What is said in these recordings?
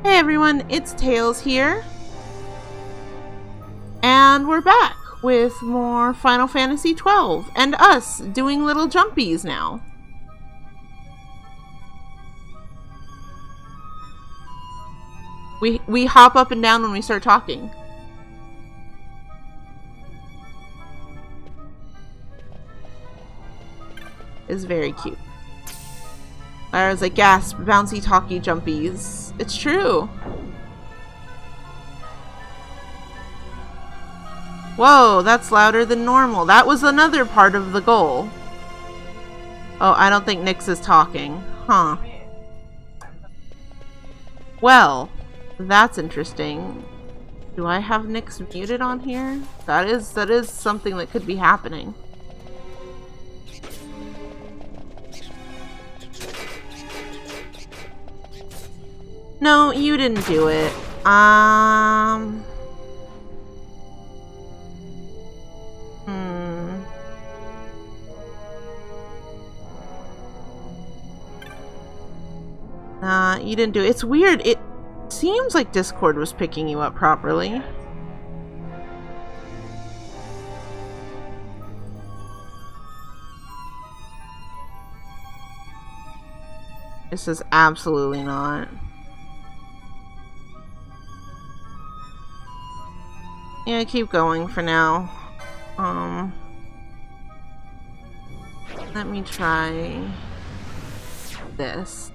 Hey everyone, it's Tails here. And we're back with more Final Fantasy 12 and us doing little jumpies now. We hop up and down when we start talking. It's very cute. Lara's like, gasp, bouncy talky jumpies. It's true. Whoa, that's louder than normal. That was another part of the goal. Oh, I don't think Nyx is talking. Huh. Well, that's interesting. Do I have Nyx muted on here? That is something that could be happening. No, you didn't do it. Nah, you didn't do it. It's weird. It seems like Discord was picking you up properly. This is absolutely not. Yeah, keep going for now. Let me try this.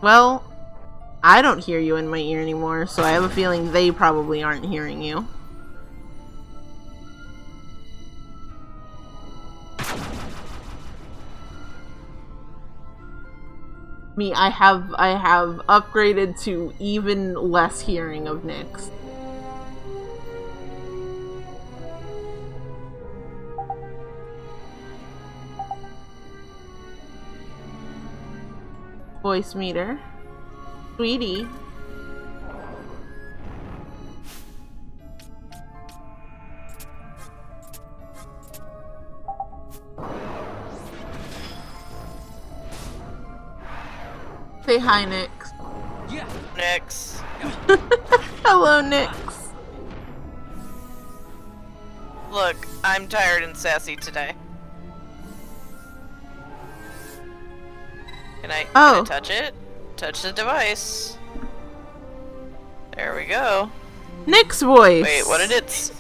Well, I don't hear you in my ear anymore, so I have a feeling they probably aren't hearing you. Me, I have upgraded to even less hearing of Nyx. Voice meter. Sweetie. Say hi, Nyx. Yeah, Nyx. Hello, Nyx. Look, I'm tired and sassy today. Can I touch it? Touch the device. There we go. Nyx voice. Wait, what did it?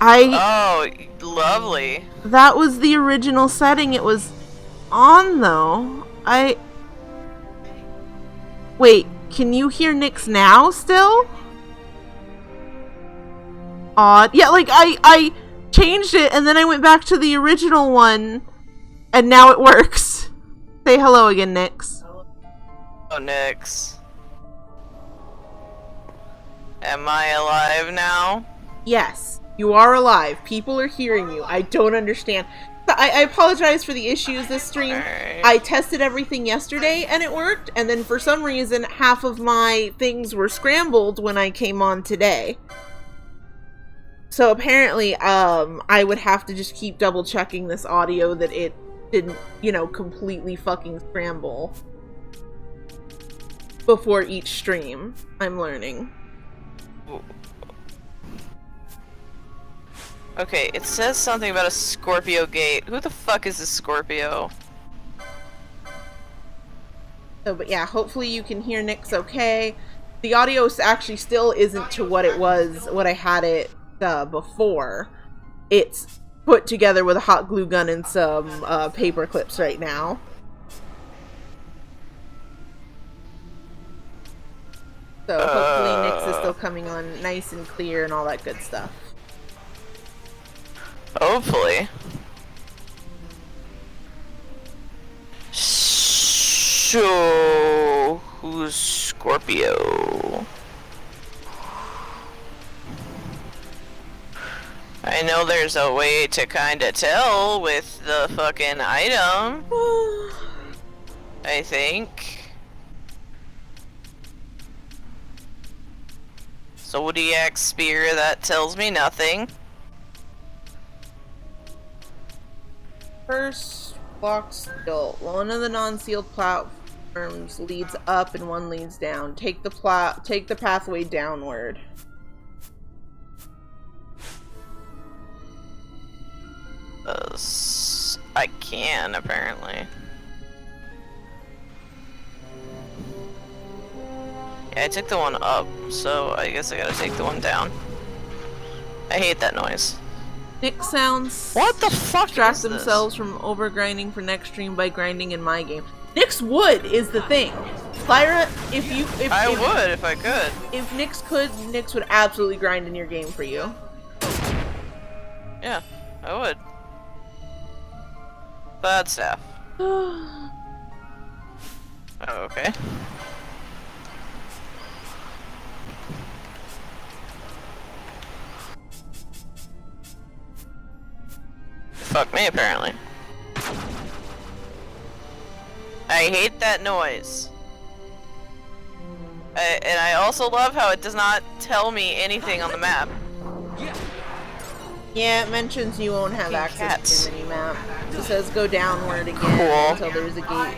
Oh, lovely. That was the original setting it was on, though. Wait, can you hear Nyx now still? Odd. Yeah, like, I changed it, and then I went back to the original one, and now it works. Say hello again, Nyx. Oh, Nyx. Am I alive now? Yes, you are alive. People are hearing you. I don't understand. I apologize for the issues this stream. Right. I tested everything yesterday and it worked, and then for some reason half of my things were scrambled when I came on today. So apparently I would have to just keep double checking this audio that it didn't, completely fucking scramble before each stream. I'm learning. Okay, it says something about a Scorpio gate. Who the fuck is a Scorpio? So, but yeah, hopefully you can hear Nyx okay. The audio actually still isn't to what it was, what I had it before. It's put together with a hot glue gun and some paper clips right now. So hopefully Nyx is still coming on nice and clear and all that good stuff. Hopefully. So, who's Scorpio? I know there's a way to kinda tell with the fucking item. I think. Zodiac spear, that tells me nothing. First block still. One of the non-sealed platforms leads up and one leads down. Take the pathway downward. I can, apparently. Yeah, I took the one up, so I guess I gotta take the one down. I hate that noise. Nick sounds. What the fuck distract is themselves from over-grinding for next stream by grinding in my game. Nick's would is the thing. Lyra, I would if I could. If Nyx would absolutely grind in your game for you. Yeah, I would. Bad staff. Oh, okay. Fuck me, apparently. I hate that noise. And I also love how it does not tell me anything on the map. Yeah, it mentions you won't have access to the mini-map. It says go downward again until there's a gate.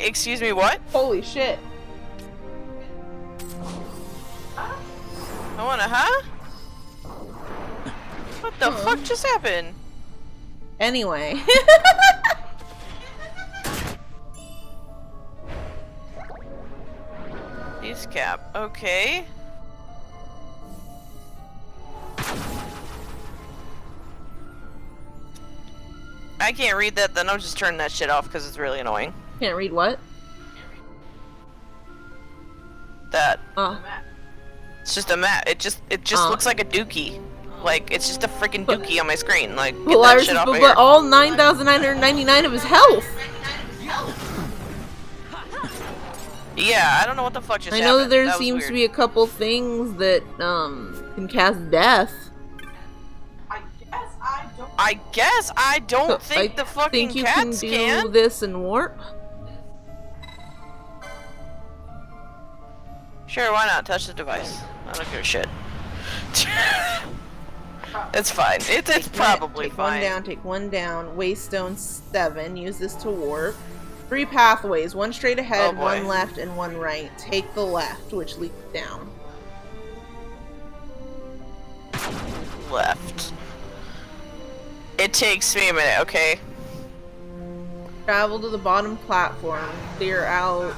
Excuse me, what? Holy shit. I wanna, huh? What the fuck just happened? Anyway. These cap, okay. I can't read that, then I'll just turn that shit off because it's really annoying. Can't read what? That. Oh. It's just a map. It just looks like a dookie. Like, it's just a freaking dookie on my screen. Like, get well, that shit off of here. All 9,999 of his health. Yeah, I don't know what the fuck just happened. I know that there that seems to be a couple things that can cast death. I guess I don't think the fucking cats can. You can do this and warp. Sure, why not? Touch the device. I don't give a shit. It's fine. It's probably fine. Take one down. Waystone 7. Use this to warp. 3 pathways. One straight ahead, one left, and one right. Take the left, which leads down. Left. It takes me a minute, okay? Travel to the bottom platform. Clear out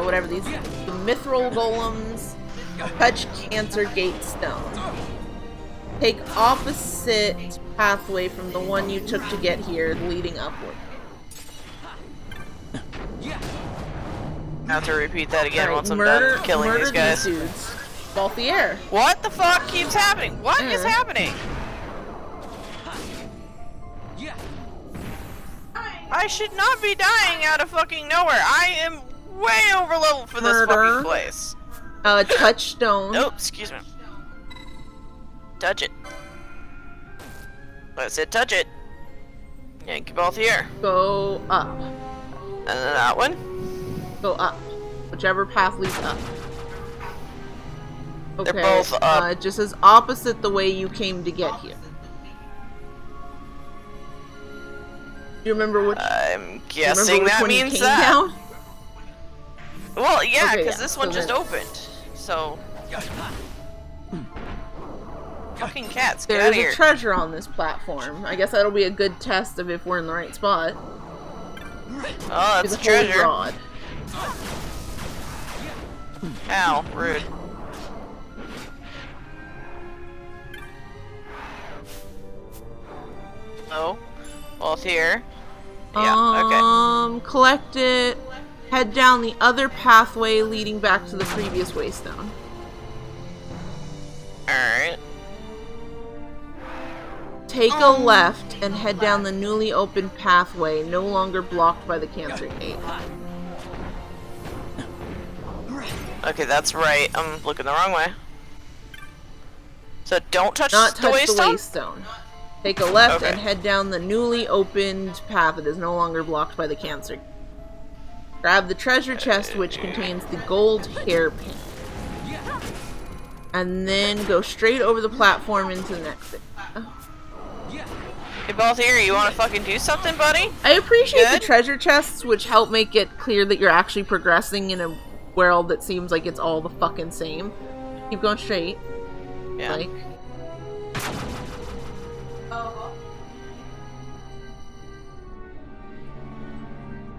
whatever these. The mithril golems. Touch Cancer Gate Stone. Take opposite pathway from the one you took to get here, leading upward. I have to repeat that again once I'm done killing these guys. Dudes. Vault the air. What the fuck keeps happening? What is happening? I should not be dying out of fucking nowhere. I am way overleveled for this fucking place. Touchstone. Oh, excuse me. Touch it. I said touch it. Yank you both here. Go up. And then that one? Go up. Whichever path leads up. Okay. They're both up. It just says opposite the way you came to get here. Do you remember which? I'm guessing that means that. Down? Well, yeah, okay, because this one just opened. So. Fucking cats, get out of here. There's a treasure on this platform. I guess that'll be a good test of if we're in the right spot. Oh, that's a treasure. Rod. Ow, rude. Oh, both here. Yeah, okay. Collect it. Head down the other pathway leading back to the previous waystone. Alright. Take a left and head down the newly opened pathway, no longer blocked by the Cancer Gate. Okay, that's right. I'm looking the wrong way. So don't touch Not the touch the waystone? waystone. Take a left Okay. and head down the newly opened path that is no longer blocked by the cancer. Grab the treasure chest, which contains the gold hairpin. And then go straight over the platform into the next thing. Hey, both here, you want to fucking do something, buddy? I appreciate the Good? treasure chests, which help make it clear that you're actually progressing in a world that seems like it's all the fucking same. Keep going straight. Yeah. Like.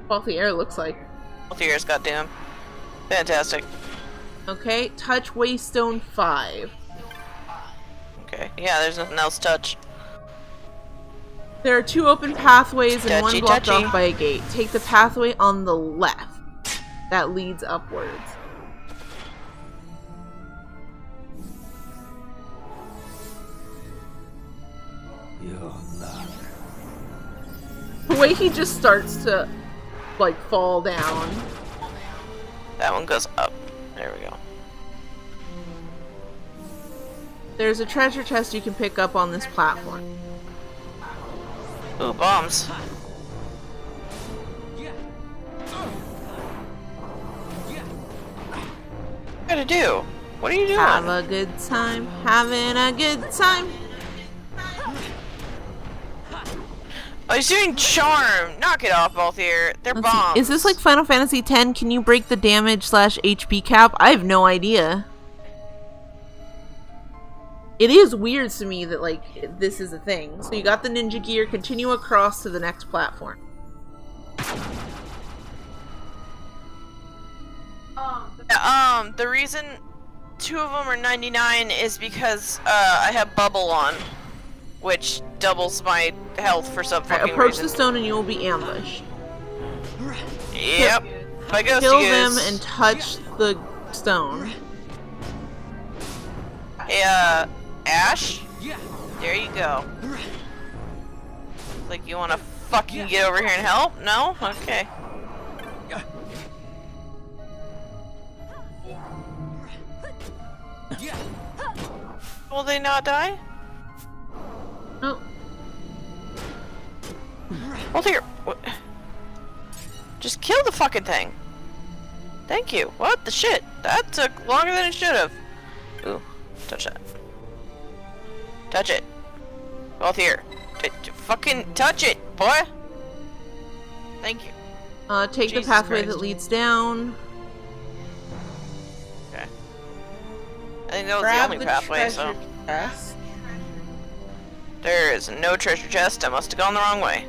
Well, the air looks like. Both ears, goddamn. Fantastic. Okay, touch Waystone 5. Okay. Yeah, there's nothing else to touch. There are 2 open pathways and one Touchy, blocked touchy. off by a gate. Take the pathway on the left. That leads upwards. The way he just starts to, like, fall down. That one goes up. There we go. There's a treasure chest you can pick up on this platform. Ooh, bombs. What to do? What are you doing? Have a good time, having a good time. Oh, he's doing charm. Knock it off, both here. They're Let's see, bombs. is this like Final Fantasy X? Can you break the damage / HP cap? I have no idea. It is weird to me that, like, this is a thing. So you got the ninja gear, continue across to the next platform. The reason 2 of them are 99 is because I have bubble on, which doubles my health for some fucking Approach reason. the stone and you will be ambushed. Yep. My ghost Kill use. them and touch the stone. Hey, Ash? There you go. Like, you wanna fucking get over here and help? No? Okay. Will they not die? Oh, Well, here. Just kill the fucking thing. Thank you. What the shit? That took longer than it should have. Ooh, touch that. Touch it. Both here. Fucking touch it, boy. Thank you. take Jesus the pathway Christ. that leads down. Okay. I think that was the Grab only the pathway, so. treasure chest. There is no treasure chest. I must have gone the wrong way.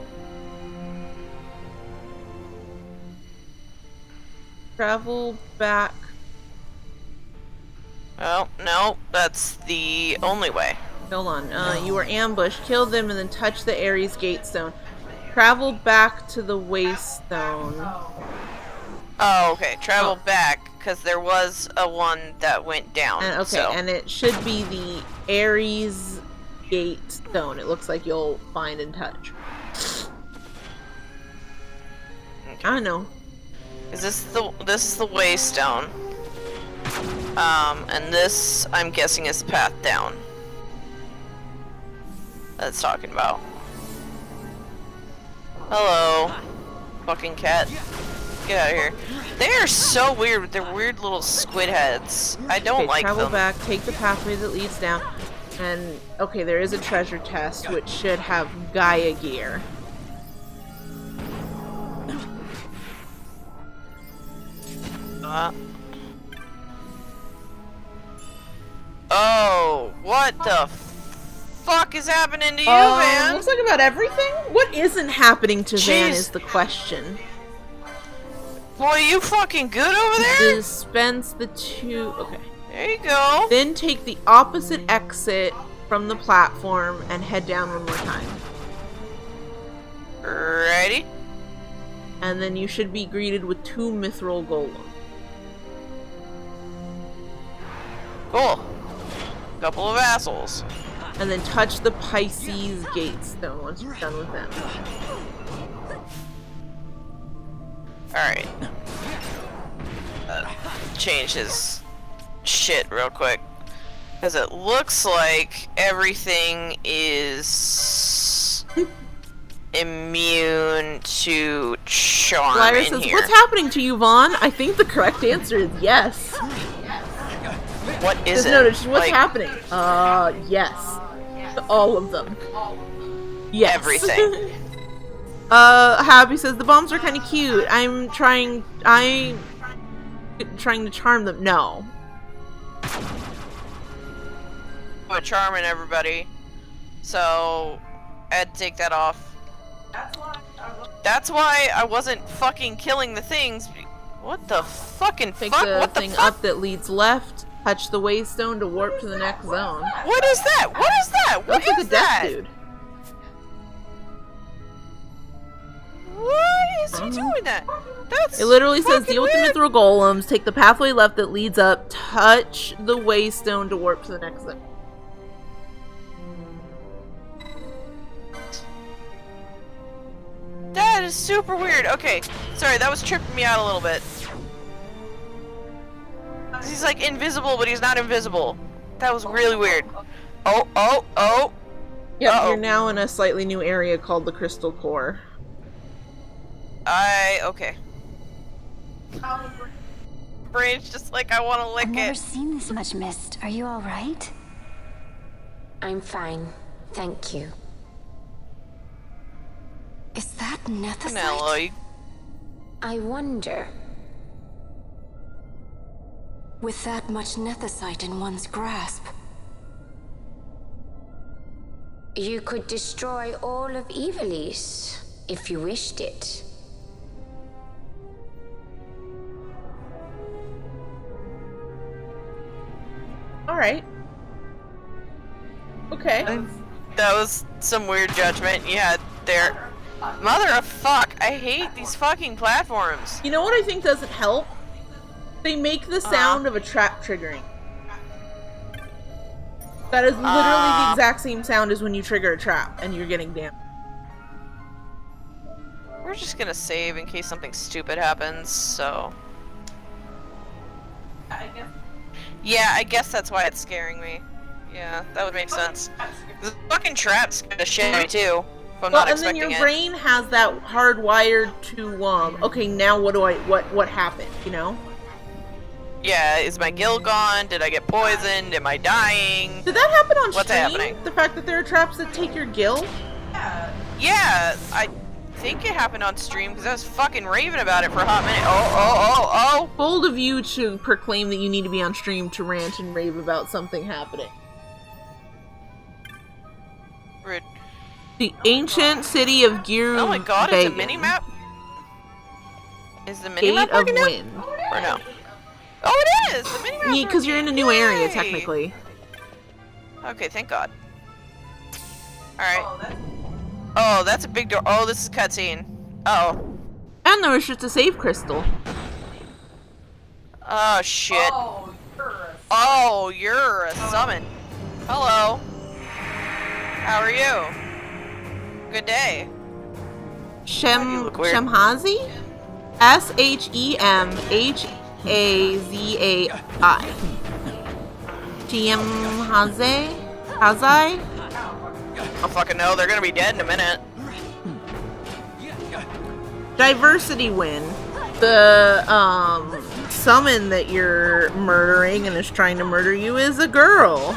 Travel back. Well, no, that's the only way. Hold on. You were ambushed. Kill them and then touch the Ares Gate Stone. Travel back to the Waystone. Oh, okay. Travel back, because there was a one that went down. And, okay, so. and it should be the Ares Gate Stone. It looks like you'll find and touch. Okay. I know. Is this is the Waystone. And this, I'm guessing, is the path down. That's talking about. Hello. Fucking cat. Get out of here. They are so weird with their weird little squid heads. I don't like travel them. back, take the pathway that leads down, and okay, there is a treasure chest which should have Gaia gear. Oh, what the fuck is happening to you, man? Looks like about everything. What isn't happening to Van Jeez. is the question. Boy, you fucking good over there? Dispense the 2. Okay. There you go. Then take the opposite exit from the platform and head down one more time. Ready? And then you should be greeted with 2 mithril golems. Cool. Couple of assholes. And then touch the Pisces Gate Stone once you're done with them. Alright. Change his shit real quick. Because it looks like everything is immune to charm Lyra in says, here. what's happening to you, Vaughn? I think the correct answer is yes. What is it? No, what's like, happening? Yes. All of them. Yes. Everything. Happy says, the bombs are kind of cute. I'm trying to charm them. No. But charming everybody. So, I had to take that off. That's why I wasn't fucking killing the things. What the fucking Pick fuck? the What the thing fuck? up that leads left. Touch the waystone to warp to the next zone. What is that? What is that? What Looks like is a death that? dude. Why is he doing that? That's It literally says, fucking deal with the weird. mithril golems, take the pathway left that leads up, touch the waystone to warp to the next zone. That is super weird. Okay, sorry, that was tripping me out a little bit. He's like invisible, but he's not invisible. That was really weird. Oh, oh, oh. Yep, Uh-oh. you're now in a slightly new area called the Crystal Core. Okay. Brain's just like, I want to lick I've never it. seen this much mist. Are you all right? I'm fine. Thank you. Is that nethicite? Nello, I wonder. With that much nethicite in one's grasp, you could destroy all of Evilise if you wished it. Alright. Okay. that was some weird judgment you had there. Mother of fuck, I hate these fucking platforms. You know what I think doesn't help? They make the sound of a trap triggering. That is literally the exact same sound as when you trigger a trap and you're getting damaged. We're just gonna save in case something stupid happens, so... Yeah, I guess that's why it's scaring me. Yeah, that would make sense. The fucking trap's gonna shit me too, if I'm not and then expecting your it. brain has that hardwired to, okay, now what happened, you know? Yeah, is my gill gone? Did I get poisoned? Am I dying? Did that happen on What's stream? happening? The fact that there are traps that take your gill? Yeah, I think it happened on stream because I was fucking raving about it for a hot minute. Oh. Bold of you to proclaim that you need to be on stream to rant and rave about something happening. Rude. The Ancient City of Giruvegan. Oh my god, it's a mini-map? Is the mini-map Gate of working now? Wind. Or no? Oh, it is! The mini-map Yeah, because you're in a new area, Yay! technically. Okay, thank god. Alright. Oh, that's a big door. Oh, this is a cutscene. Uh-oh. And there was just a save crystal. Oh, shit. Oh, you're a summon. Hello. How are you? Good day. You look weird. Shemhazi? Shemhazai? Shemhazi? Hazai? I don't fucking know. They're gonna be dead in a minute. Diversity win. The summon that you're murdering and is trying to murder you is a girl.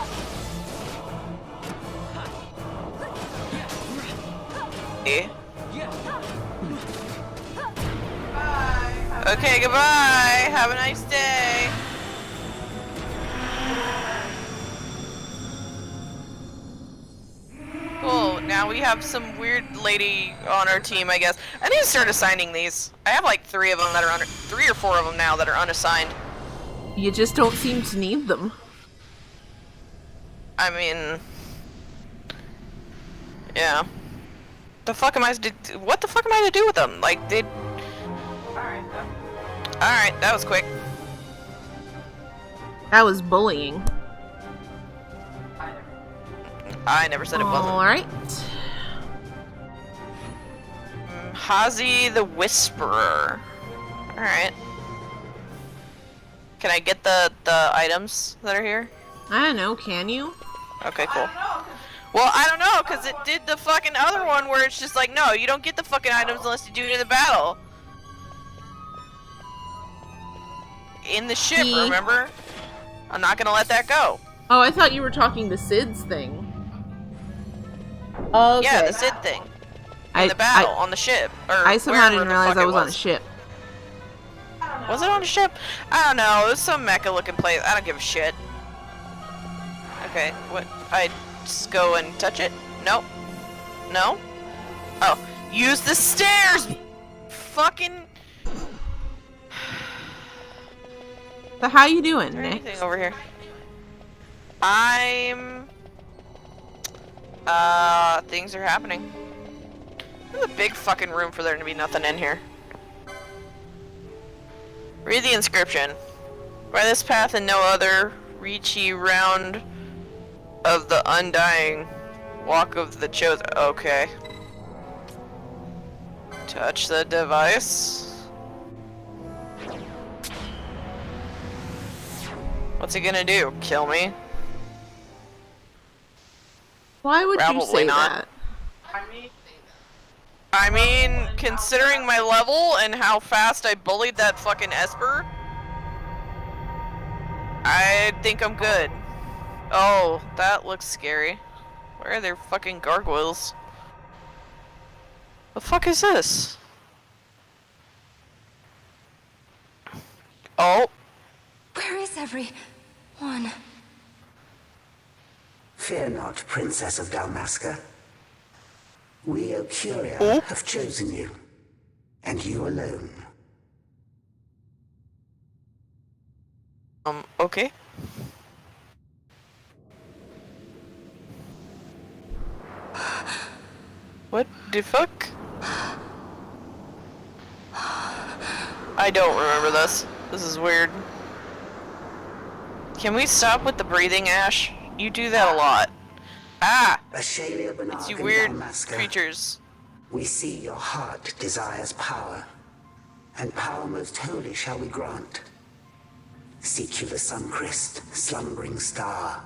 Okay, goodbye. Have a nice day. Cool. Now we have some weird lady on our team, I guess. I need to start assigning these. I have like 3 of them that are 3 or 4 of them now that are unassigned. You just don't seem to need them. I mean, yeah. The fuck am I to? What the fuck am I to do with them? Like, they. Alright, that was quick. That was bullying. I never said it wasn't. Alright. Hazi the Whisperer. Alright. Can I get the items that are here? I don't know, can you? Okay, cool. Well, I don't know, because it did the fucking other one where it's just like, no, you don't get the fucking items unless you do it in the battle. In the ship, remember? I'm not gonna let that go. Oh, I thought you were talking the Sid's thing. Okay. Yeah, the Sid thing. In the battle, on the ship. Or I somehow didn't realize I was on a ship. Was it on a ship? I don't know, it was some mecha looking place. I don't give a shit. Okay, what? I just go and touch it? Nope. No? Oh, use the stairs! Fucking... So how you doing, Is there Nick? anything over here? I'm... things are happening. There's a big fucking room for there to be nothing in here. Read the inscription. By this path and no other, reach ye round of the undying, walk of the chosen. Okay. Touch the device. What's he gonna do? Kill me? Why would you Probably say not. that? I mean, considering my level and how fast I bullied that fucking Esper, I think I'm good. Oh, that looks scary. Where are their fucking gargoyles? The fuck is this? Oh. Where is everyone? Fear not, Princess of Dalmasca. We, Ocuria, have chosen you, and you alone. Okay. What the fuck? I don't remember this. This is weird. Can we stop with the breathing, Ash? You do that a lot. Ah! It's you weird creatures. We see your heart desires power, and power most holy shall we grant. Seek you the Suncrist, slumbering star.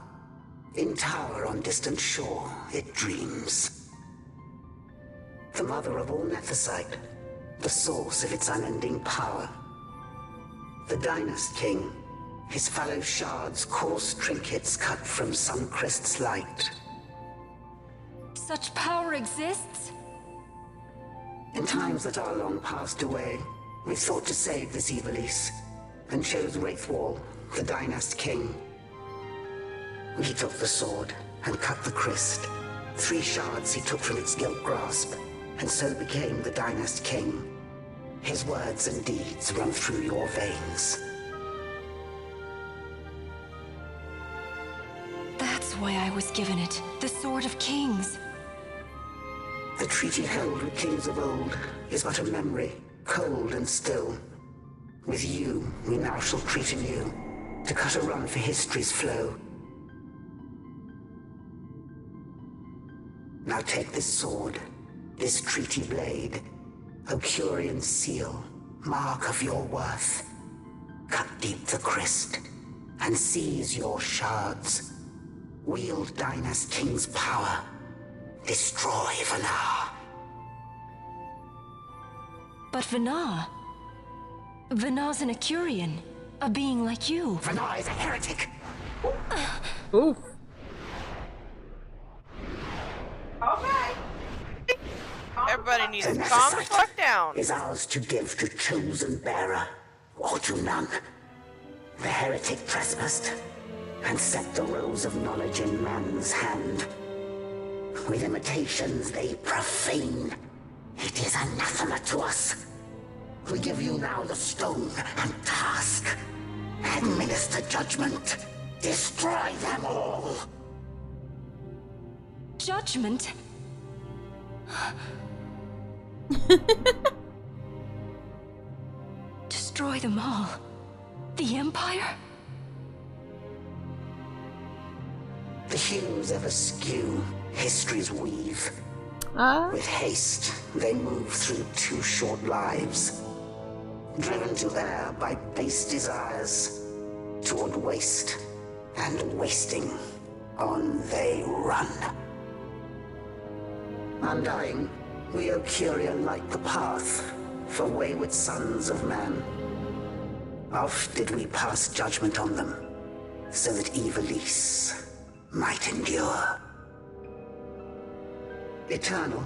In tower on distant shore, it dreams. The mother of all Nephesite, the source of its unending power. The Dynast King, his fallow shards, coarse trinkets cut from Suncrist's light. Such power exists? In times that are long passed away, we sought to save this Ivalice, and chose Wraithwall, the Dynast King. He took the sword and cut the Christ. 3 shards he took from its gilt grasp, and so became the Dynast King. His words and deeds run through your veins. That's why I was given it. The Sword of Kings. The treaty held with kings of old is but a memory, cold and still. With you, we now shall treat anew, to cut a run for history's flow. Now take this sword, this treaty blade, Ocurian seal, mark of your worth. Cut deep the Christ, and seize your shards. Wield Dynast King's power. Destroy Vanar. But Vanar? Vanar's an Acurian, a being like you. Vanar is a heretic. Ooh. Everybody needs to calm the fuck down. Is ours to give to chosen bearer, or to none. The heretic trespassed, and set the rose of knowledge in man's hand. With imitations they profane. It is anathema to us. We give you now the stone and task. Administer judgment. Destroy them all. Judgment? Destroy them all? The Empire? The hues ever skew history's weave. With haste, they move through 2 short lives. Driven to err by base desires, toward waste and wasting, on they run. Undying, we Ocuria light the path for wayward sons of man. Oft did we pass judgment on them, so that Ivalice might endure. Eternal,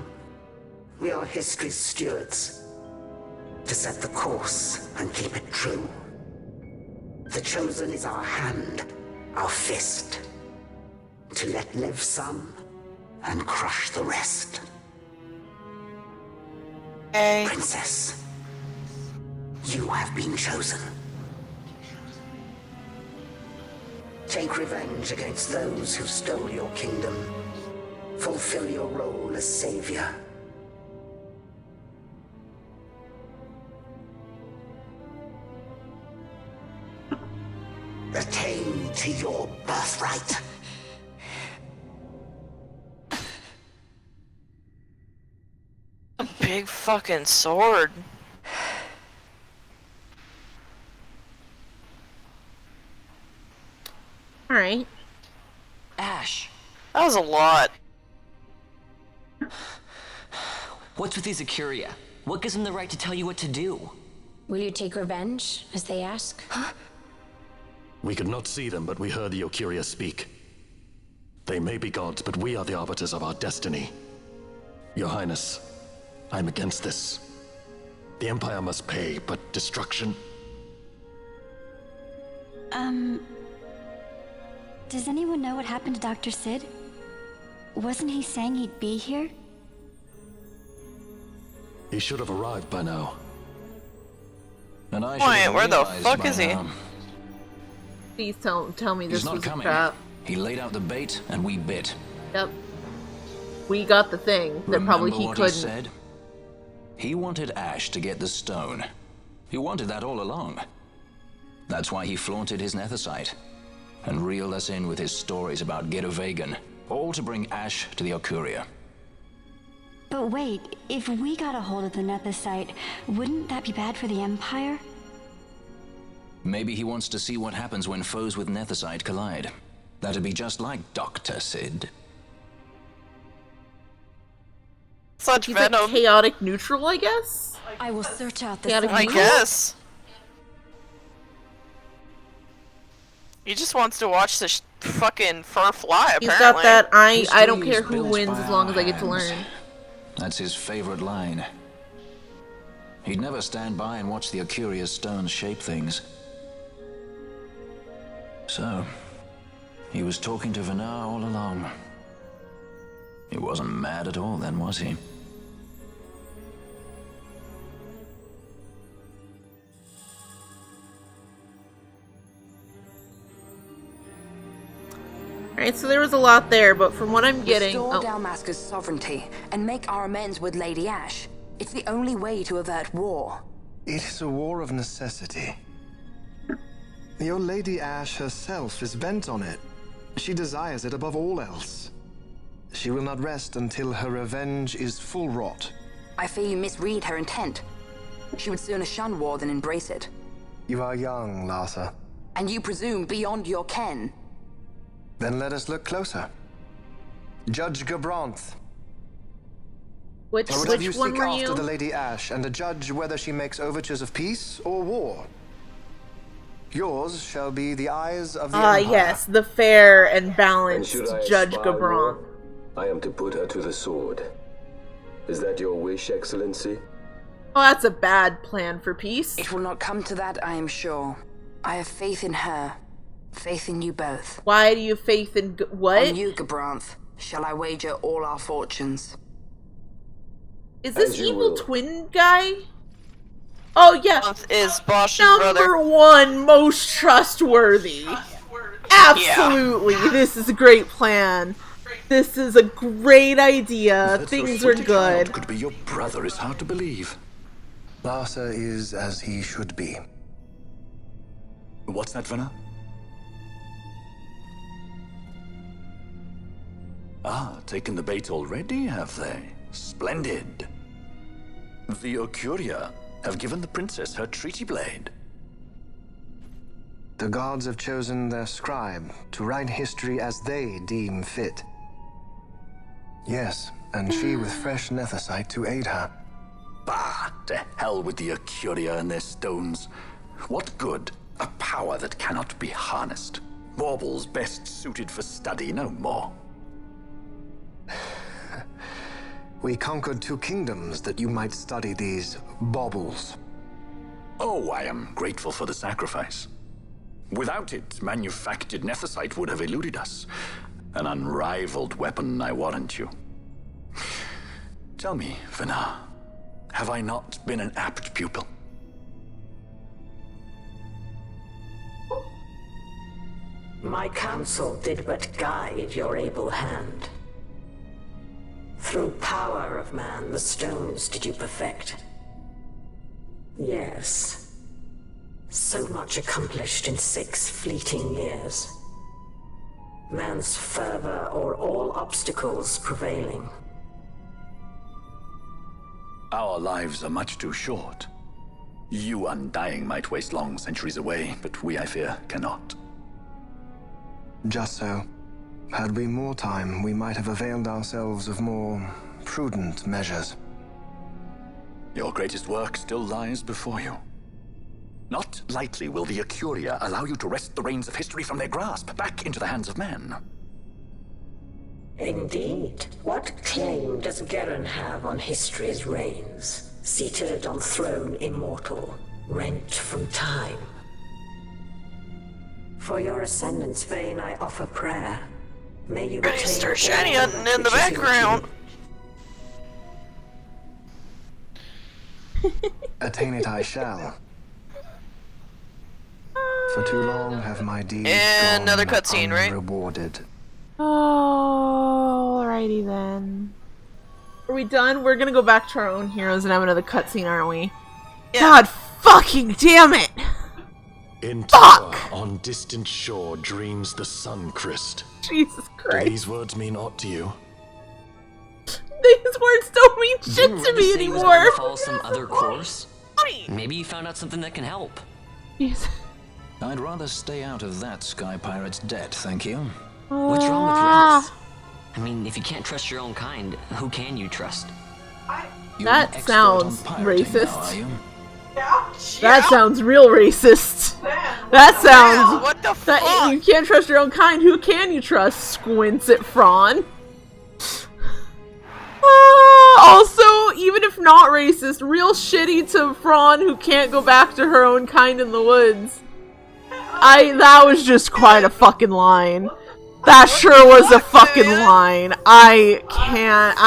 we are history's stewards, to set the course and keep it true. The chosen is our hand, our fist, to let live some and crush the rest. Hey. Princess, you have been chosen. Take revenge against those who stole your kingdom. Fulfill your role as savior. Attain to your birthright. A big fucking sword. Alright. Ash, That was a lot. what's with these Acuria? What gives them the right to tell you what to do? Will you take revenge, as they ask? We could not see them, but we heard the Ocuria speak. They may be gods, but we are the arbiters of our destiny. Your Highness, I'm against this. The Empire must pay, but destruction? Does anyone know what happened to Dr. Sid? Wasn't he saying he'd be here? He should have arrived by now. And I Wait, should where the realized fuck by is he? now. Please tell me He's this not was a coming. trap. He laid out the bait, and we bit. Yep. We got the thing that Remember probably he what couldn't. he said? He wanted Ash to get the stone. He wanted that all along. That's why he flaunted his nethicite and reeled us in with his stories about Giruvegan, all to bring Ash to the Ocuria. But wait, if we got a hold of the nethicite, wouldn't that be bad for the Empire? Maybe he wants to see what happens when foes with nethicite collide. That'd be just like Dr. Sid. Such He's like venom. chaotic neutral, I guess? I will search out Yeah, the I I guess. He just wants to watch this fucking fur fly, He's apparently. got that I don't History care is who built wins by as long our as I get to hands. learn. That's his favorite line. He'd never stand by and watch the Ocuria stones shape things. So, he was talking to Vanar all along. He wasn't mad at all then, was he? Alright, so there was a lot there, but from what I'm getting... Restore Oh, Dalmasca's sovereignty and make our amends with Lady Ash. It's the only way to avert war. It is a war of necessity. Your Lady Ash herself is bent on it. She desires it above all else. She will not rest until her revenge is full wrought. I fear you misread her intent. She would sooner shun war than embrace it. You are young, Larsa. And you presume beyond your ken. Then let us look closer. Judge Gabranth. which I would have you one seek were after you? the Lady Ash and judge whether she makes overtures of peace or war. Yours shall be the eyes of the Ah, Empire. yes, the fair and And balanced should I Judge aspire Gabron. more, I am to put her to the sword. Is that your wish, Excellency? Oh, that's a bad plan for peace. It will not come to that, I am sure. I have faith in her. Faith in you both. Why do you have faith in what? On you, Gabranth, shall I wager all our fortunes. Is this As you evil will. twin guy? Oh yeah, Is Bosch's number brother. one most trustworthy. Absolutely, this is a great plan. This is a great idea. That Things your are sweet good. child could be your brother is hard to believe. Larsa is as he should be. What's that, Vanna? Ah, taken the bait already, have they? Splendid. The Ocuria have given the princess her treaty blade. The gods have chosen their scribe to write history as they deem fit. Yes, and she with fresh nethicite to aid her. Bah! To hell with the Acuria and their stones. What good? A power that cannot be harnessed. Baubles best suited for study, no more. We conquered 2 kingdoms that you might study these baubles. Oh, I am grateful for the sacrifice. Without it, manufactured nethicite would have eluded us. An unrivaled weapon, I warrant you. Tell me, Vana, have I not been an apt pupil? My counsel did but guide your able hand. Through power of man, the stones did you perfect. Yes. So much accomplished in 6 fleeting years. Man's fervor o'er all obstacles prevailing. Our lives are much too short. You undying might waste long centuries away, but we, I fear, cannot. Just so. Had we more time, we might have availed ourselves of more prudent measures. Your greatest work still lies before you. Not lightly will the Acuria allow you to wrest the reins of history from their grasp, back into the hands of men. Indeed. What claim does Garen have on history's reins? Seated on throne immortal, rent from time. For your ascendant's vein I offer prayer. May you Gonna start shiny hunting in the background. Attain it I shall. For too long have my deeds And gone another cutscene, right? unrewarded. Alrighty then. Are we done? We're gonna go back to our own heroes and have another cutscene, aren't we? Yeah. God fucking damn it! In Fuck! tower on distant shore dreams the sun Christ. Jesus Do Christ. these words mean aught to you? These words don't mean shit Didn't to Rita me say he was anymore. going to follow some other course? Funny. Maybe you found out something that can help. Jeez. I'd rather stay out of that sky pirate's debt, thank you. What's wrong with Remus? I mean, if you can't trust your own kind, who can you trust? You're That an expert sounds on pirating racist. now, are you? That sounds real racist. That sounds... What the That, fuck? you can't trust your own kind. Who can you trust? Squints at Fran. Also, even if not racist, real shitty to Fran who can't go back to her own kind in the woods. That was just quite a fucking line. That sure was a fucking line. I can't,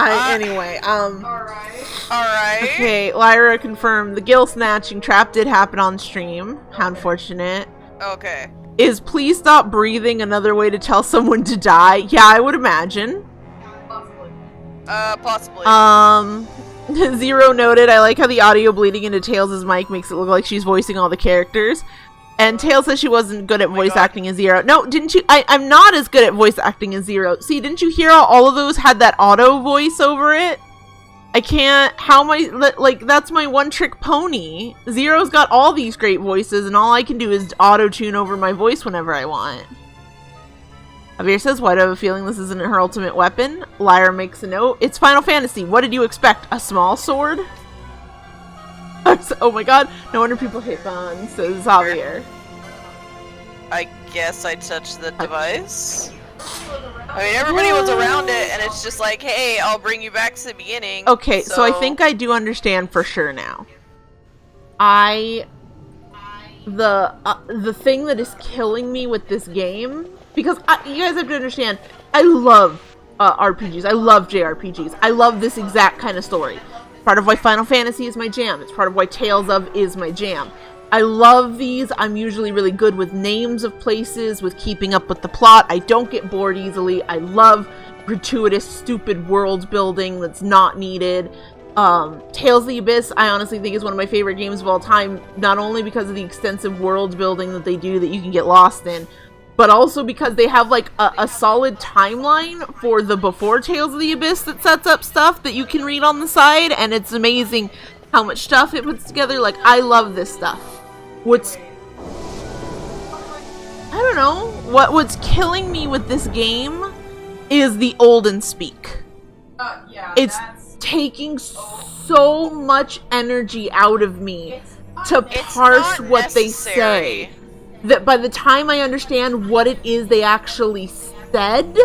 anyway, Alright. Okay, Lyra confirmed the gill snatching trap did happen on stream. How unfortunate. Okay. Is please stop breathing another way to tell someone to die? Yeah, I would imagine. Possibly. Zero noted, I like how the audio bleeding into Tails' mic makes it look like she's voicing all the characters. And Tails says she wasn't good at voice acting as Zero. No, didn't you? I'm not as good at voice acting as Zero. See, didn't you hear how all of those had that auto voice over it? I can't, how am I, like, that's my one-trick pony. Zero's got all these great voices, and all I can do is auto-tune over my voice whenever I want. Javier says, why do I have a feeling this isn't her ultimate weapon? Lyra makes a note. It's Final Fantasy. What did you expect? A small sword? Oh my god. No wonder people hate Bon, says Javier. I guess I touched the device. I mean, everybody was around it, and it's just like, hey, I'll bring you back to the beginning. Okay, so I think I do understand for sure now. The thing that is killing me with this game, because you guys have to understand, I love RPGs. I love JRPGs. I love this exact kind of story. Part of why Final Fantasy is my jam. It's part of why Tales of is my jam. I love these. I'm usually really good with names of places, with keeping up with the plot. I don't get bored easily. I love gratuitous, stupid world building that's not needed. Tales of the Abyss, I honestly think is one of my favorite games of all time, not only because of the extensive world building that they do that you can get lost in, but also because they have like a solid timeline for the before Tales of the Abyss that sets up stuff that you can read on the side, and it's amazing how much stuff it puts together. Like, I love this stuff. don't know. What's killing me with this game is the olden speak. It's taking so much energy out of me to parse what they say, that by the time I understand what it is they actually said,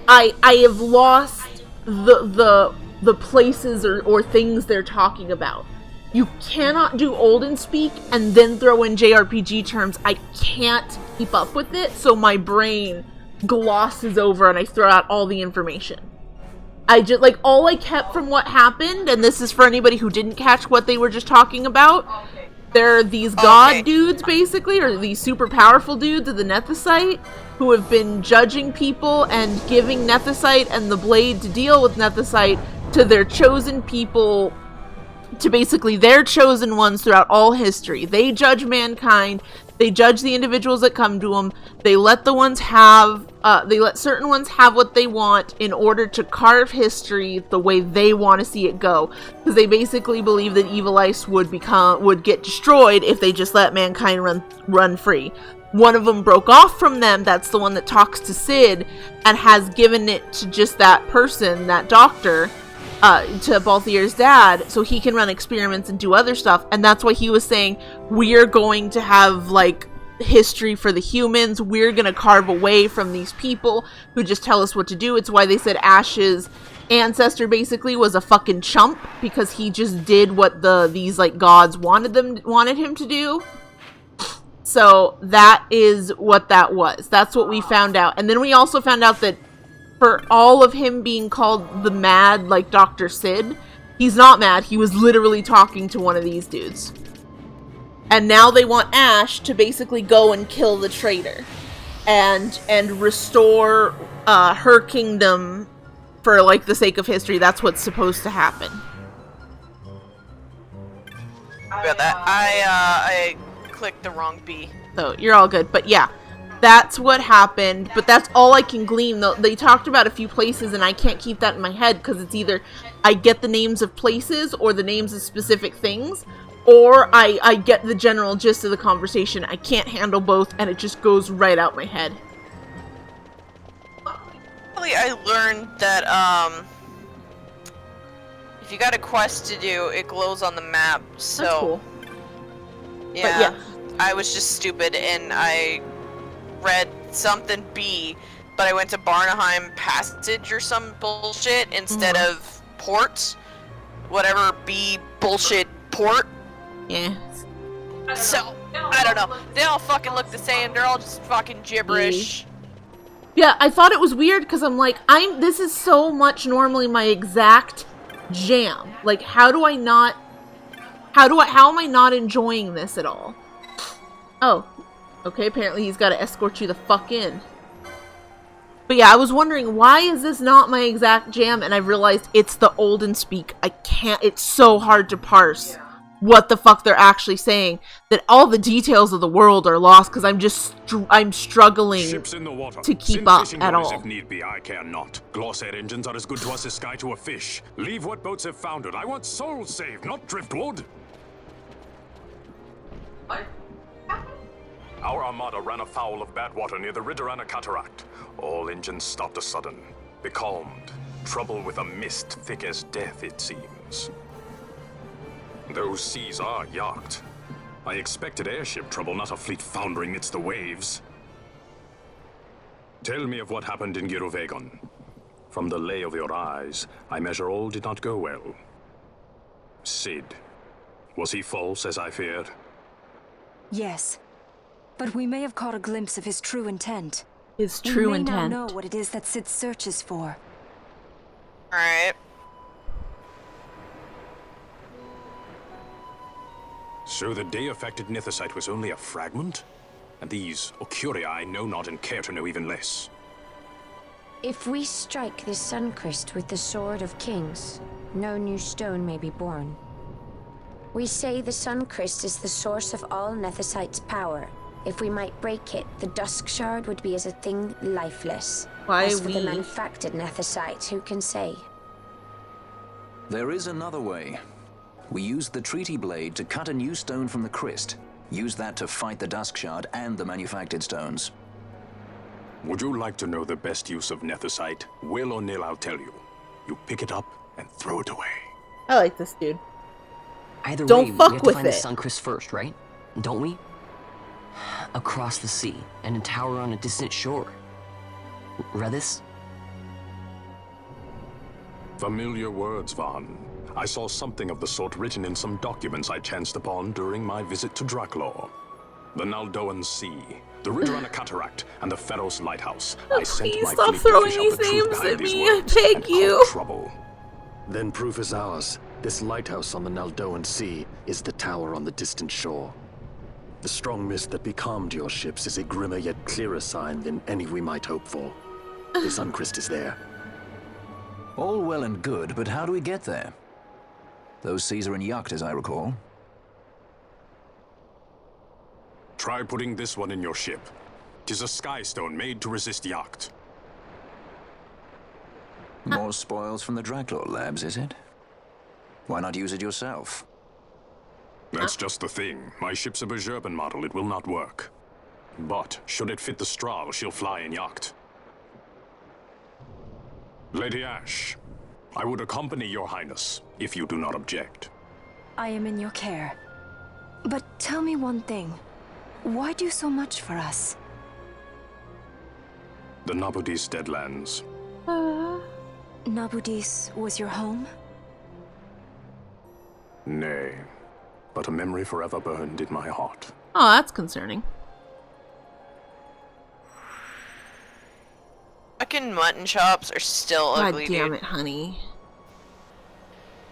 I have lost the places or things they're talking about. You cannot do olden speak and then throw in JRPG terms. I can't keep up with it, so my brain glosses over and I throw out all the information. I just, like, all I kept from what happened, and this is for anybody who didn't catch what they were just talking about, they're these god dudes, basically, or these super powerful dudes of the Nethicite, who have been judging people and giving Nethicite and the blade to deal with Nethicite to their chosen people, to basically their chosen ones throughout all history. They judge mankind. They judge the individuals that come to them. They let the ones have, they let certain ones have what they want in order to carve history the way they want to see it go. Because they basically believe that Evil Ice would get destroyed if they just let mankind run free. One of them broke off from them. That's the one that talks to Sid and has given it to just that person, that doctor, to Balthier's dad, so he can run experiments and do other stuff. And that's why he was saying, we're going to have, like, history for the humans. We're going to carve away from these people who just tell us what to do. It's why they said Ash's ancestor basically was a fucking chump, because he just did what these like gods wanted him to do. So that is what that was. That's what we found out. And then we also found out that for all of him being called the mad, like, Dr. Sid, he's not mad. He was literally talking to one of these dudes. And now they want Ash to basically go and kill the traitor and restore her kingdom for, like, the sake of history. That's what's supposed to happen. About that, I clicked the wrong B. So you're all good. But yeah, that's what happened. But that's all I can glean. They talked about a few places, and I can't keep that in my head because it's either I get the names of places or the names of specific things, or I get the general gist of the conversation. I can't handle both, and it just goes right out my head. I learned that if you got a quest to do, it glows on the map. So that's cool. Yeah, I was just stupid and I read something B, but I went to Barnheim Passage or some bullshit instead of port. Whatever B bullshit port. Yeah. So, I don't know. They all fucking look the same. They're all just fucking gibberish. Yeah, I thought it was weird because I'm like, this is so much normally my exact jam. Like, how am I not enjoying this at all? Oh, okay, apparently he's got to escort you the fuck in. But yeah, I was wondering, why is this not my exact jam? And I realized it's the olden speak. It's so hard to parse what the fuck they're actually saying, that all the details of the world are lost because I'm struggling Ships in the water. to keep up at all. If need be, I care not. Glossair engines are as good to us as sky to a fish. Leave what boats have foundered. I want souls saved, not driftwood. Our armada ran afoul of bad water near the Ridorana Cataract. All engines stopped a sudden. Becalmed. Trouble with a mist thick as death, it seems. Those seas are yacht. I expected airship trouble, not a fleet foundering amidst the waves. Tell me of what happened in Giruvegan. From the lay of your eyes, I measure all did not go well. Sid. Was he false, as I feared? Yes. But we may have caught a glimpse of his true intent. His true intent. We may now know what it is that Sid searches for. Alright. So the day-affected Nethicite was only a fragment? And these Ocuria I know not and care to know even less. If we strike this Suncrest with the Sword of Kings, no new stone may be born. We say the Suncrest is the source of all Nethicite's power. If we might break it, the Dusk Shard would be as a thing lifeless. As for the manufactured Nethicite, who can say? There is another way. We used the Treaty Blade to cut a new stone from the Crest. Use that to fight the Dusk Shard and the manufactured stones. Would you like to know the best use of Nethicite? Will or nil, I'll tell you. You pick it up and throw it away. I like this dude. Either Don't way, fuck we have to with find it. the Suncrest first, right? Don't we? Across the sea, and a tower on a distant shore. Read this? Familiar words, Vaughn. I saw something of the sort written in some documents I chanced upon during my visit to Draklor. The Naldoan Sea, the Ridorana Cataract, and the Pharos Lighthouse. I sent Please my stop fleet to throwing fish out these the truth names behind at these me. I words beg and you. cause trouble. Then proof is ours. This lighthouse on the Naldoan Sea is the tower on the distant shore. The strong mist that becalmed your ships is a grimmer yet clearer sign than any we might hope for. The Suncrest is there. All well and good, but how do we get there? Those seas are in Yacht, as I recall. Try putting this one in your ship. 'Tis a skystone made to resist Yacht. More spoils from the Draklor labs, is it? Why not use it yourself? That's just the thing. My ship's a Bergerben model. It will not work. But, should it fit the Strahl, she'll fly in Yacht. Lady Ash, I would accompany your highness, if you do not object. I am in your care. But tell me one thing. Why do so much for us? The Nabudis Deadlands. Nabudis was your home? Nay, but a memory forever burned in my heart. Oh, that's concerning. Fucking mutton chops are still God ugly, damn dude. it, honey.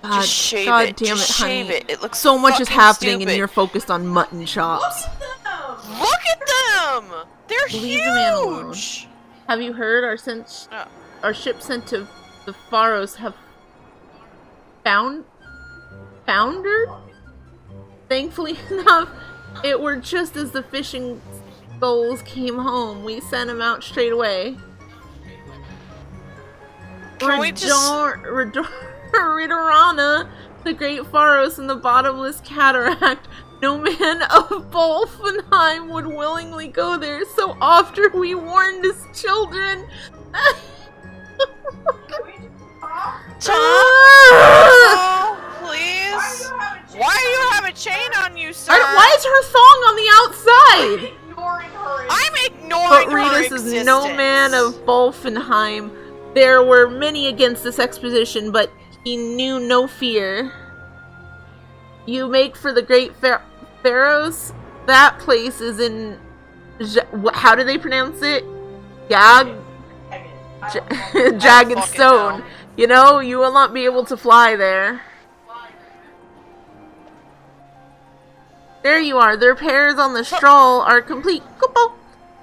Just shave God it. damn Just it, shave honey. it. It looks so much is fucking happening stupid. and you're focused on mutton chops. Look at them! They're Leave the man alone. huge! Have you heard our ship sent to the Pharos have foundered? Thankfully enough, it were just as the fishing skulls came home. We sent them out straight away. Can we just... Ridorana, the Great Pharos, and the Bottomless Cataract. No man of Bolfenheim would willingly go there, so after we warned his children... Tom, please? Why do you have a chain on you, sir? Why is her thong on the outside? I'm ignoring But her Rita says, no man of Bolfenheim. There were many against this expedition, but he knew no fear. You make for the Great Pharos? That place is in... how do they pronounce it? Jagged Stone. You know, you will not be able to fly there. There you are. Their pairs on the Strahl are complete. Kupo.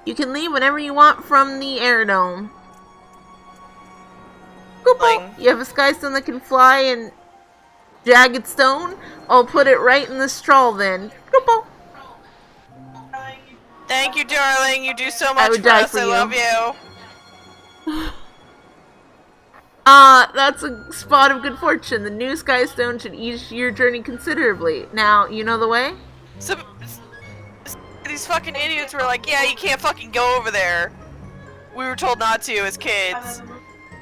You can leave whenever you want from the aerodome. Kupo. You have a skystone that can fly in Jagged Stone? I'll put it right in the Strahl then. Kupo. Thank you, darling. You do so much I would for die us. for I you. love you. That's a spot of good fortune. The new skystone should ease your journey considerably. Now, you know the way? So, these fucking idiots were like, yeah, you can't fucking go over there. We were told not to as kids.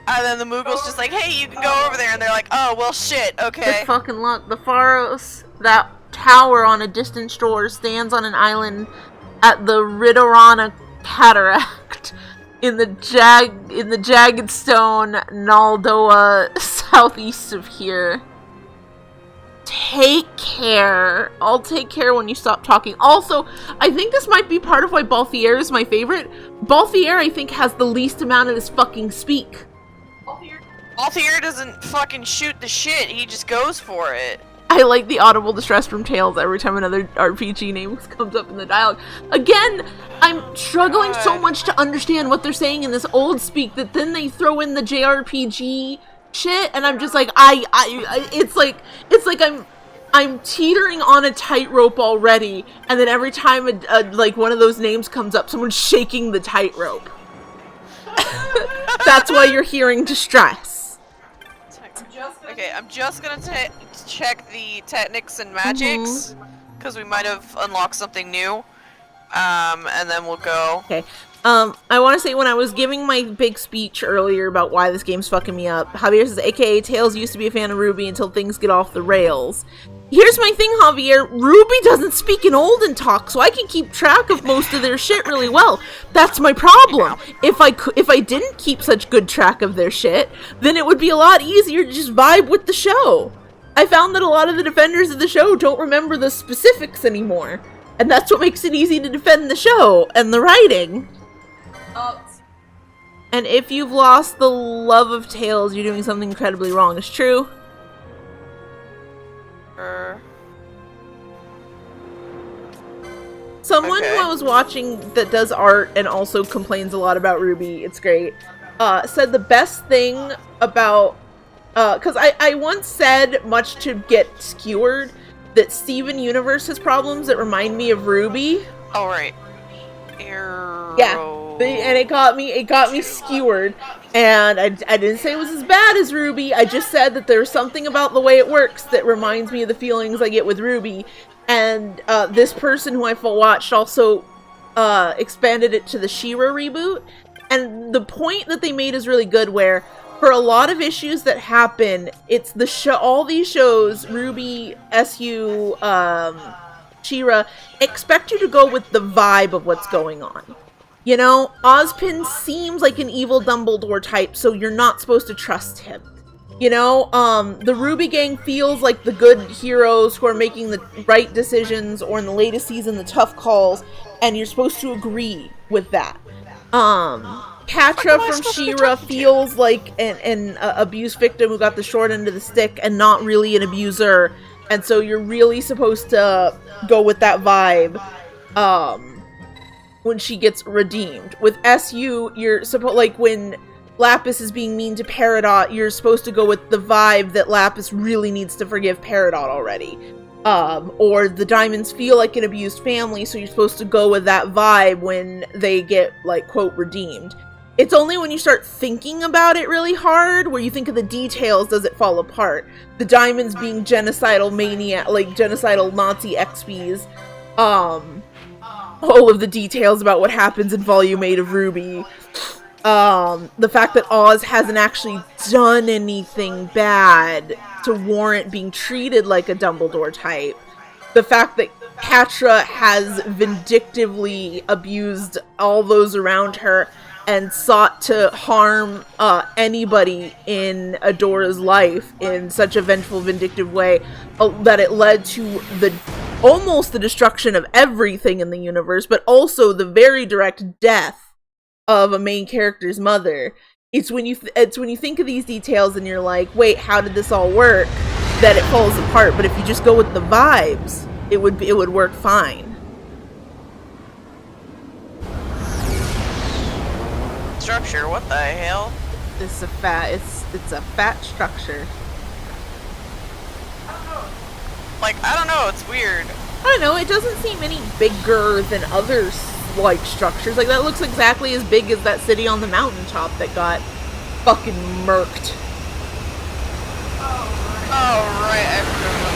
And then the Moogle's just like, hey, you can go over there. And they're like, oh, well, shit, okay. Good fucking luck. The Pharos, that tower on a distant shore, stands on an island at the Ridorana Cataract in the Jagged Stone, Naldoa, southeast of here. Take care. I'll take care when you stop talking. Also, I think this might be part of why Balthier is my favorite. Balthier, I think, has the least amount of this fucking speak. Balthier doesn't fucking shoot the shit. He just goes for it. I like the audible distress from Tales every time another RPG name comes up in the dialogue. Again, I'm struggling so much to understand what they're saying in this old speak that then they throw in the JRPG shit, and I'm just like, it's like I'm teetering on a tightrope already, and then every time like one of those names comes up, someone's shaking the tightrope. That's why you're hearing distress. Okay, I'm just gonna check the technics and magics, because we might have unlocked something new, and then we'll go. Okay, I want to say when I was giving my big speech earlier about why this game's fucking me up, Javier says, aka Tails used to be a fan of Ruby until things get off the rails. Here's my thing, Javier. Ruby doesn't speak in Olden talk, so I can keep track of most of their shit really well. That's my problem. If I didn't keep such good track of their shit, then it would be a lot easier to just vibe with the show. I found that a lot of the defenders of the show don't remember the specifics anymore, and that's what makes it easy to defend the show and the writing. And if you've lost the love of Tails, you're doing something incredibly wrong. It's true. Someone who I was watching that does art and also complains a lot about Ruby, it's great, said the best thing about, because I once said, much to get skewered, that Steven Universe has problems that remind me of Ruby. Oh, right. Yeah. And it got me skewered, and I didn't say it was as bad as Ruby. I just said that there's something about the way it works that reminds me of the feelings I get with Ruby. And this person who I watched also expanded it to the She-Ra reboot, and the point that they made is really good, where for a lot of issues that happen, it's the show, all these shows, Ruby, SU, She-Ra, expect you to go with the vibe of what's going on. You know, Ozpin seems like an evil Dumbledore type, so you're not supposed to trust him. You know, the Ruby Gang feels like the good heroes who are making the right decisions, or in the latest season, the tough calls, and you're supposed to agree with that. Catra from She-Ra feels like an abuse victim who got the short end of the stick and not really an abuser, and so you're really supposed to go with that vibe. When she gets redeemed. With SU, you're supposed, like, when Lapis is being mean to Peridot, you're supposed to go with the vibe that Lapis really needs to forgive Peridot already. Or the Diamonds feel like an abused family, so you're supposed to go with that vibe when they get, like, quote, redeemed. It's only when you start thinking about it really hard, where you think of the details, does it fall apart. The Diamonds being genocidal maniac, like, genocidal Nazi XPs, all of the details about what happens in Volume 8 of Ruby. The fact that Oz hasn't actually done anything bad to warrant being treated like a Dumbledore type. The fact that Catra has vindictively abused all those around her and sought to harm anybody in Adora's life in such a vengeful, vindictive way that it led to almost the destruction of everything in the universe, but also the very direct death of a main character's mother. It's when you think of these details and you're like, wait, how did this all work? That it falls apart. But if you just go with the vibes, it would work fine. Structure? What the hell? It's a fat structure. Like, I don't know, it's weird. I don't know, it doesn't seem any bigger than other, like, structures. Like, that looks exactly as big as that city on the mountaintop that got fucking murked. Oh, right, I remember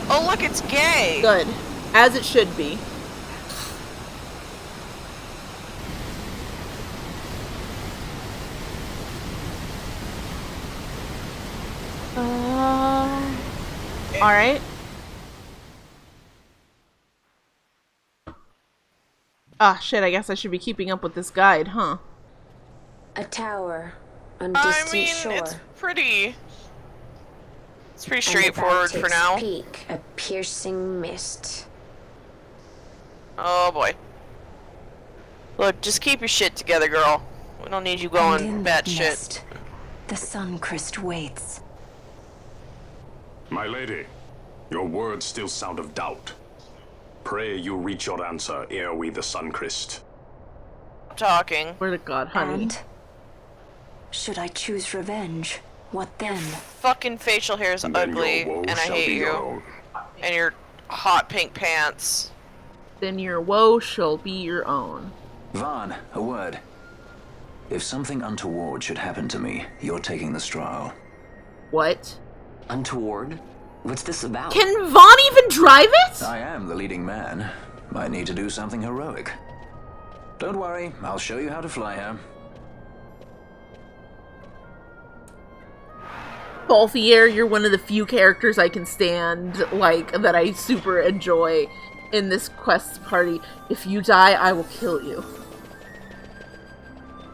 that. Oh, look, it's gay! Good. As it should be. Alright. Ah, shit, I guess I should be keeping up with this guide, huh? A tower on distant shore. It's pretty straightforward for now. Peak, a piercing mist. Oh boy. Look, just keep your shit together, girl. We don't need you going batshit. The Suncrest waits. My lady, your words still sound of doubt. Pray you reach your answer ere we the Suncrest. Talking. Where to God, honey? And should I choose revenge, what then? Fucking facial hair is ugly, and I hate you. And your hot pink pants. Then your woe shall be your own. Vaughn, a word. If something untoward should happen to me, you're taking the straw. What? Untoward? What's this about? Can Vaughn even drive it? I am the leading man. Might need to do something heroic. Don't worry, I'll show you how to fly her. Balthier, you're one of the few characters I can stand, like, that I super enjoy in this quest party. If you die, I will kill you.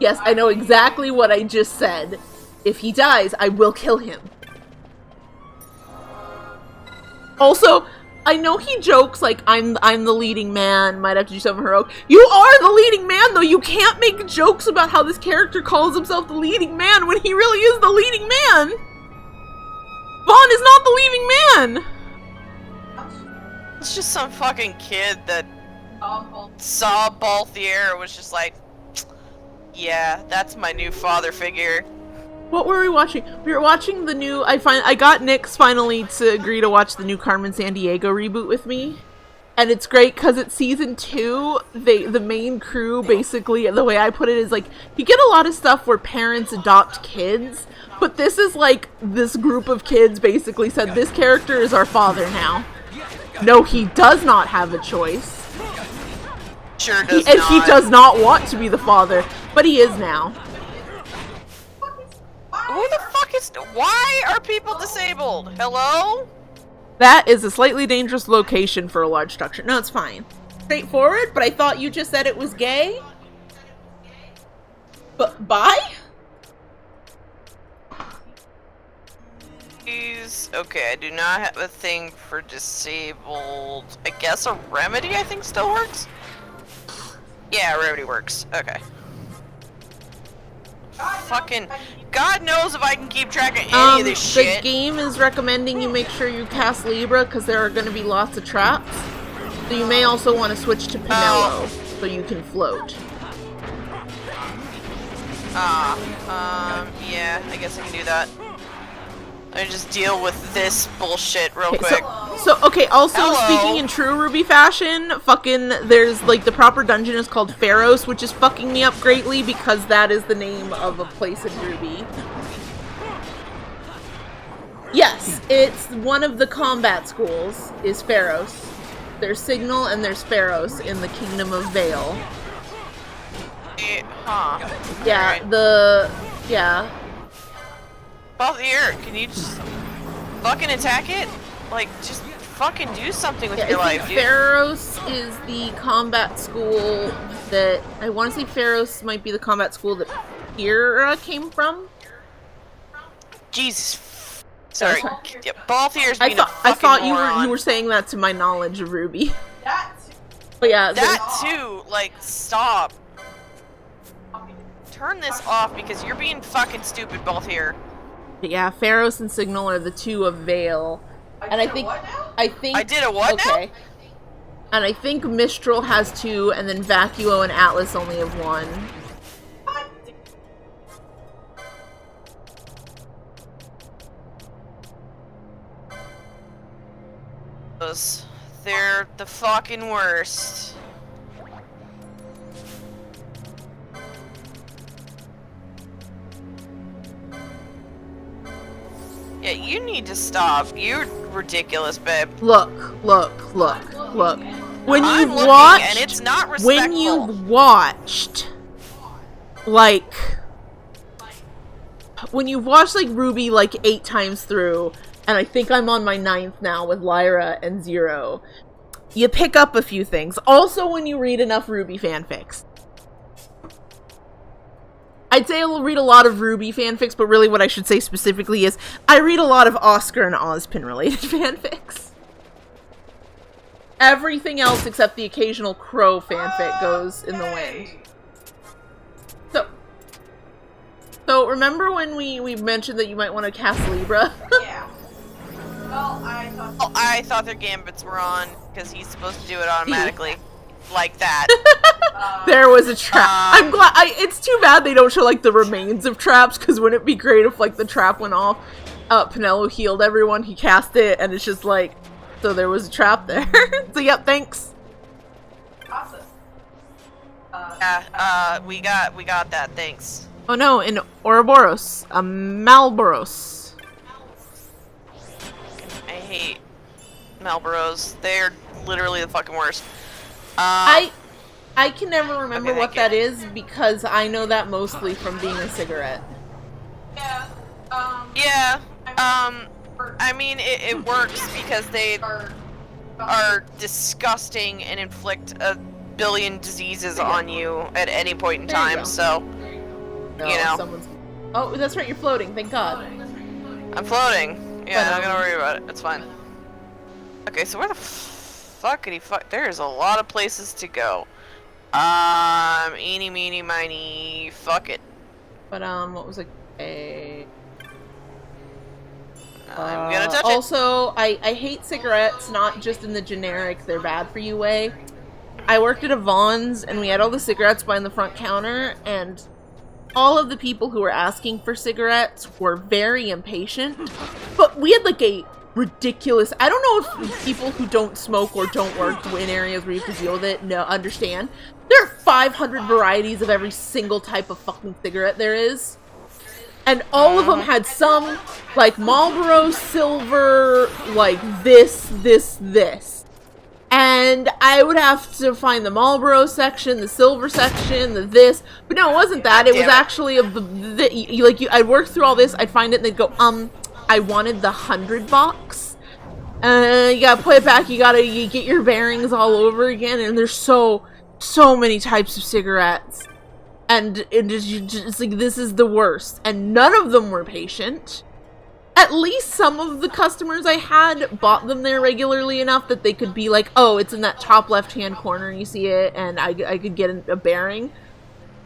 Yes, I know exactly what I just said. If he dies, I will kill him. Also, I know he jokes like, I'm the leading man, might have to do something heroic. You are the leading man, though! You can't make jokes about how this character calls himself the leading man when he really is the leading man! Vaughn is not the leading man! It's just some fucking kid that saw Balthier and was just like, yeah, that's my new father figure. What were we watching? We were watching the new... I got Nyx finally to agree to watch the new Carmen Sandiego reboot with me. And it's great because it's season 2. The main crew, basically, the way I put it is like, you get a lot of stuff where parents adopt kids, but this is like, this group of kids basically said, this character is our father now. No, he does not have a choice. Sure does And not. he does not want to be the father, but he is now. Who the fuck is... Why are people disabled? Hello? That is a slightly dangerous location for a large structure. No, it's fine. Straightforward, but I thought you just said it was gay? But, bye? Okay, I do not have a thing for disabled. I guess a remedy I think still works? Yeah, remedy works. Okay. Fucking... God knows if I can keep track of any of this shit. The game is recommending you make sure you cast Libra because there are going to be lots of traps. So you may also want to switch to Pinello so you can float. Yeah, I guess I can do that. Let me just deal with this bullshit real quick. Okay, also, Hello. speaking in true Ruby fashion, fucking, there's, like, the proper dungeon is called Pharos, which is fucking me up greatly because that is the name of a place in Ruby. Yes, it's one of the combat schools, is Pharos. There's Signal and there's Pharos in the Kingdom of Vale. Yeah, yeah. Balthier, can you just fucking attack it? Like, just fucking do something with your life, dude. Pharos is the combat school that... I want to say Pharos might be the combat school that Kira came from. Jesus. Sorry. Yeah, Balthier's being a fucking I thought moron. you were saying that to my knowledge of Ruby. But yeah, that too, like, stop. Turn this off because you're being fucking stupid, Balthier. But yeah, Pharos and Signal are the two of Vale. And I think I did a what now? And I think Mistral has 2, and then Vacuo and Atlas only have 1. They're the fucking worst. Yeah, you need to stop. You're ridiculous, babe. Look. When I'm you've looking, watched, and it's not respectful. when you've watched, like Ruby like 8 times through, and I think I'm on my 9th now with Lyra and Zero, you pick up a few things. Also, when you read enough Ruby fanfics. I'd say I'll read a lot of Ruby fanfics, but really what I should say specifically is I read a lot of Oscar and Ozpin related fanfics. Everything else except the occasional Crow fanfic goes in the wind. So remember when we mentioned that you might want to cast Libra? Yeah. Well, I thought their gambits were on because he's supposed to do it automatically. Like that. There was a trap. I'm glad. It's too bad they don't show like the remains of traps, because wouldn't it be great if like the trap went off? Pinello healed everyone. He cast it, and it's just like, so there was a trap there. So yep, thanks. Awesome. Yeah, we got that. Thanks. Oh no, in Ouroboros, Malboros. I hate Malboros. They're literally the fucking worst. I can never remember what that is because I know that mostly from being a cigarette. Yeah. I mean, it works because they are disgusting and inflict a billion diseases on you at any point in time, so, you know. Oh, that's right, you're floating, thank God. I'm floating. Yeah, not gonna worry about it. It's fine. Okay, so where the fuckity fuck? There's a lot of places to go. Eeny, meeny, miny, fuck it. But, what was it? I'm gonna touch also, I hate cigarettes, not just in the generic, they're bad for you way. I worked at a Vaughn's, and we had all the cigarettes behind the front counter, and all of the people who were asking for cigarettes were very impatient. But we had, like, a ridiculous... I don't know if people who don't smoke or don't work in areas where you have to deal with it understand. There are 500 varieties of every single type of fucking cigarette there is. And all of them had some, like, Marlboro Silver, like, this. And I would have to find the Marlboro section, the Silver section, the this. But no, it wasn't that. It was actually I'd work through all this, I'd find it, and they'd go, I wanted the 100 box. You gotta put it back, you get your bearings all over again, and there's so many types of cigarettes. And it's like, this is the worst. And none of them were patient. At least some of the customers I had bought them there regularly enough that they could be like, oh, it's in that top left-hand corner, you see it, and I could get a bearing.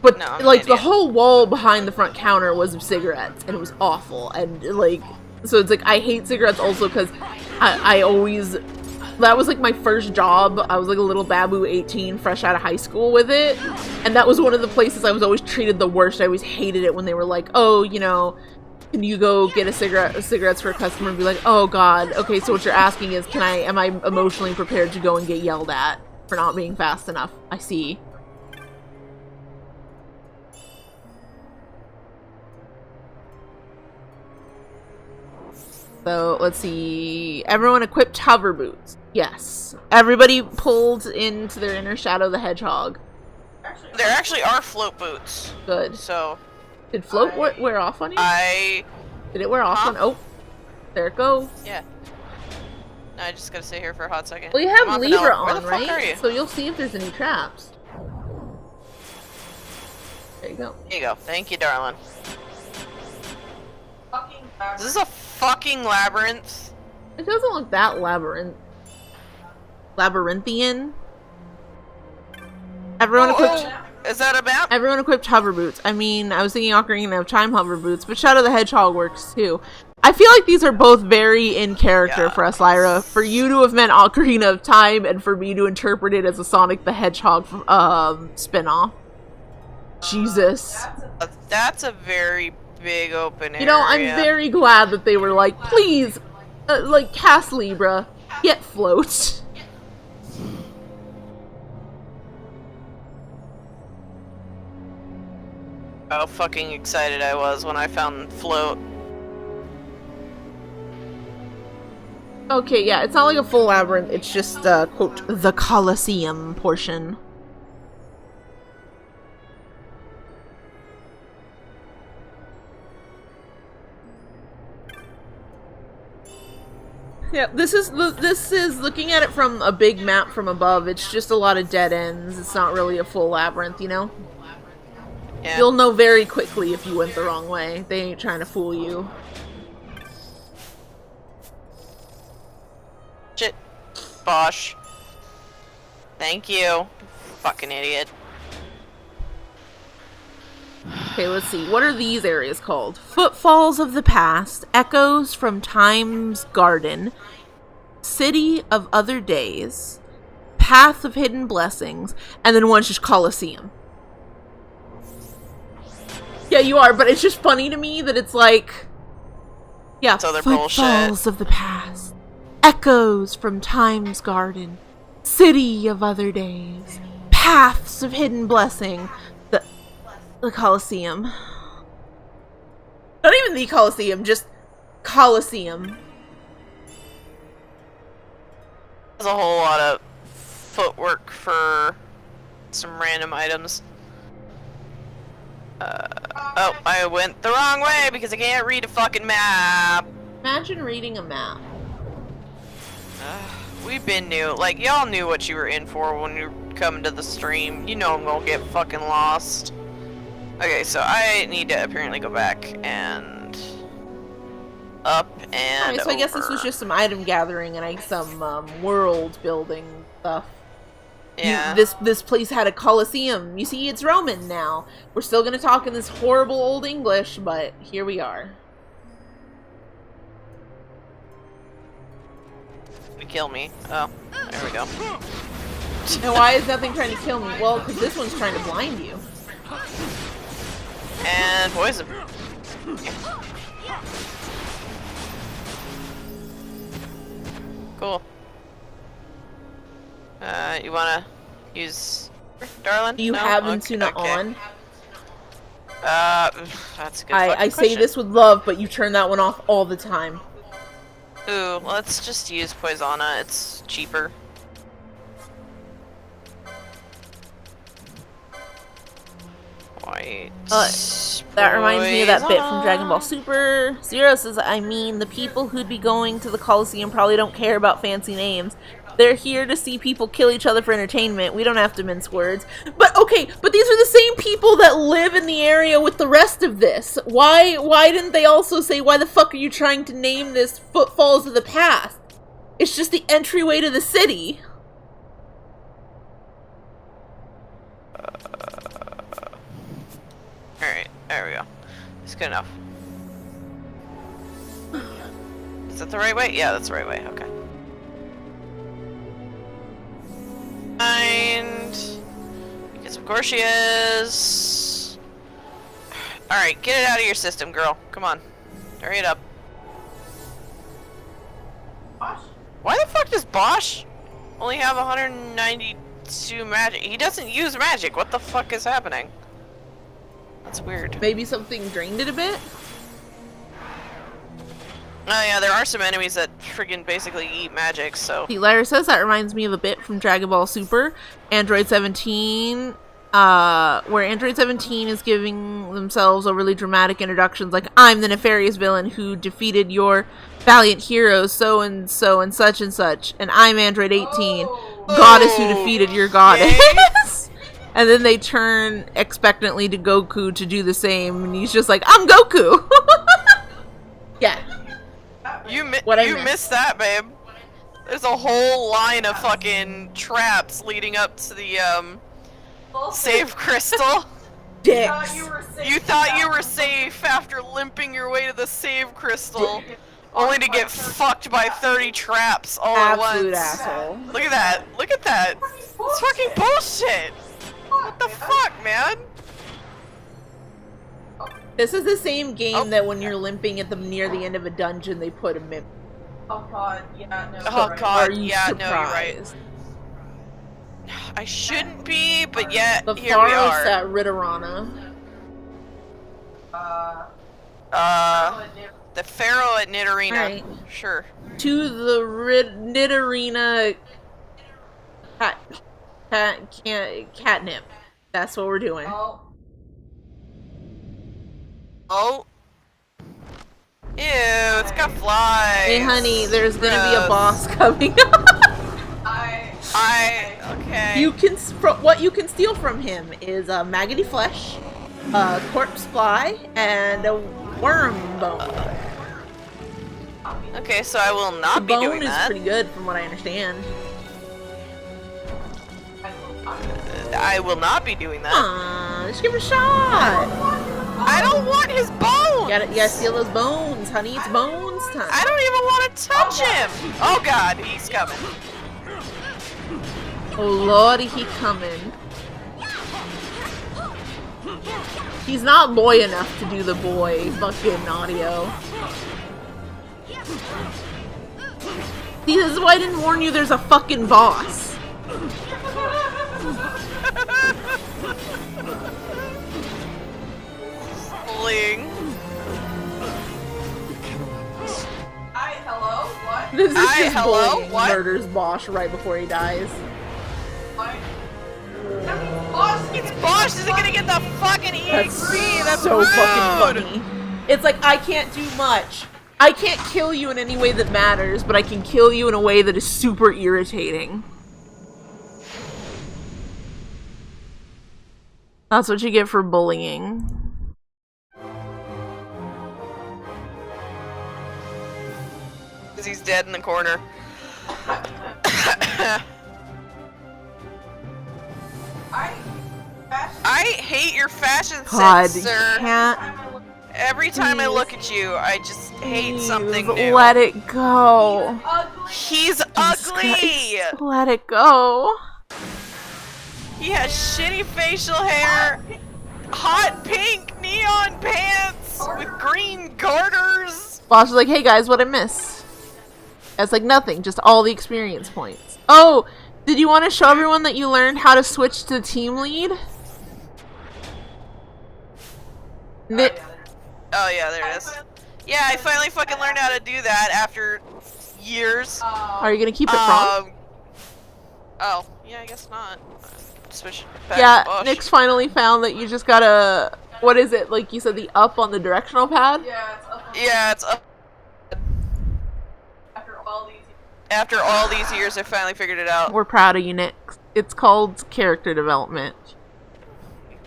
But, no, like, the whole wall behind the front counter was of cigarettes, and it was awful. And, like, so it's like, I hate cigarettes also because I always... That was, like, my first job. I was, like, a little babu 18, fresh out of high school with it. And that was one of the places I was always treated the worst. I always hated it when they were like, oh, you know, can you go get cigarettes for a customer and be like, oh, God, okay, so what you're asking is, am I emotionally prepared to go and get yelled at for not being fast enough? I see. So, let's see. Everyone equipped hover boots. Yes. Everybody pulled into their inner Shadow the Hedgehog. There actually are float boots. Good. So... Did float wear off on you? Did it wear off on... Oh. There it goes. Yeah. No, I just gotta stay here for a hot second. Well, you have Libra on, Where the fuck are right? you? So you'll see if there's any traps. There you go. There you go. Thank you, darling. Is this a fucking labyrinth? It doesn't look that labyrinthian. Everyone equipped... Is that a map? Everyone equipped hover boots. I mean, I was thinking Ocarina of Time hover boots, but Shadow the Hedgehog works too. I feel like these are both very in character for us, Lyra. For you to have meant Ocarina of Time, and for me to interpret it as a Sonic the Hedgehog spin-off. Jesus. That's a very big open area. You know, I'm very glad that they were like, please, like, cast Libra, get float. How fucking excited I was when I found float. Okay, yeah, it's not like a full labyrinth, it's just, quote, the Colosseum portion. Yeah, this is looking at it from a big map from above, it's just a lot of dead ends, it's not really a full labyrinth, you know? Yeah. You'll know very quickly if you went the wrong way. They ain't trying to fool you. Shit. Bosh. Thank you. Fucking idiot. Okay, let's see. What are these areas called? Footfalls of the Past, Echoes from Time's Garden, City of Other Days, Path of Hidden Blessings, and then one's just Colosseum. Yeah, you are, but it's just funny to me that it's like... Yeah, Footfalls of the Past, Echoes from Time's Garden, City of Other Days, Paths of Hidden Blessing, the Colosseum. Not even the Colosseum, just Colosseum. There's a whole lot of footwork for some random items. Oh, I went the wrong way because I can't read a fucking map. Imagine reading a map. We've been new. Like, y'all knew what you were in for when you were coming to the stream. You know I'm gonna get fucking lost. Okay, so I need to apparently go back and up and Alright, so I guess this was just some item gathering and some world building stuff. Yeah. This place had a Colosseum. You see, it's Roman now. We're still gonna talk in this horrible old English, but here we are. Kill me. Oh, there we go. And why is nothing trying to kill me? Well, because this one's trying to blind you. And poison. Cool. You wanna use darling? Do you no? have okay, Insuna on? That's a good I say question. this with love, but you turn that one off all the time. Ooh, let's just use Poisona. It's cheaper. White. That reminds me of that bit from Dragon Ball Super. Zero says, I mean, the people who'd be going to the Coliseum probably don't care about fancy names. They're here to see people kill each other for entertainment. We don't have to mince words. But, okay, but these are the same people that live in the area with the rest of this. Why didn't they also say, why the fuck are you trying to name this Footfalls of the Past? It's just the entryway to the city. Alright, there we go. It's good enough. Is that the right way? Yeah, that's the right way. Okay. Because of course she is. Alright, get it out of your system, girl. Come on. Hurry it up. Why the fuck does Bosch only have 192 magic? He doesn't use magic. What the fuck is happening? That's weird. Maybe something drained it a bit? Oh yeah, there are some enemies that friggin' basically eat magic, so... Lyra says that reminds me of a bit from Dragon Ball Super, Android 17, where Android 17 is giving themselves overly dramatic introductions, like, I'm the nefarious villain who defeated your valiant heroes, so and such, and I'm Android 18, goddess who defeated your goddess. And then they turn expectantly to Goku to do the same, and he's just like, I'm Goku! Yeah. You missed that, babe. There's a whole line of fucking traps leading up to the, save crystal. Dicks. You thought you were safe after limping your way to the save crystal, only to get fucked by 30 traps all at once. Absolute asshole. Look at that. Look at that. It's fucking bullshit. What the fuck, man? This is the same game that when you're limping at near the end of a dungeon, they put a mimic. Oh god, yeah, no. Oh god, yeah, no, you're right. I shouldn't be, but yet The here we Faros are. at Ritterana. The Pharaoh at Nidorina. Right. Sure. To the Nidorina catnip. That's what we're doing. Oh. Ew, it's got flies. Hey honey, there's gonna be a boss coming up. Okay. What you can steal from him is maggoty flesh, corpse fly, and a worm bone. Okay, so I will not be doing that. The bone is pretty good from what I understand. I will not be doing that. Just give it a shot. I don't want his bones! You gotta steal those bones, honey. It's bones time. I don't even want to touch him! Oh god, he's coming. Oh lordy, he coming. He's not boy enough to do the boy fucking audio. See, this is why I didn't warn you there's a fucking boss. Hello? What? This is just bullying. Murders Bosch right before he dies. Bosch isn't gonna get the fucking EXP. That's so rude. fucking funny. It's like, I can't do much. I can't kill you in any way that matters, but I can kill you in a way that is super irritating. That's what you get for bullying. Because he's dead in the corner. I hate your fashion sense, sir. Can't. Every time I look at you, I just hate something new. Let it go. He's ugly! Let it go. He has shitty facial hair, hot pink neon pants with green garters. Boss is like, hey guys, what I miss? It's like nothing, just all the experience points. Oh, did you want to show everyone that you learned how to switch to team lead? Oh yeah, there it is. Yeah, I finally fucking learned how to do that after years. Are you gonna keep it from? Oh, yeah, I guess not. Switch back Yeah, to Bosch. Nick's finally found that you just gotta, what is it, like you said, the up on the directional pad? Yeah, it's up. After all these years, I finally figured it out. We're proud of you, Nick. It's called character development.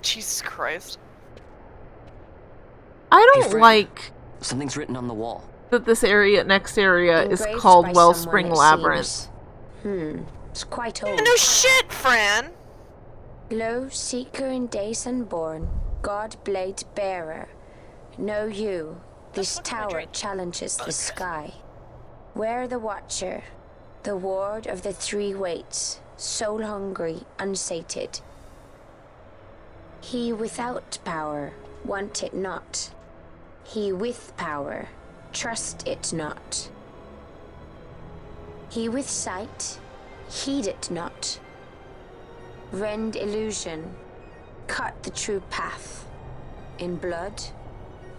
Jesus Christ. I Hey, don't friend. like Something's written on the wall. that this next area is Engraved called by Wellspring someone, it Labyrinth. seems. It's quite old. No shit, Fran! Lo, seeker in days unborn, God blade bearer, know you, this tower challenges the sky. Where the watcher, the ward of the three waits, soul hungry, unsated. He without power, want it not. He with power, trust it not. He with sight, heed it not. Rend illusion, cut the true path. In blood,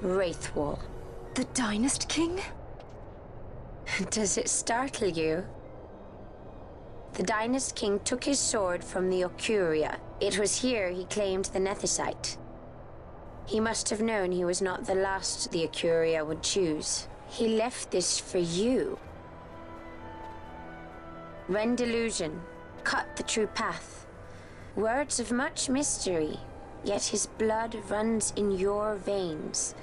Wraithwall. The Dynast King? Does it startle you? The Dynast King took his sword from the Ocuria. It was here he claimed the Nethicite. He must have known he was not the last the Ocuria would choose. He left this for you. Rend illusion, cut the true path. Words of much mystery, yet his blood runs in your veins.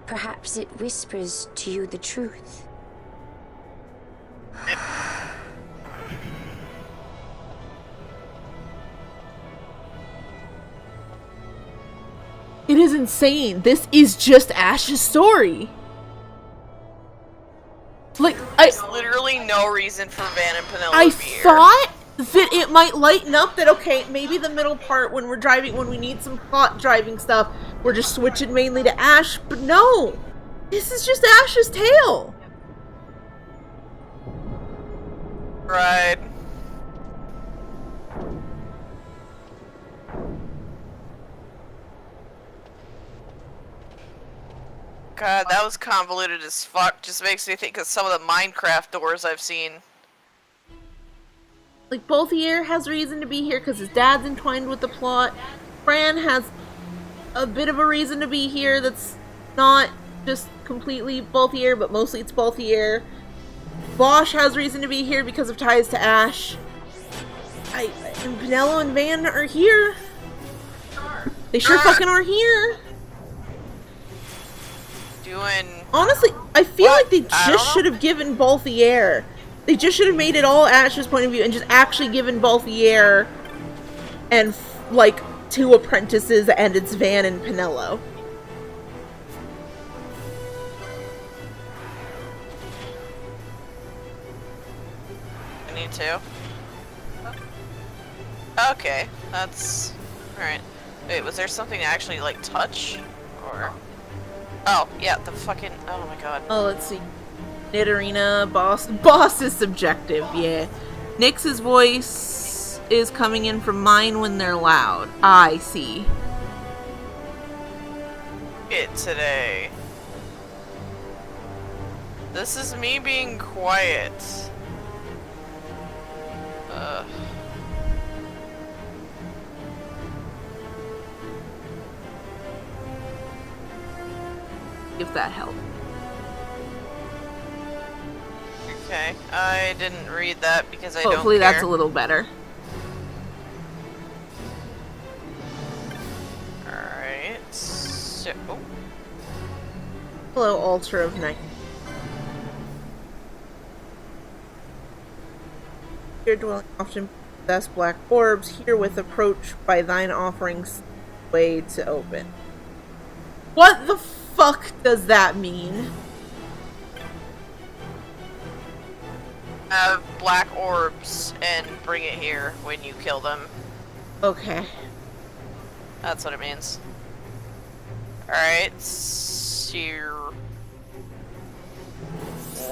Perhaps it whispers to you the truth. It is insane. This is just Ash's story. Like, There's literally no reason for Van and Penelope I to be here. thought that it might lighten up that, okay, maybe the middle part when we're driving, when we need some plot driving stuff, we're just switching mainly to Ash, but no! This is just Ash's tale! Right. God, that was convoluted as fuck. Just makes me think of some of the Minecraft doors I've seen. Like, Bolthier has reason to be here because his dad's entwined with the plot. Fran has a bit of a reason to be here that's not just completely Bolthier, but mostly it's Bolthier. Bosch has reason to be here because of ties to Ash. And Pinello and Van are here. They sure fucking are here. Honestly, I feel like they just should have given Bolthier. They just should have made it all Ash's point of view and just actually given Bolthier and, like, 2 apprentices and it's Van and Pinello. I need to. Okay, that's... Alright. Wait, was there something to actually, like, touch? Or... Oh, yeah, the fucking... Oh my god. Oh, let's see. Nidorina, boss. Boss is subjective, yeah. Nyx's voice is coming in from mine when they're loud. I see. It today. This is me being quiet. if that helps. Okay, I didn't read that because I don't care. Hopefully that's a little better. Alright, so... Hello, Altar of Night. Your dwelling often possess black orbs. Herewith approach by thine offerings way to open. What the fuck does that mean? Have black orbs and bring it here when you kill them. Okay. That's what it means. Alright,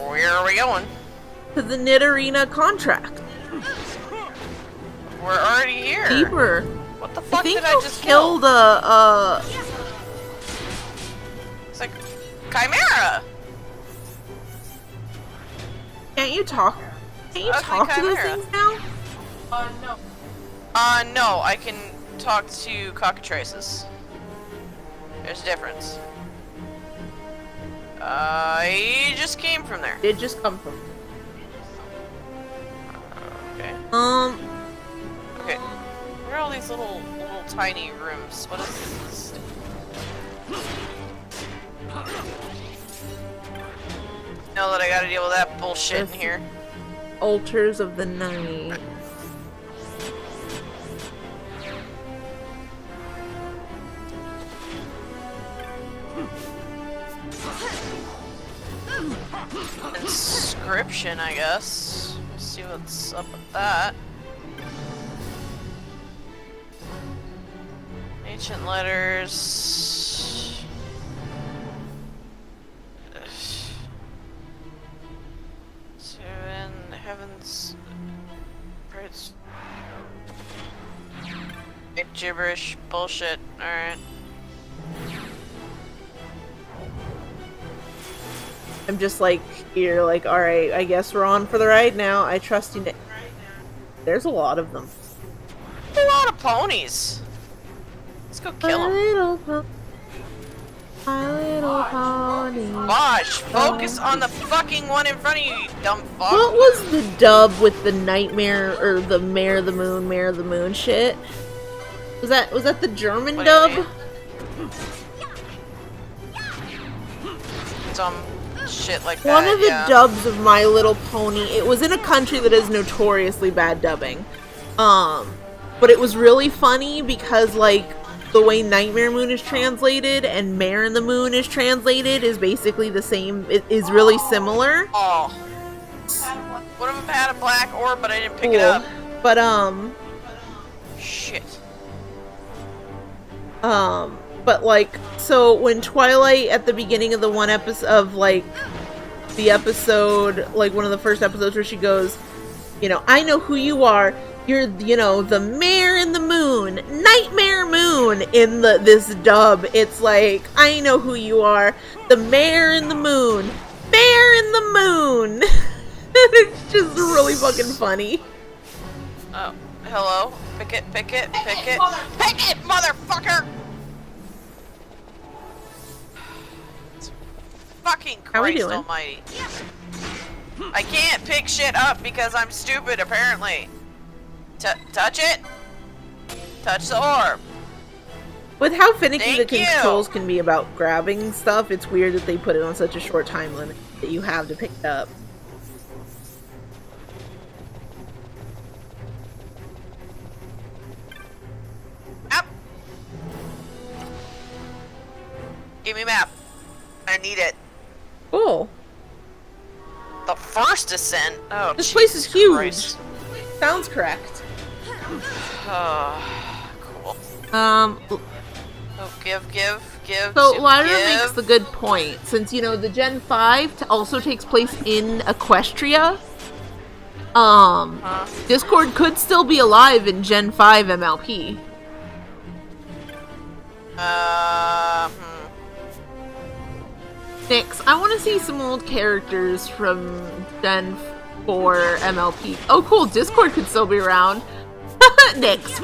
where are we going? To the Knit Arena contract. We're already here. Deeper. What the fuck did I just kill? It's like Chimera. Can't you talk? Can you talk to those things now? No. No, I can talk to cockatrices. There's a difference. I just came from there. It just come from. Okay. Okay. Where are all these little tiny rooms? What is this? Know that I gotta deal with that bullshit in here. Altars of the Night. Inscription, I guess. Let's see what's up with that. Ancient letters. Seven heavens. Birds. Gibberish bullshit. Alright. I'm just like, you're like, alright, I guess we're on for the ride now. I trust you. There's a lot of them. A lot of ponies. Let's go kill them. My little pony. Bosh, focus on the fucking one in front of you, you dumb fuck. What was the dub with the nightmare or the Mare of the Moon shit? Was that the German dub? Some shit like that. One of the dubs of My Little Pony. It was in a country that is notoriously bad dubbing. But it was really funny because like the way Nightmare Moon is translated and Mare in the Moon is translated is basically the same. It is really similar. Oh. One of them had a black orb, but I didn't pick it up. But shit. But like, so when Twilight at the beginning of the one episode of like the episode, like one of the first episodes where she goes, you know, I know who you are. You're, you know, the Mare in the Moon, Nightmare Moon in this dub. It's like, I know who you are, the Mare in the Moon, Mare in the Moon. It's just really fucking funny. Oh, hello. Pick it. Pick it, motherfucker! Fucking Christ almighty. I can't pick shit up because I'm stupid, apparently. Touch it. Touch the orb. With how finicky the controls can be about grabbing stuff, it's weird that they put it on such a short time limit that you have to pick it up. Map. Give me a map. I need it. Cool. The first ascent. Oh, this place is huge. Christ. Sounds correct. Cool. Oh, give. So Lyra makes the good point, since you know the Gen 5 also takes place in Equestria. Discord could still be alive in Gen 5 MLP. Nix, I want to see some old characters from Gen 4 MLP. Oh, cool. Discord could still be around. Nix.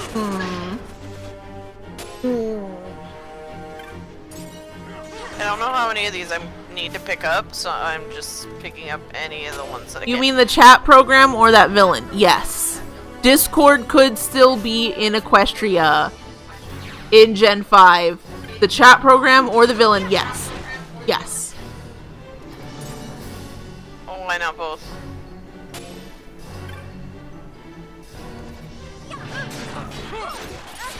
And don't know how many of these I need to pick up, so I'm just picking up any of the ones that I You can. mean the chat program or that villain? Yes. Discord could still be in Equestria in Gen 5. The chat program or the villain? Yes. Yes. Oh, why not both?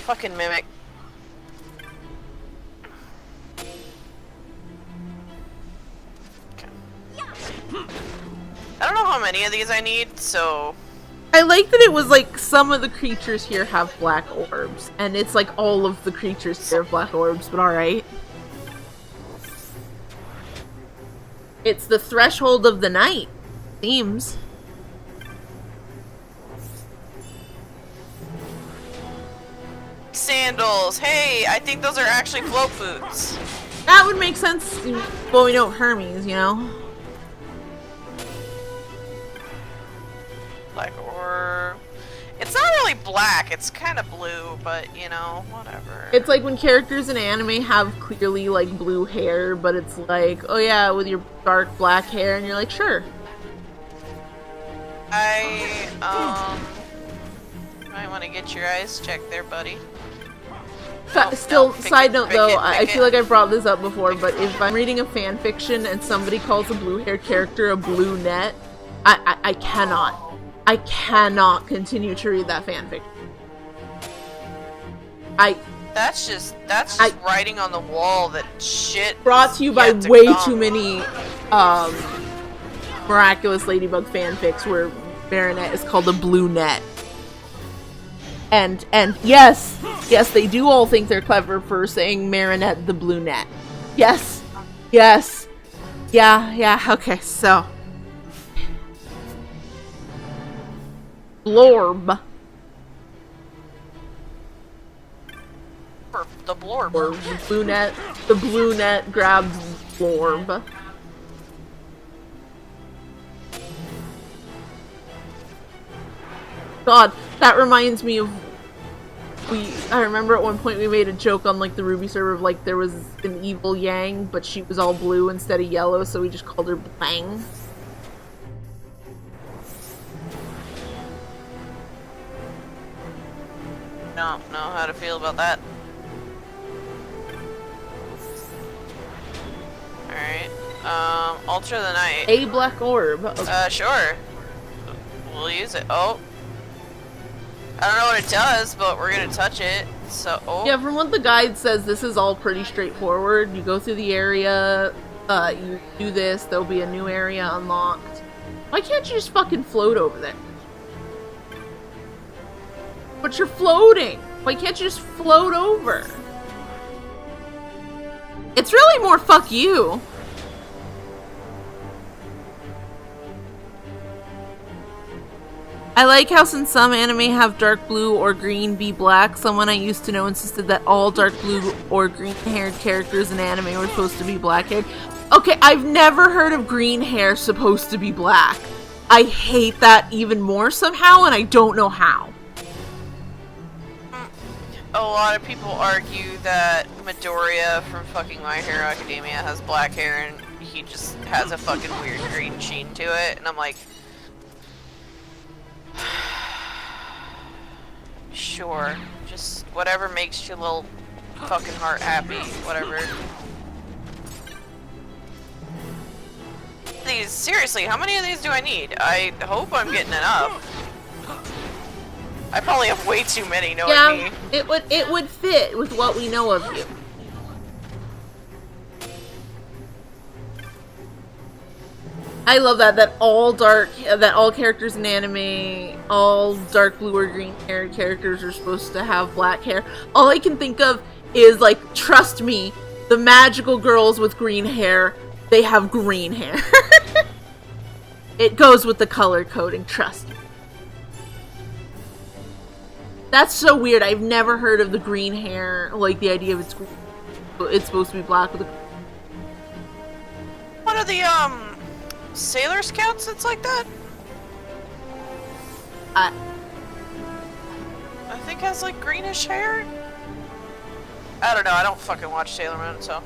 Fucking mimic. Okay. I don't know how many of these I need, so... I like that it was like some of the creatures here have black orbs, and it's like all of the creatures here have black orbs, but alright. It's the threshold of the night, seems. Sandals! Hey, I think those are actually float boots. That would make sense. Well, we know Hermes, you know? Black orb. It's not really black, it's kind of blue, but you know, whatever. It's like when characters in anime have clearly like blue hair, but it's like, oh yeah, with your dark black hair, and you're like, sure. I might want to get your eyes checked there, buddy. Still, side note though, I feel like I've brought this up before, but if I'm reading a fan fiction and somebody calls a blue-haired character a blue net, I cannot continue to read that fanfic. That's just writing on the wall that shit. Brought to you by way too many Miraculous Ladybug fanfics where Marinette is called a blue net. And yes, they do all think they're clever for saying Marinette the blue net. Yes. Yeah, okay, so. Blorb. The blorb. The blue net grabs Blorb. God, that reminds me of I remember at one point we made a joke on like the Ruby server of like there was an evil Yang, but she was all blue instead of yellow, so we just called her Blang. Don't know how to feel about that. Alright. Alter the night. A black orb. Okay. Sure. We'll use it. Oh. I don't know what it does, but we're gonna touch it. So, oh. Yeah, from what the guide says, this is all pretty straightforward. You go through the area, you do this, there'll be a new area unlocked. Why can't you just fucking float over there? But you're floating! Why can't you just float over? It's really more fuck you. I like how since some anime have dark blue or green be black, someone I used to know insisted that all dark blue or green haired characters in anime were supposed to be black haired. Okay, I've never heard of green hair supposed to be black. I hate that even more somehow, and I don't know how. A lot of people argue that Midoriya from fucking My Hero Academia has black hair and he just has a fucking weird green sheen to it, and I'm like, sure, just whatever makes your little fucking heart happy, whatever. These, seriously, how many of these do I need? I hope I'm getting enough. I probably have way too many, knowing me. It would fit with what we know of you. I love that all characters in anime, all dark blue or green haired characters are supposed to have black hair. All I can think of is like, trust me, the magical girls with green hair, they have green hair. It goes with the color coding, trust me. That's so weird. I've never heard of the green hair, like the idea of it's supposed to be black with a... One of the Sailor Scouts that's like that? I think has like greenish hair? I don't know, I don't fucking watch Sailor Moon, so...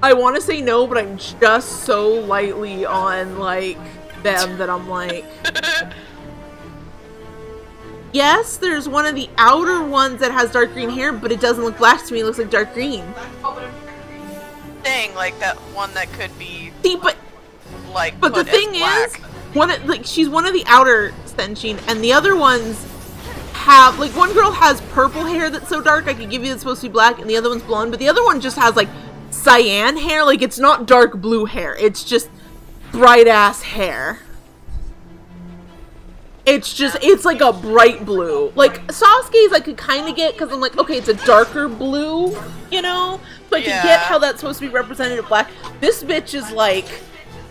I want to say no, but I'm just so lightly on, like, them that I'm like... Yes, there's one of the outer ones that has dark green hair, but it doesn't look black to me. It looks like dark green. Dang, like that one that could be... See, but... Like, but the thing is, she's one of the outer Senshin, and the other ones have... Like, one girl has purple hair that's so dark, I could give you that's supposed to be black, and the other one's blonde, but the other one just has, like, cyan hair. Like, it's not dark blue hair. It's just bright-ass hair. It's just, it's like a bright blue. Like, Sasuke's I could kind of get, because I'm like, okay, it's a darker blue, you know? So I can get how that's supposed to be representative black. This bitch is like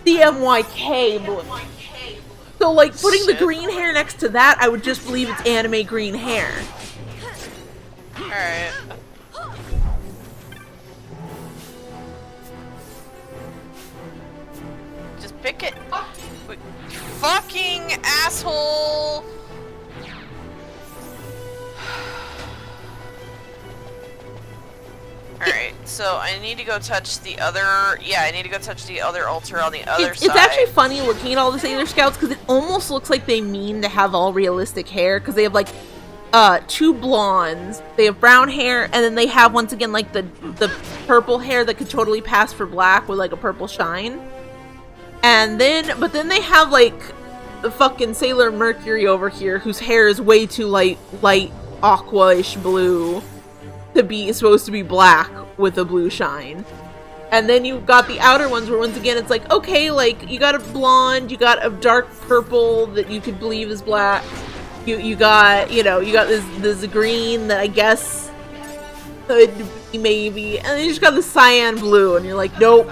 CMYK blue. So, like, putting the green hair next to that, I would just believe it's anime green hair. Alright. Just pick it. Fucking asshole! Alright, so I need to go touch the other... Yeah, I need to go touch the other altar on the other side. It's actually funny looking at all the Sailor Scouts, because it almost looks like they mean to have all realistic hair, because they have, like, 2 blondes, they have brown hair, and then they have, once again, like, the purple hair that could totally pass for black with, like, a purple shine. And then, but then they have, like, the fucking Sailor Mercury over here, whose hair is way too light aqua-ish blue to be supposed to be black with a blue shine. And then you've got the outer ones where, once again, it's like, okay, like, you got a blonde, you got a dark purple that you could believe is black, you got, you know, you got this green that I guess could be maybe, and then you just got the cyan blue, and you're like, nope.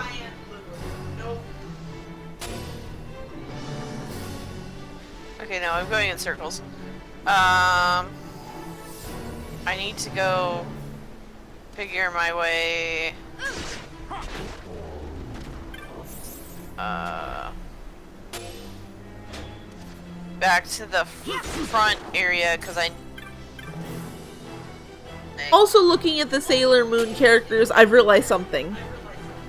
Okay, no, I'm going in circles. I need to go figure my way. Back to the front area, because I... Also, looking at the Sailor Moon characters, I've realized something.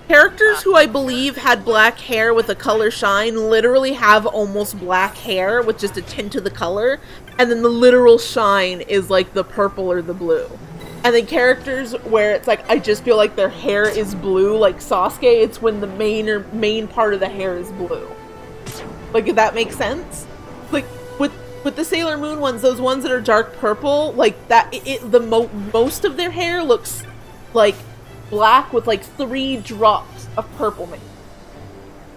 Characters who I believe had black hair with a color shine literally have almost black hair with just a tint of the color, and then the literal shine is like the purple or the blue. And then characters where it's like, I just feel like their hair is blue, like Sasuke, it's when the main part of the hair is blue. Like, if that makes sense? Like, with the Sailor Moon ones, those ones that are dark purple, like, that, most of their hair looks like black with like 3 drops of purple maybe.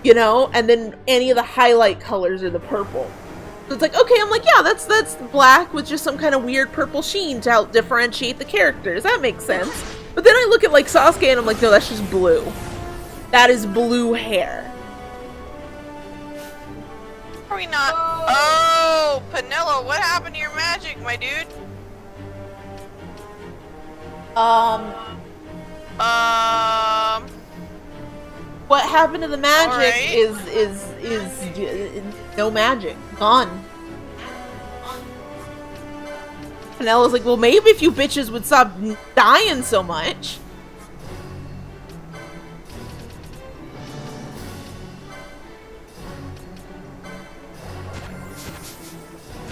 You know? And then any of the highlight colors are the purple. So it's like, okay, I'm like, yeah, that's black with just some kind of weird purple sheen to help differentiate the characters. That makes sense. But then I look at like Sasuke and I'm like, no, that's just blue. That is blue hair. Are we not? Oh, Penelo, what happened to your magic, my dude? What happened to the magic is no magic. Gone. Penelo's like, well, maybe if you bitches would stop dying so much.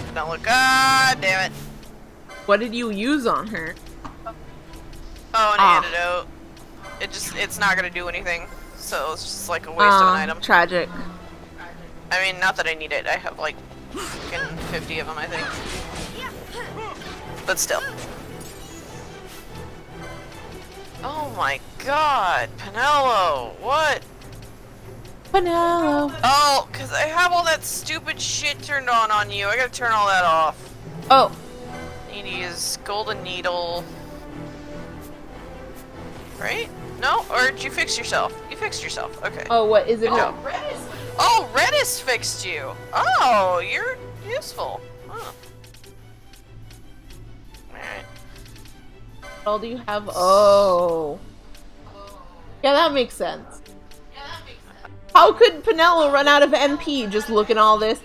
Penelo, god damn it. What did you use on her? Oh, an antidote. It's not gonna do anything. So it's just like a waste of an item. Tragic. I mean, not that I need it. I have like fucking 50 of them, I think. But still. Oh my god, Penelo, what? Penelo. Oh, because I have all that stupid shit turned on you. I gotta turn all that off. Oh. Need to use golden needle. Right? No? Or did you fix yourself? You fixed yourself. Okay. Oh, what is it? Oh, Redis fixed you. Oh, you're useful. Huh. Alright. What all do you have? Oh. Yeah, that makes sense. How could Penelo run out of MP just looking all this?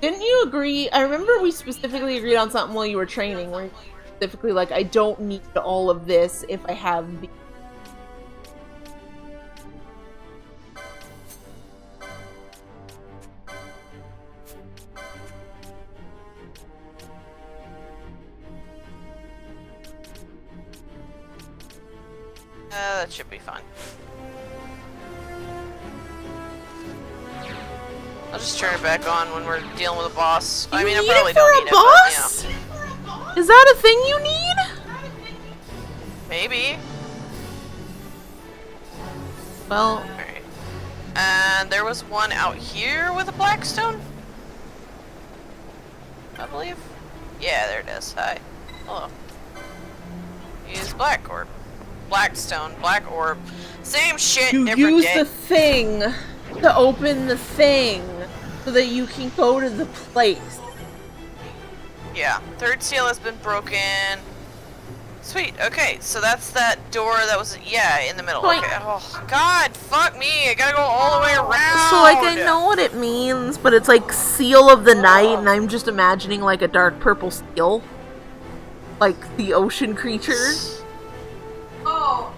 Didn't you agree? I remember we specifically agreed on something while you were training, where you specifically like, I don't need all of this if I have the... That should be fine. I'll just turn it back on when we're dealing with a boss. I mean, I probably don't need it, boss? but yeah. Is that a thing you need? Maybe. Well, alright. And there was one out here with a blackstone? I believe. Yeah, there it is. Hi. Hello. Use black orb. Blackstone, black orb. Same shit, you different use day. the thing to open the thing so that you can go to the place. Yeah. Third seal has been broken. Sweet. Okay, so that's that door that was, yeah, in the middle. Point. Okay. Oh, God, fuck me. I gotta go all the way around. So, like, I know what it means, but it's like Seal of the Night, and I'm just imagining, like, a dark purple seal. Like, the ocean creatures. Oh.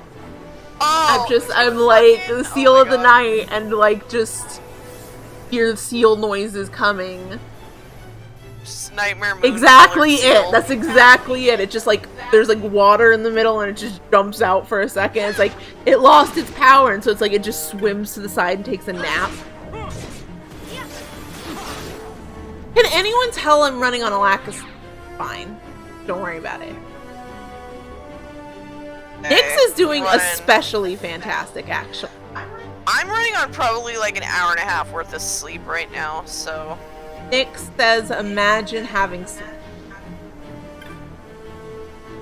I'm like, the Seal of the Night, and, like, just hear seal noises coming. Just Nightmare Moon. Exactly seal. it. That's exactly it. It just, like, there's, like, water in the middle, and it just jumps out for a second. It's like, it lost its power, and so it's like it just swims to the side and takes a nap. Can anyone tell I'm running on a lack of... Fine. Don't worry about it. Nyx is doing especially fantastic, actually. I'm running on probably like an hour and a half worth of sleep right now, so... Nyx says, imagine having sleep.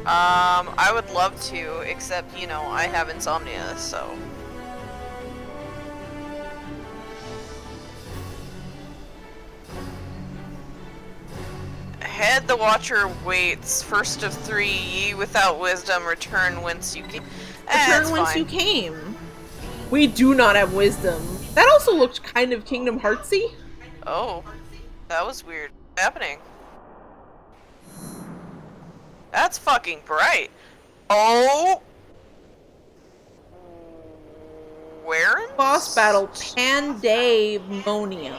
I would love to, except, you know, I have insomnia, so... Head the Watcher waits. First of 3, ye without wisdom, return whence you came. Return whence you came. We do not have wisdom. That also looked kind of Kingdom Heartsy. Oh, that was weird. What's happening? That's fucking bright. Oh! Where? Boss battle, Pandemonium.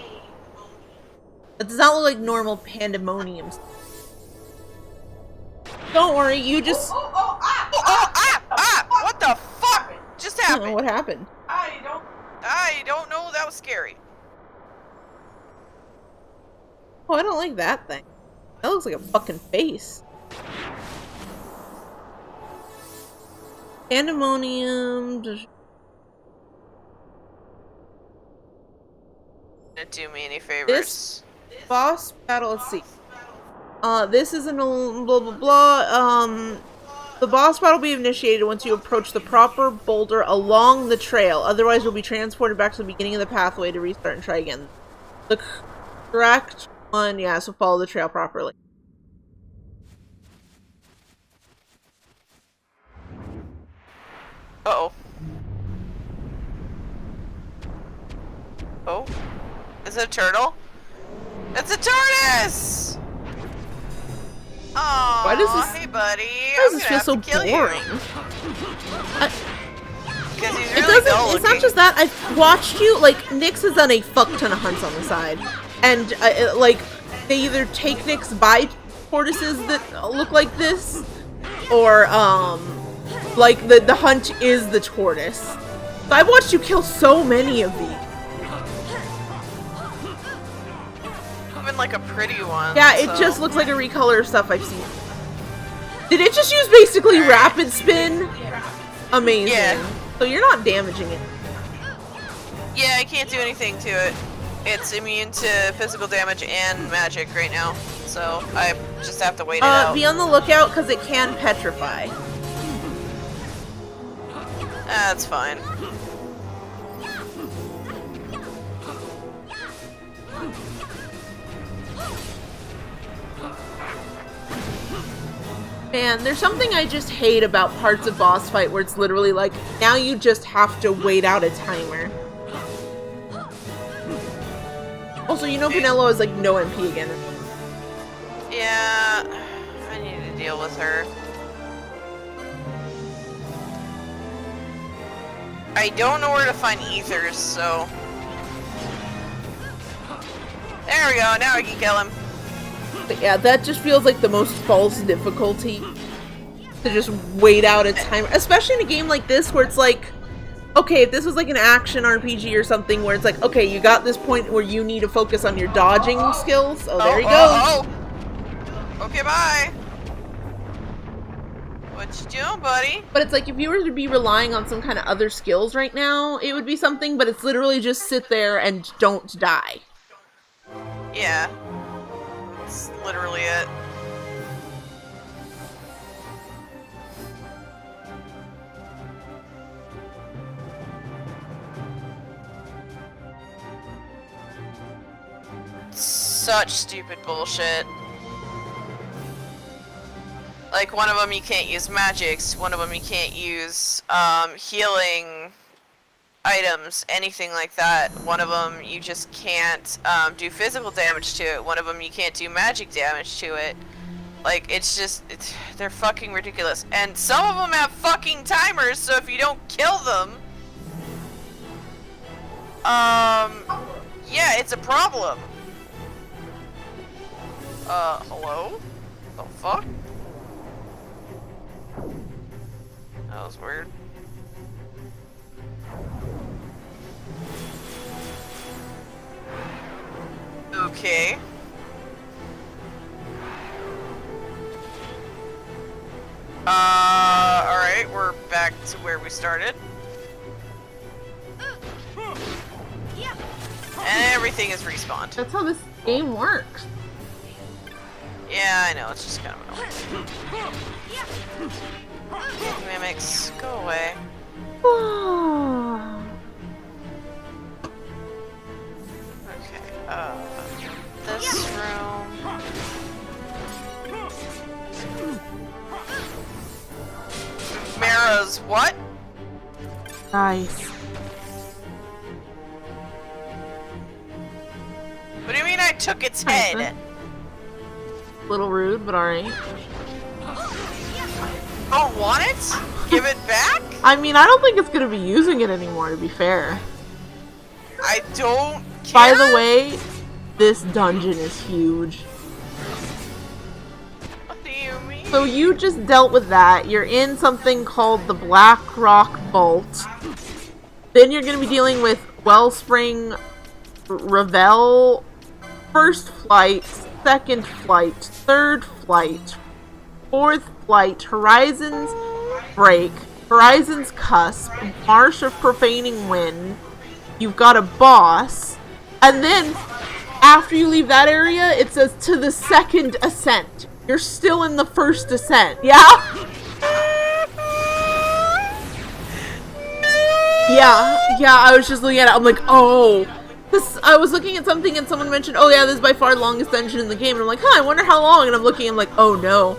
That does not look like normal pandemonium. Don't worry, you just... What the fuck just happened? I don't know what happened. I don't know, that was scary. Oh, I don't like that thing. That looks like a fucking face. Pandemonium... Didn't do me any favors. This boss battle, let's see. This is an blah blah blah. The boss battle will be initiated once you approach the proper boulder along the trail. Otherwise, you'll be transported back to the beginning of the pathway to restart and try again. The correct one, yeah, so follow the trail properly. Uh-oh. Oh? Is it a turtle? It's a tortoise! Aww, Why does this, hey buddy, why does this feel so boring? Because he's It really doesn't, it's not just that, I've watched you, like, Nyx has done a fuck ton of hunts on the side. And, like, they either take Nyx by tortoises that look like this, or, like, the hunt is the tortoise. So I've watched you kill so many of these. Even like a pretty one. Yeah, it just looks like a recolor of stuff I've seen. Did it just use basically rapid spin? Amazing. Yeah. So you're not damaging it. Yeah, I can't do anything to it. It's immune to physical damage and magic right now. So I just have to wait it out. Be on the lookout because it can petrify. That's fine. Man, there's something I just hate about parts of boss fight where it's literally like, now you just have to wait out a timer. Also, you know Pinello is like no MP again. Yeah, I need to deal with her. I don't know where to find ethers, so... There we go, now I can kill him. But yeah, that just feels like the most false difficulty. to just wait out a time, especially in a game like this where it's like, okay, if this was like an action RPG or something where it's like, okay, you got this point where you need to focus on your dodging skills. Oh, there he goes. Okay, bye. What you doing, buddy? But it's like, if you were to be relying on some kind of other skills right now, it would be something, but it's literally just sit there and don't die. Yeah. That's literally it. Such stupid bullshit. Like, one of them you can't use magics, one of them you can't use healing items, anything like that. One of them you just can't do physical damage to it. One of them you can't do magic damage to it. Like, they're fucking ridiculous. And some of them have fucking timers, so if you don't kill them, yeah, it's a problem. Hello? The fuck? That was weird. Okay. Alright, we're back to where we started. And everything is respawned. That's how this game works. Yeah, I know, it's just kind of annoying. Mimics, go away. Okay, this room. Mara's what? Nice. What do you mean I took its head? Little rude, but alright. Don't want it? Give it back? I mean, I don't think it's gonna be using it anymore, to be fair. I don't care. By the way, this dungeon is huge. What do you mean? So you just dealt with that. You're in something called the Black Rock Vault. Then you're gonna be dealing with Wellspring, Revel, First Flight, Second Flight, Third Flight, Fourth Flight, Horizon's Break, Horizon's Cusp, Marsh of Profaning Wind. You've got a boss, and then after you leave that area, it says to the second ascent. You're still in the first ascent, yeah? Yeah, I was just looking at it, I'm like, oh. I was looking at something and someone mentioned, oh yeah, this is by far the longest dungeon in the game, and I'm like, huh, I wonder how long, and I'm looking, I'm like, oh no.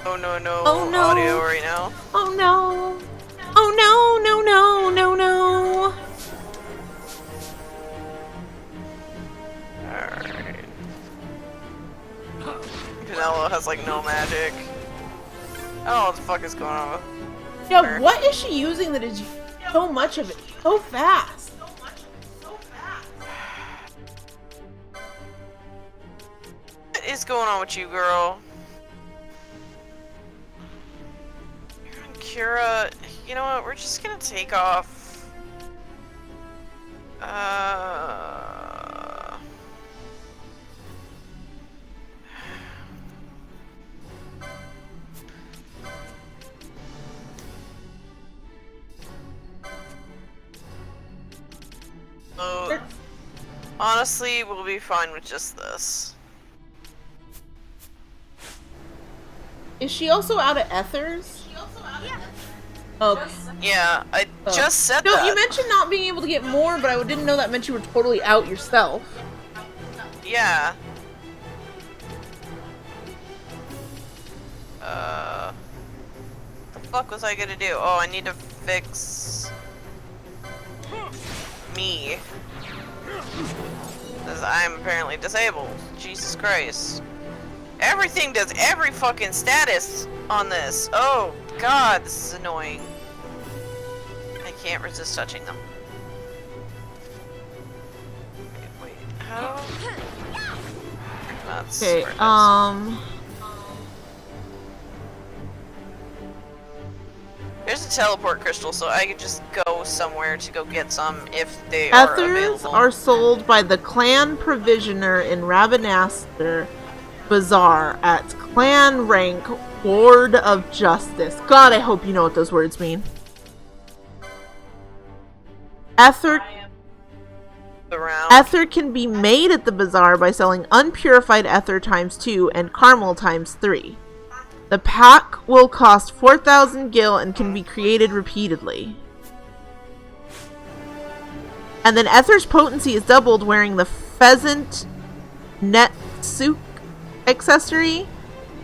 Oh no, Oh no. audio right now. Oh no. Oh no, no, no, no, no. Alright. Vanilla has like no magic. I don't know what the fuck is going on with Yeah, her. what is she using that is so much of it so fast? What is going on with you, girl? Kira, you know what? We're just gonna take off. So, honestly, we'll be fine with just this. Is she also out of ethers? Okay. Yeah, I just said no, that. No, you mentioned not being able to get more, but I didn't know that meant you were totally out yourself. Yeah. The fuck was I gonna do? Oh, I need to fix me. Because I'm apparently disabled. Jesus Christ. Everything does every fucking status on this. Oh god, this is annoying. I can't resist touching them. Wait. How? That's Okay, where it is. There's a teleport crystal, so I could just go somewhere to go get some if they are Ethers available. are sold by the clan provisioner in Ravenaster Bazaar at clan rank Ward of Justice. God, I hope you know what those words mean. Ether can be made at the bazaar by selling unpurified ether ×2 and caramel ×3. The pack will cost 4,000 gil and can be created repeatedly. And then ether's potency is doubled wearing the pheasant Netsuke accessory,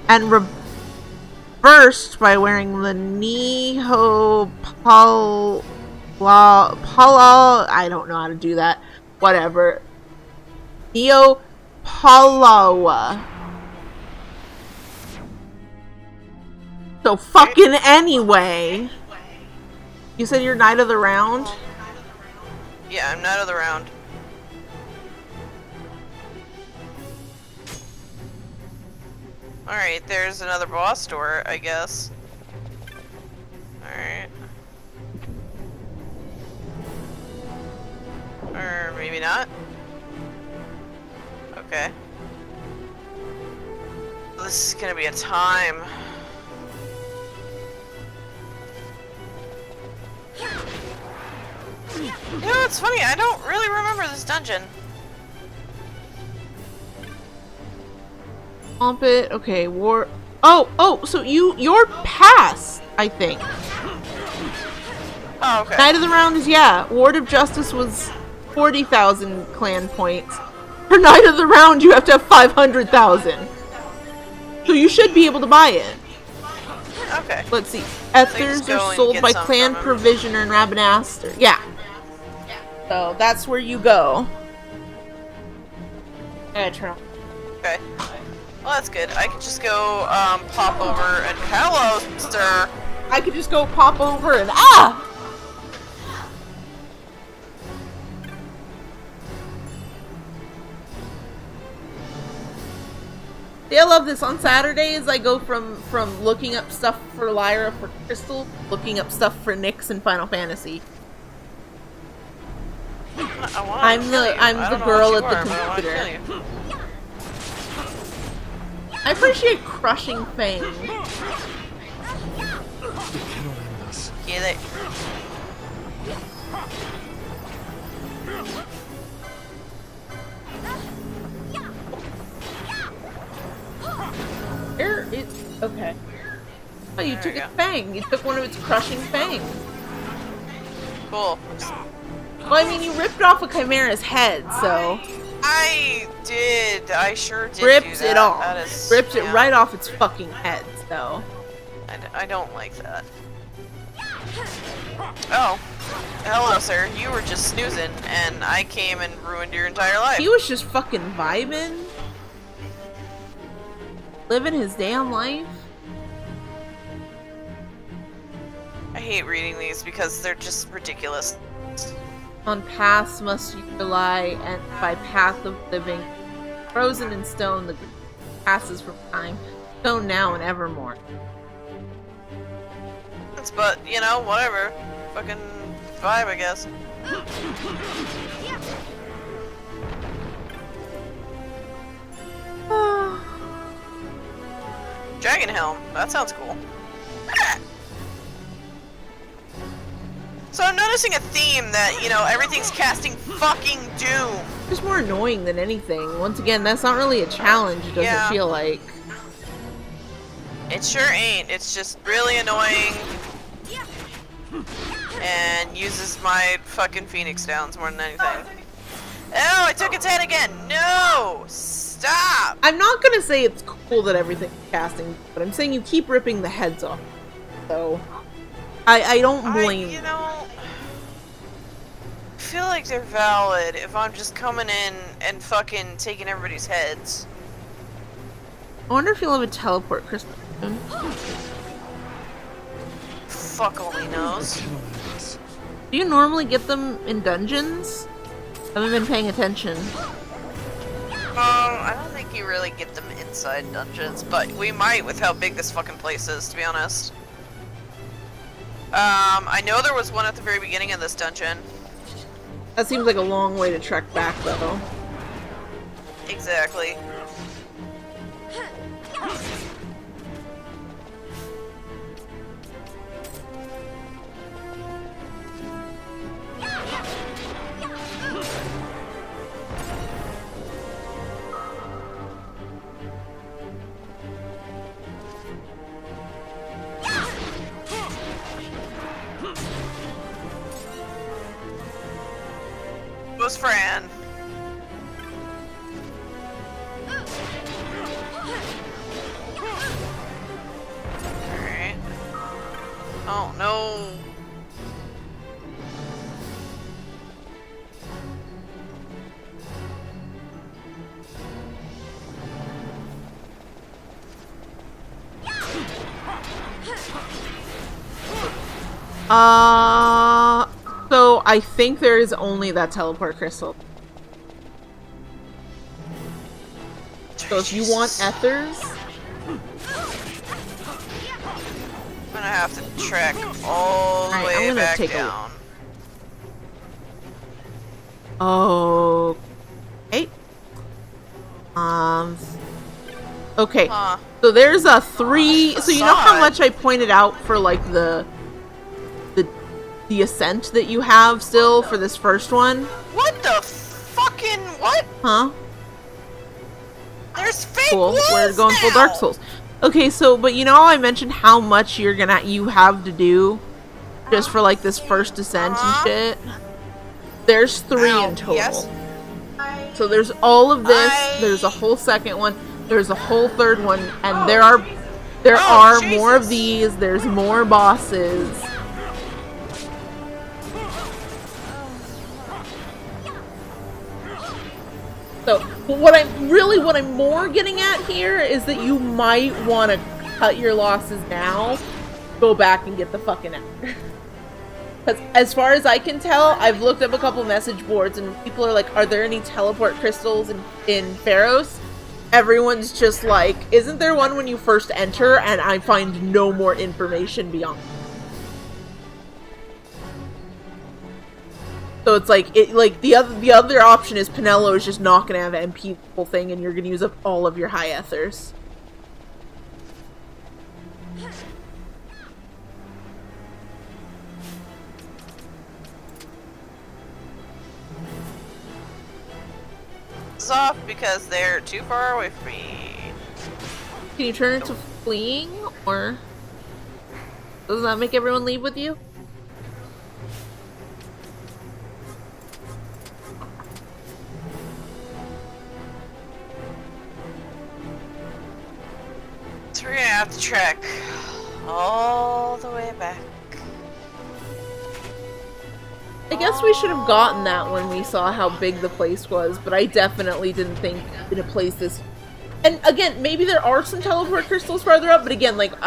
and reversed by wearing the Niho Pala. I don't know how to do that. Whatever. Neo Palawa. So fucking anyway. You said you're Knight of the Round? Yeah, I'm Knight of the Round. Alright, there's another boss door, I guess. Alright. Or maybe not. Okay. This is gonna be a time. You know, it's funny, I don't really remember this dungeon. Pump it. Okay, war. Oh, so you're past, I think. Oh, okay. Knight of the Round is, yeah. Ward of Justice was 40,000 clan points. For Knight of the Round, you have to have 500,000. So you should be able to buy it. Okay. Let's see. Ethers are sold by clan provisioner in Ravenaster. Yeah. So that's where you go. Okay. Well, that's good. I could just go pop over and hello, sir. I could just go pop over and ah. I love this. On Saturdays, I go from looking up stuff for Lyra for Crystal, looking up stuff for Nyx and Final Fantasy. I'm the girl at the computer. I appreciate crushing Fang. Get it. Okay. Oh, you took its fang. You took one of its crushing fangs. Cool. Well, I mean, you ripped off a Chimera's head, so... I did. I sure did. Ripped do that. it off. That is, ripped it right off its fucking head, so... I don't like that. Oh. Hello, sir. You were just snoozing, and I came and ruined your entire life. He was just fucking vibing. Living his damn life. I hate reading these because they're just ridiculous. On paths must you rely, and by path of living, frozen in stone, the passes from time, stone now and evermore. But, you know, whatever. Fucking vibe, I guess. Dragon Helm. That sounds cool. So I'm noticing a theme that, you know, everything's casting fucking doom. Just more annoying than anything. Once again, that's not really a challenge, it doesn't feel like. It sure ain't. It's just really annoying. And uses my fucking Phoenix Downs more than anything. Oh, I took its head again! No! Stop! I'm not gonna say it's cool that everything's casting, but I'm saying you keep ripping the heads off. So... I don't blame you. Know, I feel like they're valid if I'm just coming in and fucking taking everybody's heads. I wonder if you'll have a teleport crystal soon. Fuck only knows. Do you normally get them in dungeons? I haven't been paying attention. I don't think you really get them inside dungeons, but we might with how big this fucking place is, to be honest. I know there was one at the very beginning of this dungeon. That seems like a long way to trek back, though. Exactly. Was Fran. Alright. Oh no. So I think there is only that teleport crystal. So if you want ethers, I'm gonna have to trek all the way back down. Oh. Okay. Okay. Huh. So there's a 3. So you know how much I pointed out for like the ascent that you have still for this first one? What the fucking what? Huh? There's fake Cool. walls We're going now. full Dark Souls. Okay, so but you know how I mentioned how much you have to do just for like this first ascent and shit? There's 3 in total. Yes. So there's all of this, there's a whole second one, there's a whole third one, and there are more of these, there's more bosses. So what I'm more getting at here is that you might want to cut your losses now, go back and get the fucking after. Because as far as I can tell, I've looked up a couple message boards and people are like, are there any teleport crystals in Pharos? Everyone's just like, isn't there one when you first enter? And I find no more information beyond. So it's like, the other option is Pinello is just not going to have MP the whole thing and you're going to use up all of your high ethers. Off because they're too far away from me. Can you turn it to fleeing, or does that make everyone leave with you? So we're gonna have to trek all the way back. I guess we should have gotten that when we saw how big the place was, but I definitely didn't think in a place this... And again, maybe there are some teleport crystals farther up, but again, like,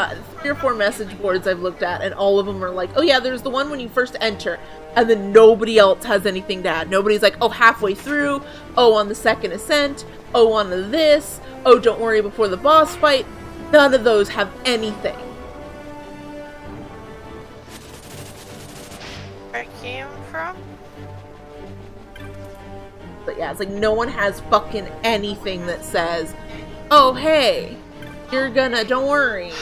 3 or 4 message boards I've looked at, and all of them are like, oh yeah, there's the one when you first enter, and then nobody else has anything to add. Nobody's like, oh, halfway through, oh, on the second ascent, oh, on to this, oh, don't worry before the boss fight. None of those have anything. Where I came from? But yeah, it's like no one has fucking anything that says, oh hey, don't worry,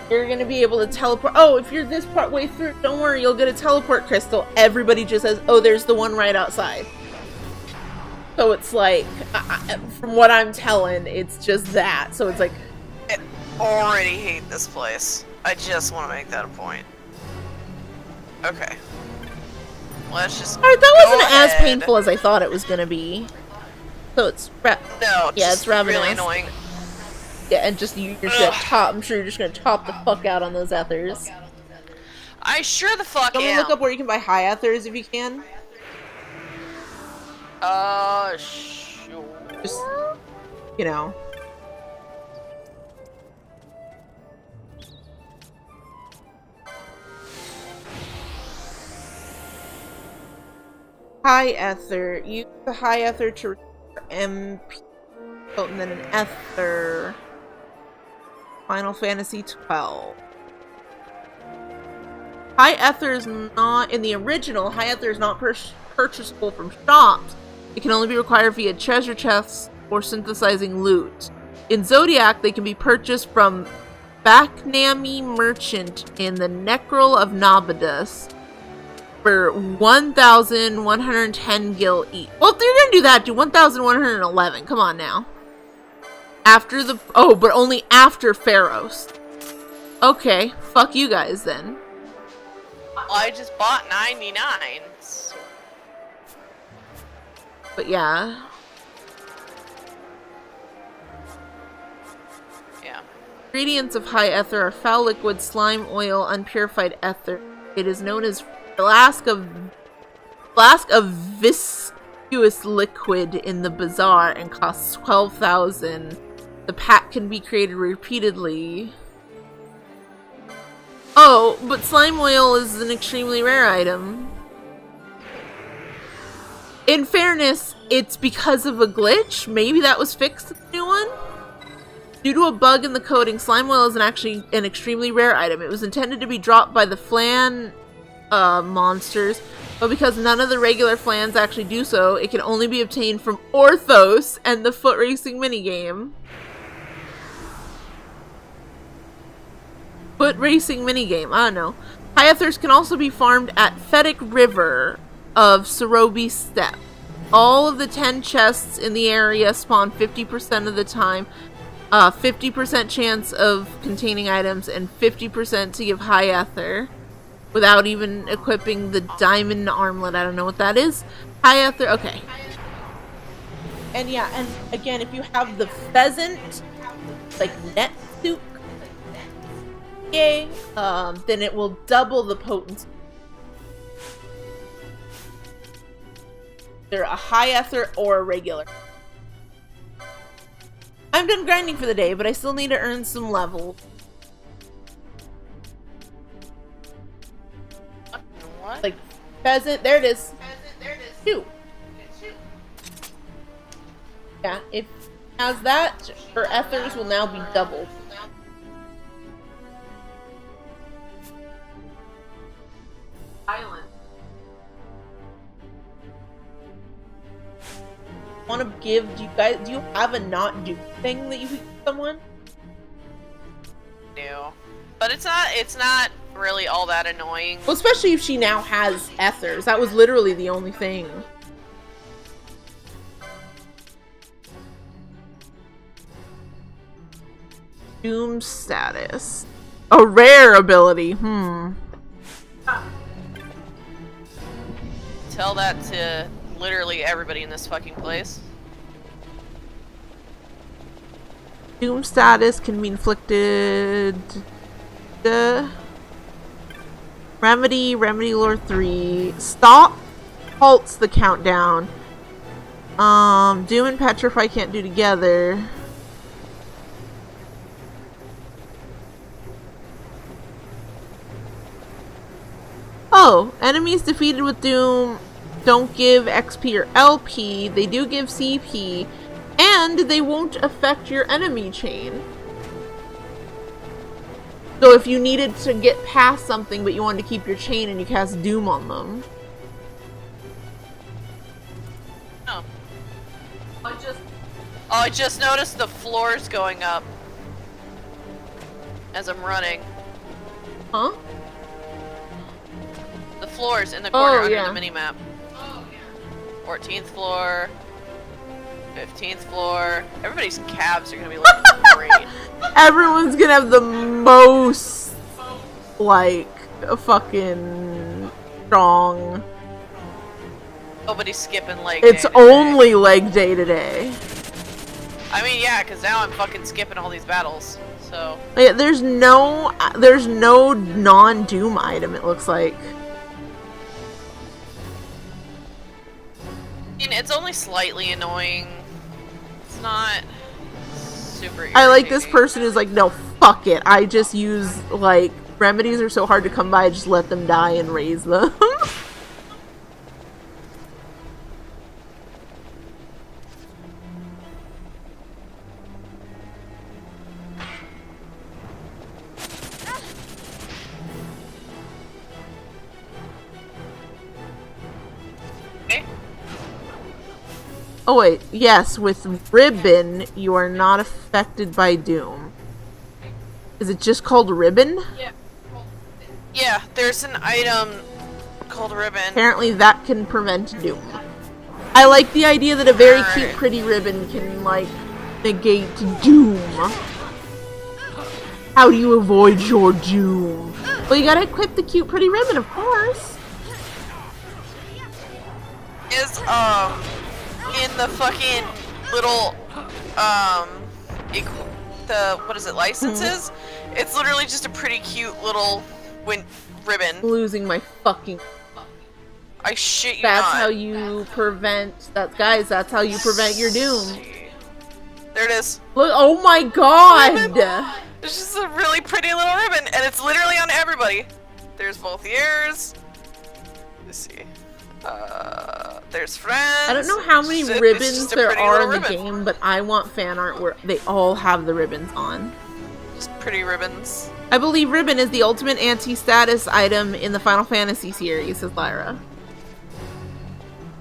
you're gonna be able to teleport, oh, if you're this part way through, don't worry, you'll get a teleport crystal. Everybody just says, oh, there's the one right outside. So it's like, from what I'm telling, it's just that. So it's like, I already hate this place. I just want to make that a point. Okay. Let's just alright, that wasn't go as ahead. painful as I thought it was gonna be. So it's it's ravenous. Really annoying. Yeah, and just you're just gonna top. I'm sure you're just gonna top the fuck out on those ethers. I sure the fuck Let me am. look up where you can buy high ethers if you can. Sure. Just, you know. High ether. Use the high ether to MP Oh, and then an ether. Final Fantasy 12. High ether is not, in the original, high ether is not purchasable from shops. It can only be required via treasure chests or synthesizing loot. In Zodiac, they can be purchased from Baknami Merchant in the Necrol of Nabadus for 1,110 gil each. Well, if they're gonna do that, do 1,111. Come on now. After the... Oh, but only after Pharos. Okay, fuck you guys then. Well, I just bought 99s. But yeah. Yeah. Ingredients of high ether are foul liquid, slime oil, unpurified ether. It is known as flask of viscous liquid in the bazaar and costs 12,000. The pack can be created repeatedly. Oh, but slime oil is an extremely rare item. In fairness, it's because of a glitch. Maybe that was fixed in the new one? Due to a bug in the coding, slime oil is actually an extremely rare item. It was intended to be dropped by the flan monsters, but because none of the regular flans actually do so, it can only be obtained from Orthos and the foot racing minigame. Foot racing minigame, I don't know. High ethers can also be farmed at Fedic River of Sorobi Steppe. All of the 10 chests in the area spawn 50% of the time. 50% chance of containing items and 50% to give high ether without even equipping the diamond armlet. I don't know what that is. High ether, okay. And yeah, and again, if you have the pheasant, like net soup, yay, then it will double the potency. They're a high ether or a regular. I'm done grinding for the day, but I still need to earn some level. What? Like, pheasant, there it is. Two. Yeah, if it has that, her ethers will now be doubled. Island. Want to give, do you have a not do thing that you can give someone? No. But it's not really all that annoying. Well, especially if she now has ethers. That was literally the only thing. Doom status. A rare ability. Tell that to literally everybody in this fucking place. Doom status can be inflicted. Remedy lore 3. Stop halts the countdown. Doom and Petrify can't do together. Oh, enemies defeated with Doom don't give XP or LP, they do give CP, and they won't affect your enemy chain. So if you needed to get past something but you wanted to keep your chain and you cast Doom on them. Oh. I just noticed the floors going up as I'm running. Huh? The floors in the corner under yeah. the minimap. 14th floor, 15th floor. Everybody's calves are gonna be looking great. Everyone's gonna have the most, like, a fucking strong. Nobody's skipping leg It's day only leg day today. I mean, yeah, because now I'm fucking skipping all these battles, so. Yeah, there's no non-Doom item, it looks like. I mean, it's only slightly annoying. It's not super irritating. I like this person who's like, no, fuck it. I just use, like, remedies are so hard to come by, I just let them die and raise them. Oh wait, yes, with ribbon, you are not affected by doom. Is it just called ribbon? Yeah, there's an item called ribbon. Apparently that can prevent doom. I like the idea that a very cute, pretty ribbon can, like, negate doom. How do you avoid your doom? Well, you gotta equip the cute, pretty ribbon, of course. Is, in the fucking little, what is it, licenses? It's literally just a pretty cute little ribbon. Losing my fucking... I shit you That's not. how you prevent... Guys, that's how you prevent your doom. There it is. Look, oh my god! It's just a really pretty little ribbon, and it's literally on everybody. There's both ears. Let's see. There's friends. I don't know how many ribbons there are in the game, but I want fan art where they all have the ribbons on. Just pretty ribbons. I believe ribbon is the ultimate anti-status item in the Final Fantasy series, says Lyra.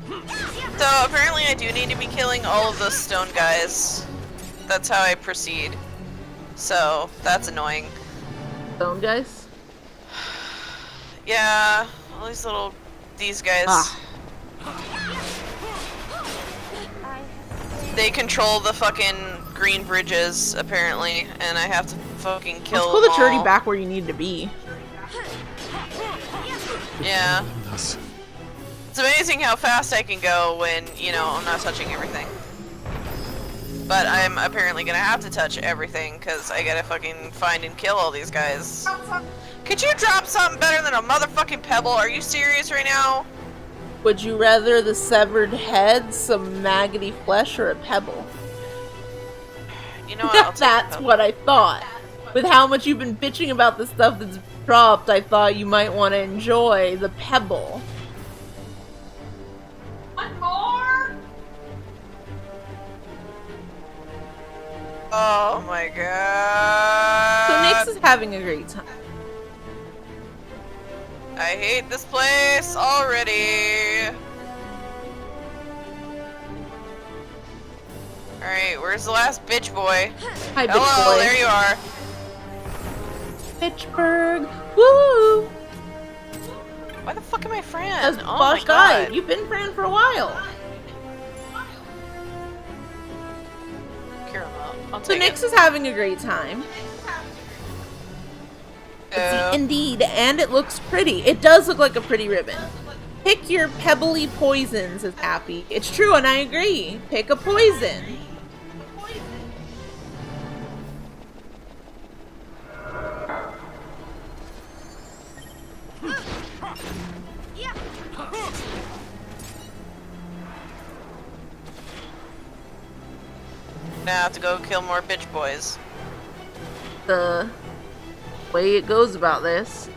So apparently I do need to be killing all of those stone guys. That's how I proceed. So that's annoying. Stone guys? Yeah, all these guys. They control the fucking green bridges, apparently, and I have to fucking kill them all. Let's pull the turdy back where you need to be. Yeah. It's amazing how fast I can go when, you know, I'm not touching everything. But I'm apparently gonna have to touch everything, because I gotta fucking find and kill all these guys. Could you drop something better than a motherfucking pebble? Are you serious right now? Would you rather the severed head, some maggoty flesh, or a pebble? You know what? I'll take That's what I thought. With how much you've been bitching about the stuff that's dropped, I thought you might want to enjoy the pebble. One more? Oh my god. So Nyx is having a great time. I hate this place already. Alright, where's the last bitch boy? Hi, bitch Hello, boy. there you are. Pittsburgh. Woo! Why the fuck am I friend? As Oh Bosch my god. died. You've been friend for a while. Cure him up. I'll So take Nyx it. is having a great time. Indeed, and it looks pretty. It does look like a pretty ribbon. Pick your pebbly poisons, is Happy. It's true, and I agree. Pick a poison. Now I have to go kill more bitch boys. The way it goes about this.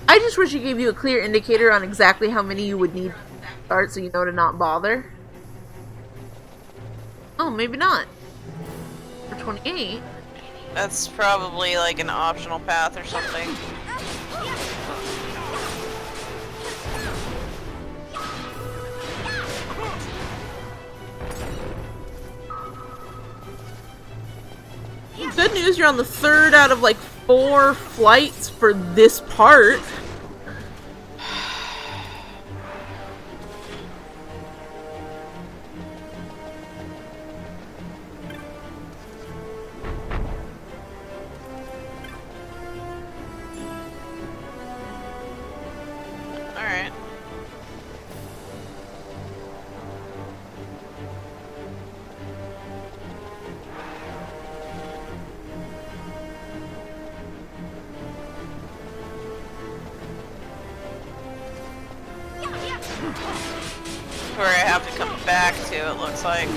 I just wish it gave you a clear indicator on exactly how many you would need to start so you know to not bother. Oh, maybe not. For 28. That's probably like an optional path or something. Good news, you're on the 3rd out of like 4 flights for this part. Alright. Where I have to come back to, it looks like.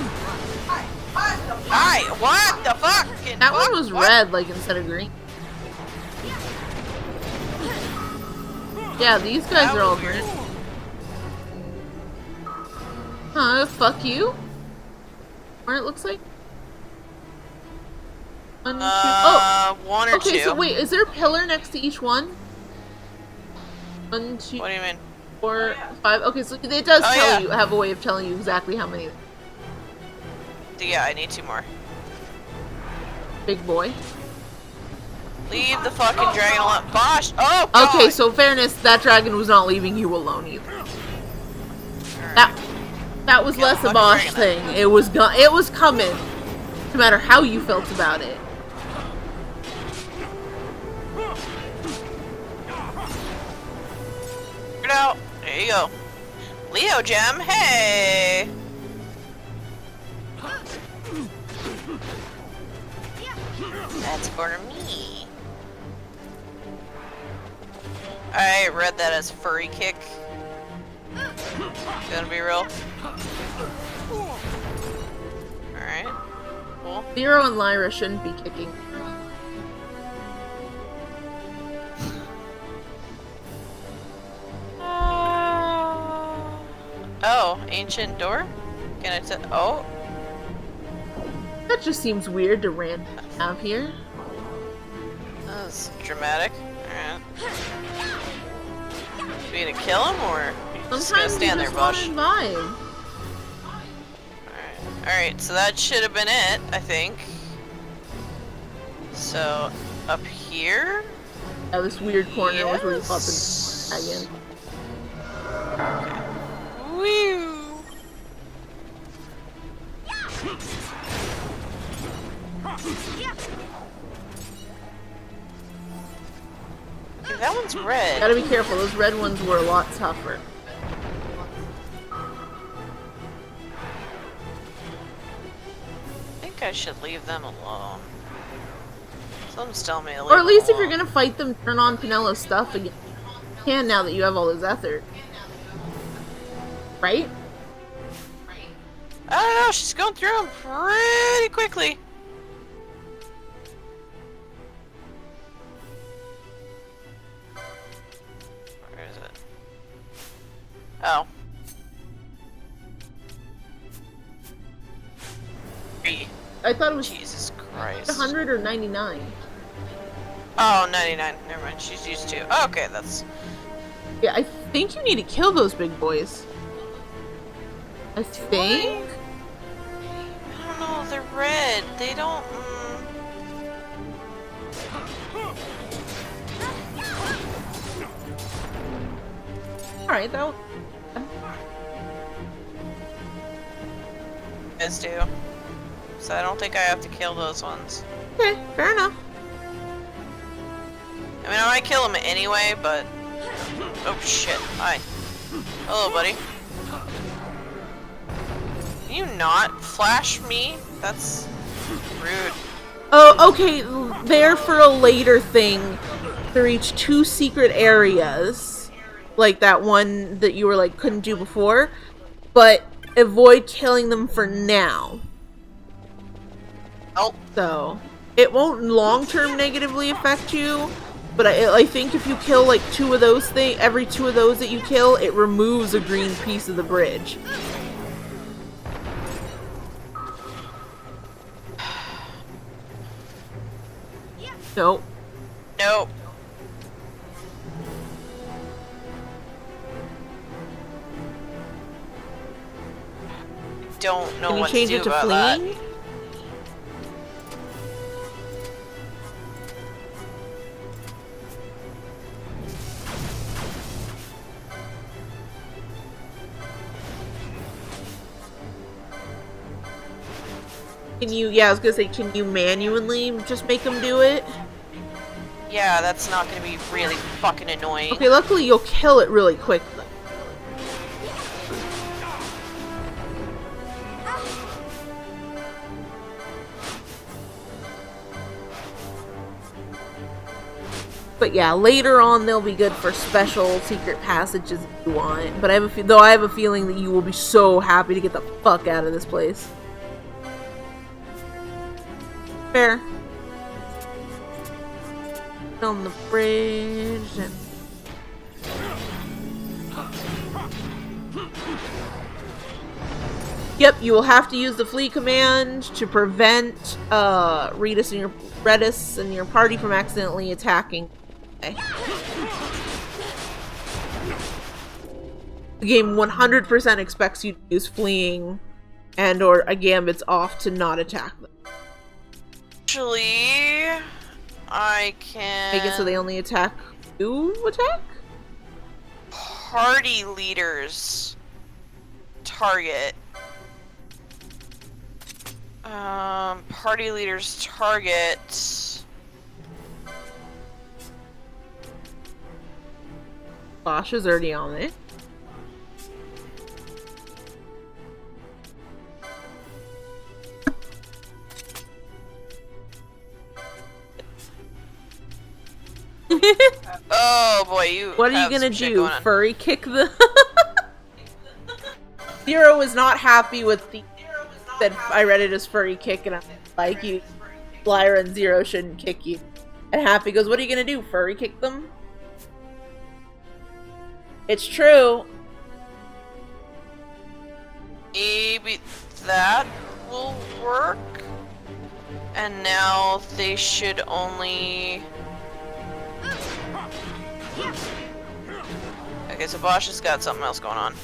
Hi! What the fuck? That one was red, like, instead of green. Yeah, these guys are all green. Huh, fuck you? Where it looks like? One, two, oh! One or two. Okay, so wait, is there a pillar next to each one? 1, 2... What do you mean? 4, 5. Okay, so it does tell yeah. you, have a way of telling you exactly how many. Yeah, I need 2 more. Big boy. Leave the fucking dragon alone. Bosh! Oh, God! Okay, so fairness, that dragon was not leaving you alone either. That was less a Bosch thing. It was coming, no matter how you felt about it. Get out. There you go. Leo gem. Hey. That's for me. I read that as furry kick. Gonna be real. Alright. Cool. Zero and Lyra shouldn't be kicking. Oh, ancient door? Can I oh. That just seems weird to random have here. That's dramatic. Alright. Do we need to kill him or just gonna stand there, Bosh? Vibe. Alright, so that should have been it, I think. So, up here? Yeah, this weird corner was where you fought the dragon. Woo! Okay, that one's red. Gotta be careful, those red ones were a lot tougher. I think I should leave them alone. Something's telling me to leave Or at least them if you're gonna fight them, turn on Penelo's stuff again. You can now that you have all this ether. Right? I don't know, she's going through them pretty quickly. Where is it? Oh. 3. I thought it was Jesus Christ. 100 or 99. Oh, 99. Never mind, she's used to. Oh, okay, that's... Yeah, I think you need to kill those big boys. I think? I don't know, they're red. They don't... Alright, that one. Guys do. So I don't think I have to kill those ones. Okay, fair enough. I mean, I might kill them anyway, but... Oh, shit. Hi. Hello, buddy. Can you not flash me? That's rude. Oh, okay, there for a later thing to reach 2 secret areas. Like that one that you were like, couldn't do before. But avoid killing them for now. Oh. So, it won't long-term negatively affect you, but I think if you kill like 2 of those things, every 2 of those that you kill, it removes a green piece of the bridge. Nope. Nope. Don't know what to do about that. Can you change it to fleeing? Can you, yeah, I was gonna say, can you manually just make them do it? Yeah, that's not gonna be really fucking annoying. Okay, luckily you'll kill it really quick though. But yeah, later on they'll be good for special secret passages if you want. But I have a feeling that you will be so happy to get the fuck out of this place. Fair. On the bridge and... Yep, you will have to use the flee command to prevent Redis and your party from accidentally attacking. Okay. The game 100% expects you to use fleeing and or a gambit's off to not attack them. Actually, I can... Make it so they only attack you attack? Party leaders target. Party leaders target. Bosch is already on it. Oh boy, you. What are you gonna do? Furry kick the? Zero is not happy with the. That I read it as furry kick, and I'm like, you, Lyra and Zero shouldn't kick you. And Happy goes, "What are you gonna do? Furry kick them?" It's true. Maybe that will work. And now they should only. Okay, so Bosch has got something else going on.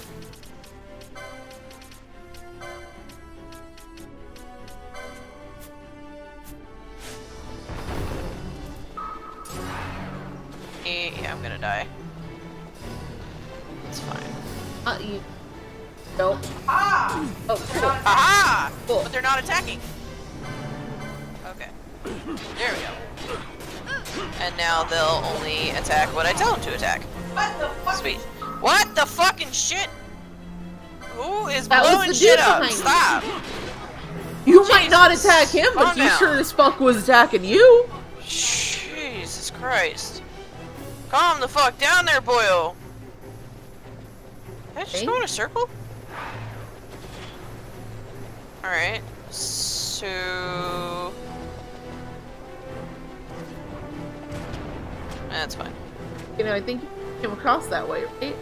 Yeah, I'm gonna die. It's fine. You. Nope. Ah! Oh, cool. Aha! Cool. But they're not attacking. Okay. There we go. And now they'll only attack what I tell them to attack. What the fuck? Sweet. What the fucking shit? Who is blowing shit up? Stop! You might not attack him, but he sure as fuck was attacking you. Jesus Christ. Calm the fuck down there, boyo. Did I just go in a circle? Alright. So... That's fine. You know, I think you came across that way, right?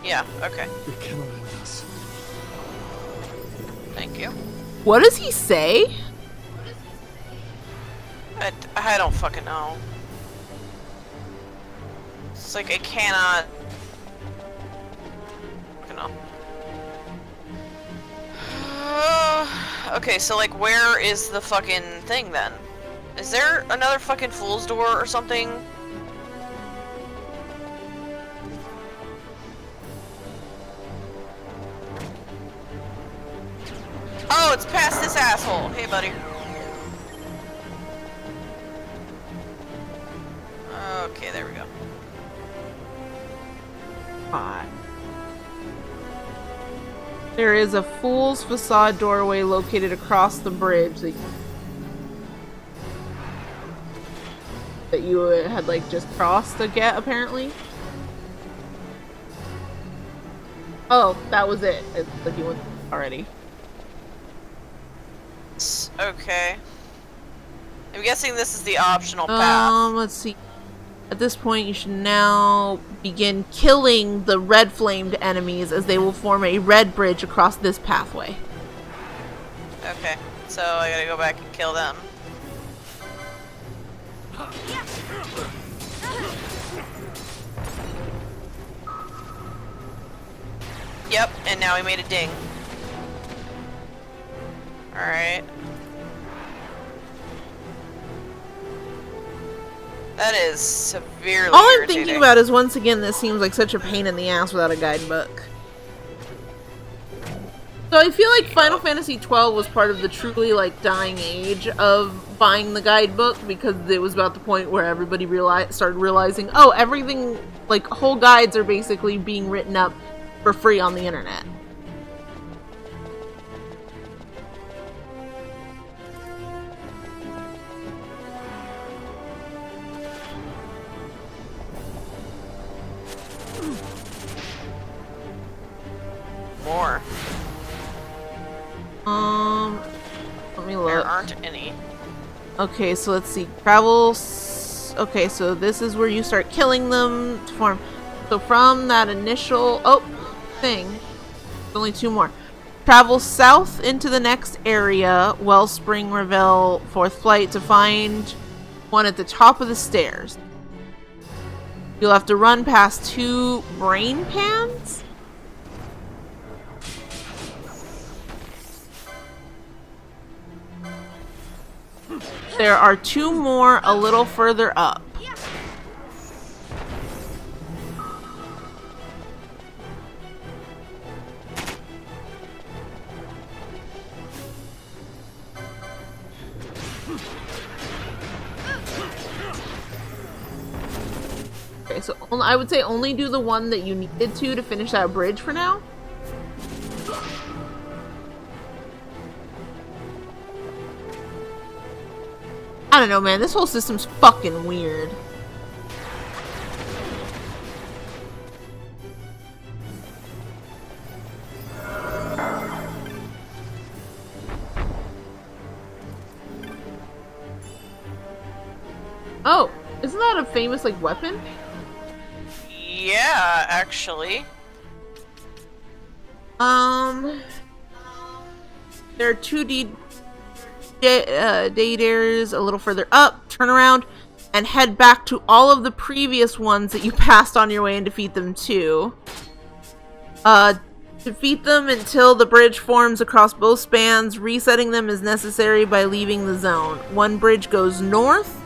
Yeah, okay. You cannot end us. Thank you. What does he say? I don't fucking know. It's like I cannot... You know. Okay, so like where is the fucking thing then? Is there another fucking fool's door or something? Oh, it's past this asshole. Hey, buddy. Okay, there we go. Hi. There is a fool's facade doorway located across the bridge that you had like just crossed to get, apparently. Oh, that was it. It's like you went already. Okay. I'm guessing this is the optional path. Let's see. At this point, you should now begin killing the red flamed enemies as they will form a red bridge across this pathway. Okay, so I gotta go back and kill them. Yep, and now we made a ding. Alright. That is severely All I'm irritating. thinking about is, once again, this seems like such a pain in the ass without a guidebook. So I feel like Final Fantasy XII was part of the truly, like, dying age of buying the guidebook, because it was about the point where everybody started realizing, oh, everything, like, whole guides are basically being written up for free on the internet. More. Let me look. There aren't any. Okay, so let's see. Travel. Okay, so this is where you start killing them to form. So from that initial thing, there's only two more. Travel south into the next area, Wellspring, Revel, Fourth Flight, to find one at the top of the stairs. You'll have to run past 2 brain pans. There are 2 more a little further up. Okay, so I would say only do the one that you needed to finish that bridge for now. I don't know, man. This whole system's fucking weird. Oh, isn't that a famous, like, weapon? Yeah, actually. There are 2 date areas a little further up. Turn around and head back to all of the previous ones that you passed on your way and defeat them too. Defeat them until the bridge forms across both spans. Resetting them is necessary by leaving the zone. One bridge goes north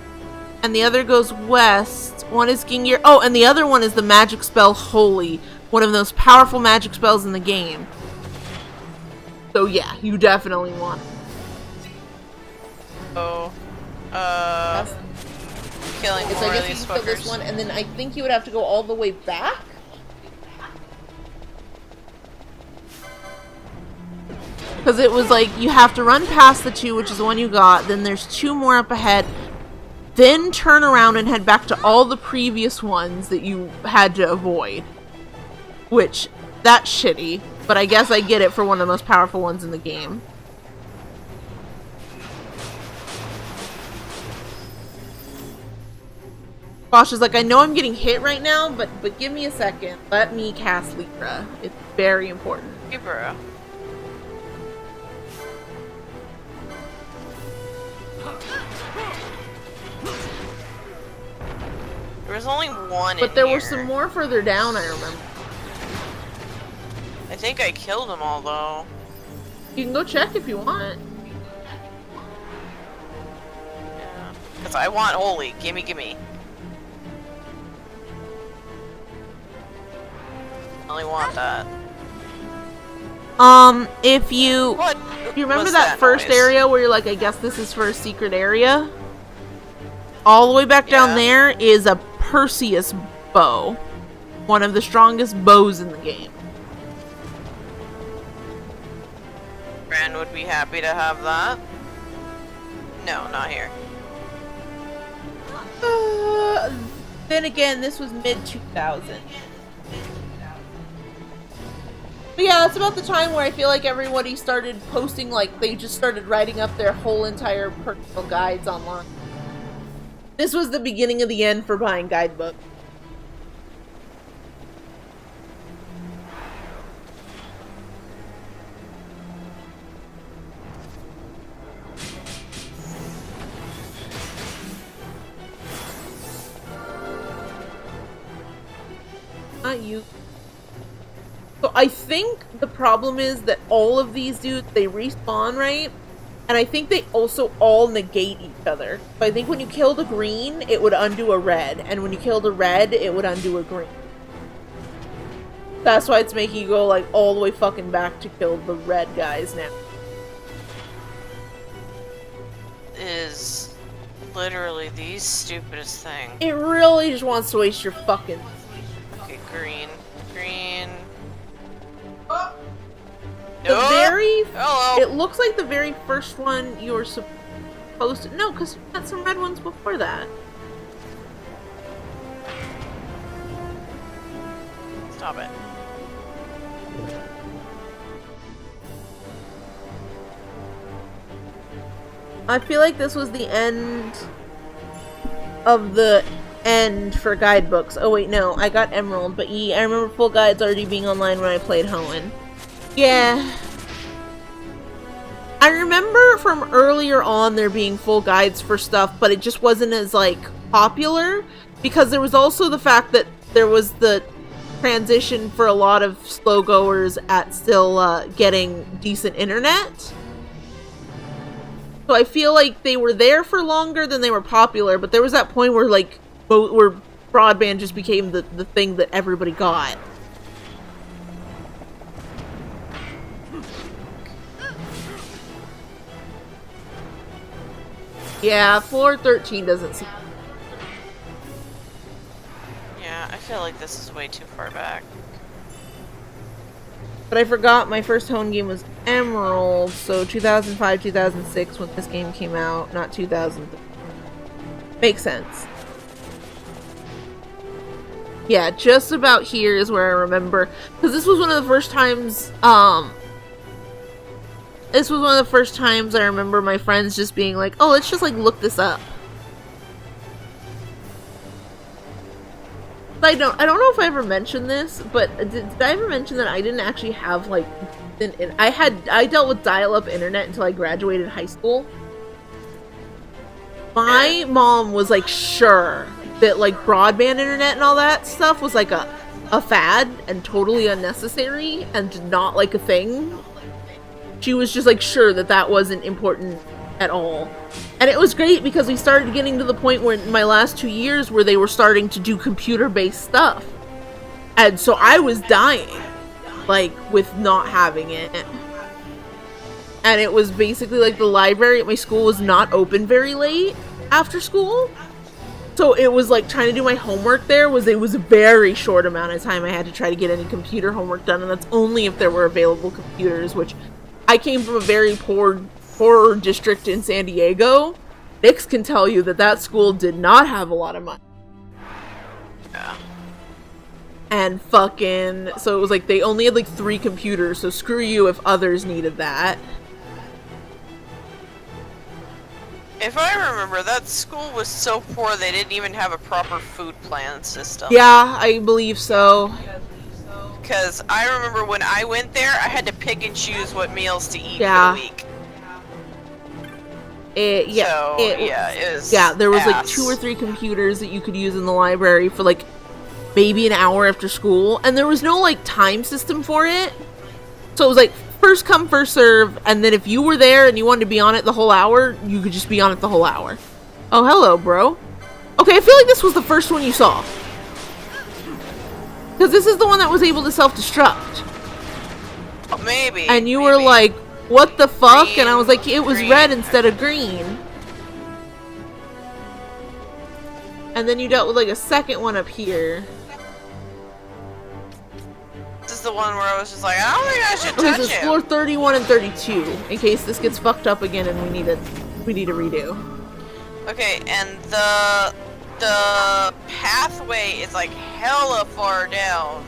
and the other goes west. One is Gingir. Oh, and the other one is the magic spell Holy. One of the most powerful magic spells in the game. So yeah, you definitely want it. Oh. Killing more of these fuckers. This one, and then I think you would have to go all the way back? Because it was like, you have to run past the 2, which is the one you got, then there's 2 more up ahead, then turn around and head back to all the previous ones that you had to avoid. Which, that's shitty, but I guess I get it for one of the most powerful ones in the game. Bosch is like, I know I'm getting hit right now, but give me a second. Let me cast Libra. It's very important. Libra. There was only one But there were some more further down, I remember. I think I killed them all, though. You can go check if you want. Yeah. Because I want Holy. Gimme, gimme. I only want that. If you... What? You remember What's that first noise? area where you're like, I guess this is for a secret area? All the way back down there is a Perseus bow. One of the strongest bows in the game. Brand would be happy to have that. No, not here. Then again, this was mid-2000. But yeah, it's about the time where I feel like everybody started posting, like, they just started writing up their whole entire personal guides online. This was the beginning of the end for buying guidebooks. Not you. So I think the problem is that all of these dudes, they respawn, right? And I think they also all negate each other. So I think when you killed a green, it would undo a red. And when you killed a red, it would undo a green. That's why it's making you go, like, all the way fucking back to kill the red guys now. Is literally the stupidest thing. It really just wants to waste your fucking... Okay, green. Green. The very... Hello. It looks like the very first one you were supposed to... No, because you had some red ones before that. Stop it. I feel like this was the end of the end for guidebooks. Oh wait, no, I got Emerald, but I remember full guides already being online when I played Hoenn. Yeah. I remember from earlier on there being full guides for stuff, but it just wasn't as, like, popular. because there was also the fact that there was the transition for a lot of slow goers at still getting decent internet. So I feel like they were there for longer than they were popular, but there was that point where like where broadband just became the thing that everybody got. Yeah, floor 13 doesn't seem... Yeah, I feel like this is way too far back. But I forgot my first home game was Emerald, so 2005, 2006 when this game came out, not 2000. Makes sense. Yeah, just about here is where I remember, because this was one of the first times, this was one of the first times I remember my friends just being like, oh, let's just like look this up. I don't know if I ever mentioned this, but did I ever mention that I didn't actually have like I dealt with dial-up internet until I graduated high school. My mom was like sure that like broadband internet and all that stuff was like a fad and totally unnecessary and not like a thing. She was just like sure that that wasn't important at all. And it was great because we started getting to the point where in my last 2 years where they were starting to do computer-based stuff. And so I was dying, like, with not having it. And it was basically like the library at my school was not open very late after school. So it was like trying to do my homework there was a very short amount of time I had to try to get any computer homework done. And that's only if there were available computers, which I came from a very poor district in San Diego. Nix can tell you that that school did not have a lot of money. Yeah. And fucking, so it was like they only had like 3 computers, so screw you if others needed that. If I remember, that school was so poor they didn't even have a proper food plan system. Yeah, I believe so. Because I remember when I went there, I had to pick and choose what meals to eat for the week. There was like 2 or 3 computers that you could use in the library for like maybe an hour after school, and there was no like time system for it. So it was like first come first serve, and then if you were there and you wanted to be on it the whole hour, you could just be on it the whole hour. Oh, hello, bro. Okay, I feel like this was the first one you saw. Because this is the one that was able to self-destruct. Oh, maybe. And you were like, what the fuck? Green, and I was like, it was red instead of green. And then you dealt with like a second one up here. This is the one where I was just like, I don't think I should touch this is him. floor 31 and 32, in case this gets fucked up again and we need a redo. Okay, and the pathway is like hella far down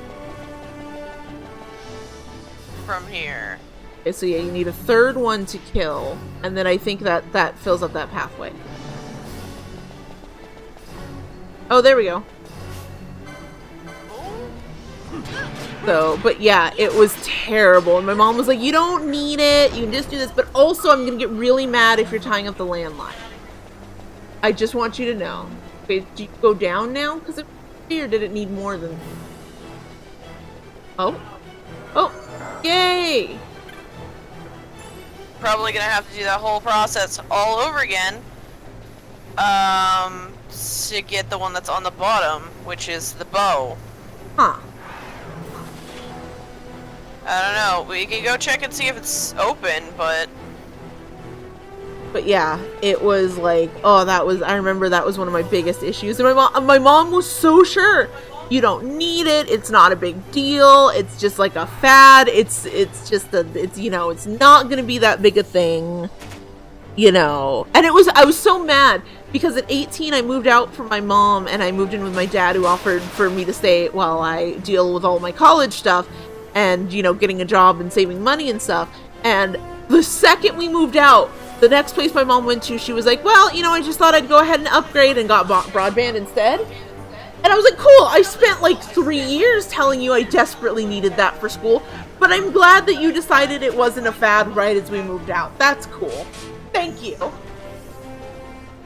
from here. Okay, so yeah, you need a third one to kill, and then I think that fills up that pathway. Oh, there we go. So, but yeah, it was terrible. And my mom was like, you don't need it. You can just do this. But also, I'm going to get really mad if you're tying up the landline. I just want you to know. Okay, do you go down now? Because or did it need more than... Oh. Oh. Yay! Probably going to have to do that whole process all over again. To get the one that's on the bottom, which is the bow. Huh. I don't know. We can go check and see if it's open, but yeah, it was like, oh, I remember that was one of my biggest issues. And my mom was so sure. You don't need it. It's not a big deal. It's just like a fad. It's not going to be that big a thing. And I was so mad because at 18 I moved out from my mom and I moved in with my dad, who offered for me to stay while I deal with all my college stuff and, getting a job and saving money and stuff. And the second we moved out, the next place my mom went to, she was like, well, I just thought I'd go ahead and upgrade and got broadband instead. And I was like, cool, I spent like 3 years telling you I desperately needed that for school, but I'm glad that you decided it wasn't a fad right as we moved out. That's cool. Thank you.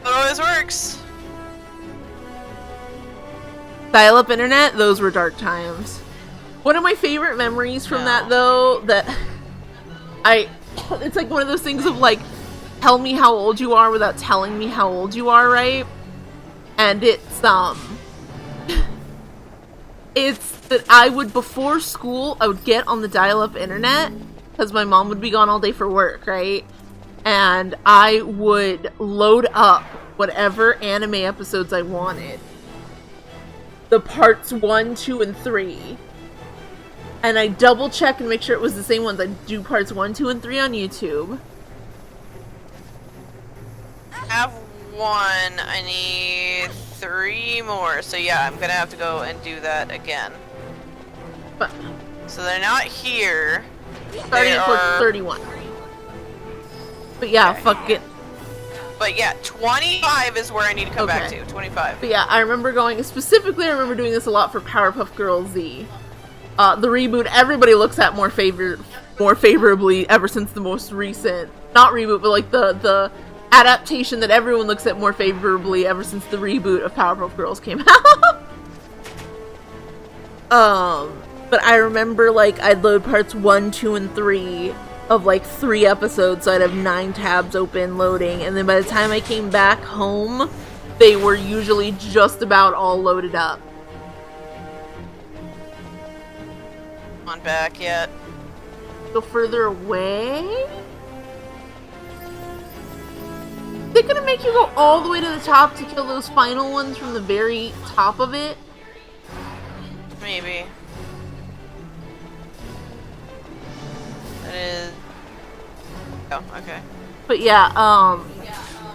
It always works. Dial-up internet, those were dark times. One of my favorite memories from that, though, it's like one of those things of like, tell me how old you are without telling me how old you are, right? And it's that I would, before school, I would get on the dial-up internet, because my mom would be gone all day for work, right? And I would load up whatever anime episodes I wanted. The parts 1, 2, and 3. And I double check and make sure it was the same ones. I do parts 1, 2, and 3 on YouTube. I have 1. I need 3 more. So yeah, I'm gonna have to go and do that again. But, so they're not here. Starting at 31. But yeah, okay. Fuck it. But yeah, 25 is where I need to come back to. 25. But yeah, I remember specifically I remember doing this a lot for Powerpuff Girls Z. The reboot everybody looks at more favorably ever since the most recent, not reboot, but like the adaptation that everyone looks at more favorably ever since the reboot of Powerpuff Girls came out. But I remember like I'd load parts 1, 2, and 3 of like 3 episodes, so I'd have 9 tabs open loading, and then by the time I came back home, they were usually just about all loaded up. On back yet. Go further away? They're gonna make you go all the way to the top to kill those final ones from the very top of it? Maybe. That is... Oh, okay. But yeah,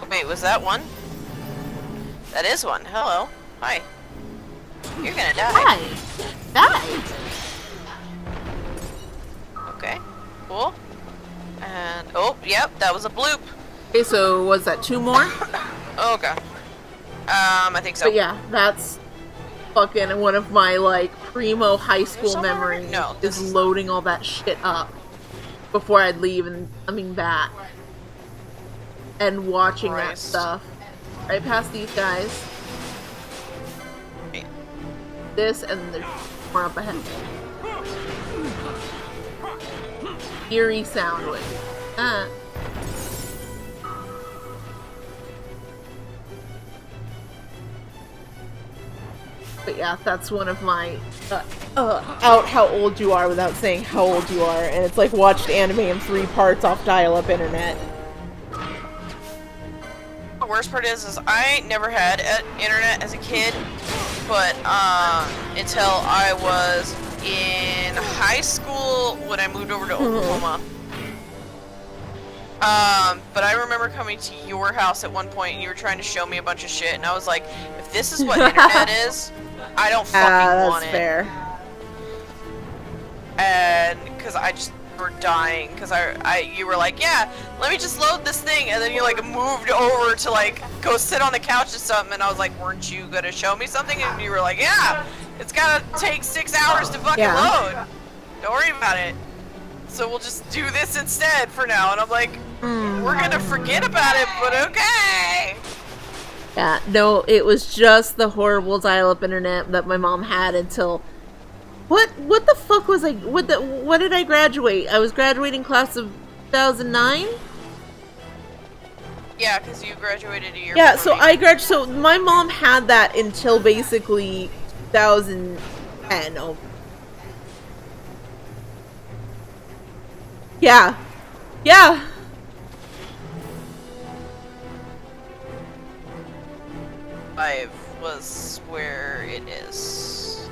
Wait, was that one? That is one. Hello. Hi. You're gonna die. Hi. Die. Okay. Cool. And... Oh, yep, that was a bloop. Okay, so was that 2 more? Oh, okay. I think so. But yeah, that's fucking one of my, like, primo high school memories. No, is loading all that shit up before I'd leave and coming back. And watching that stuff. Right past these guys. Wait. This, and there's more up ahead. Eerie sound with that. But yeah, that's one of my out how old you are without saying how old you are, and it's like watched anime in 3 parts off dial-up internet. The worst part is I never had internet as a kid, but until I was in high school when I moved over to Oklahoma. But I remember coming to your house at one point and you were trying to show me a bunch of shit, and I was like, if this is what internet is, I don't fucking want it. That's fair. And because I just were dying, because you were like, yeah, let me just load this thing, and then you like moved over to like go sit on the couch or something, and I was like, weren't you gonna show me something? And you were like, yeah, it's gotta take 6 hours to fucking load. Don't worry about it. So we'll just do this instead for now. And I'm like, we're gonna forget about it, but okay. Yeah, no, it was just the horrible dial-up internet that my mom had until... What the fuck was I... What did I graduate? I was graduating class of 2009? Yeah, because you graduated a year Yeah, before so me. So my mom had that until basically 2010. Oh. Yeah. Yeah. Was where it is.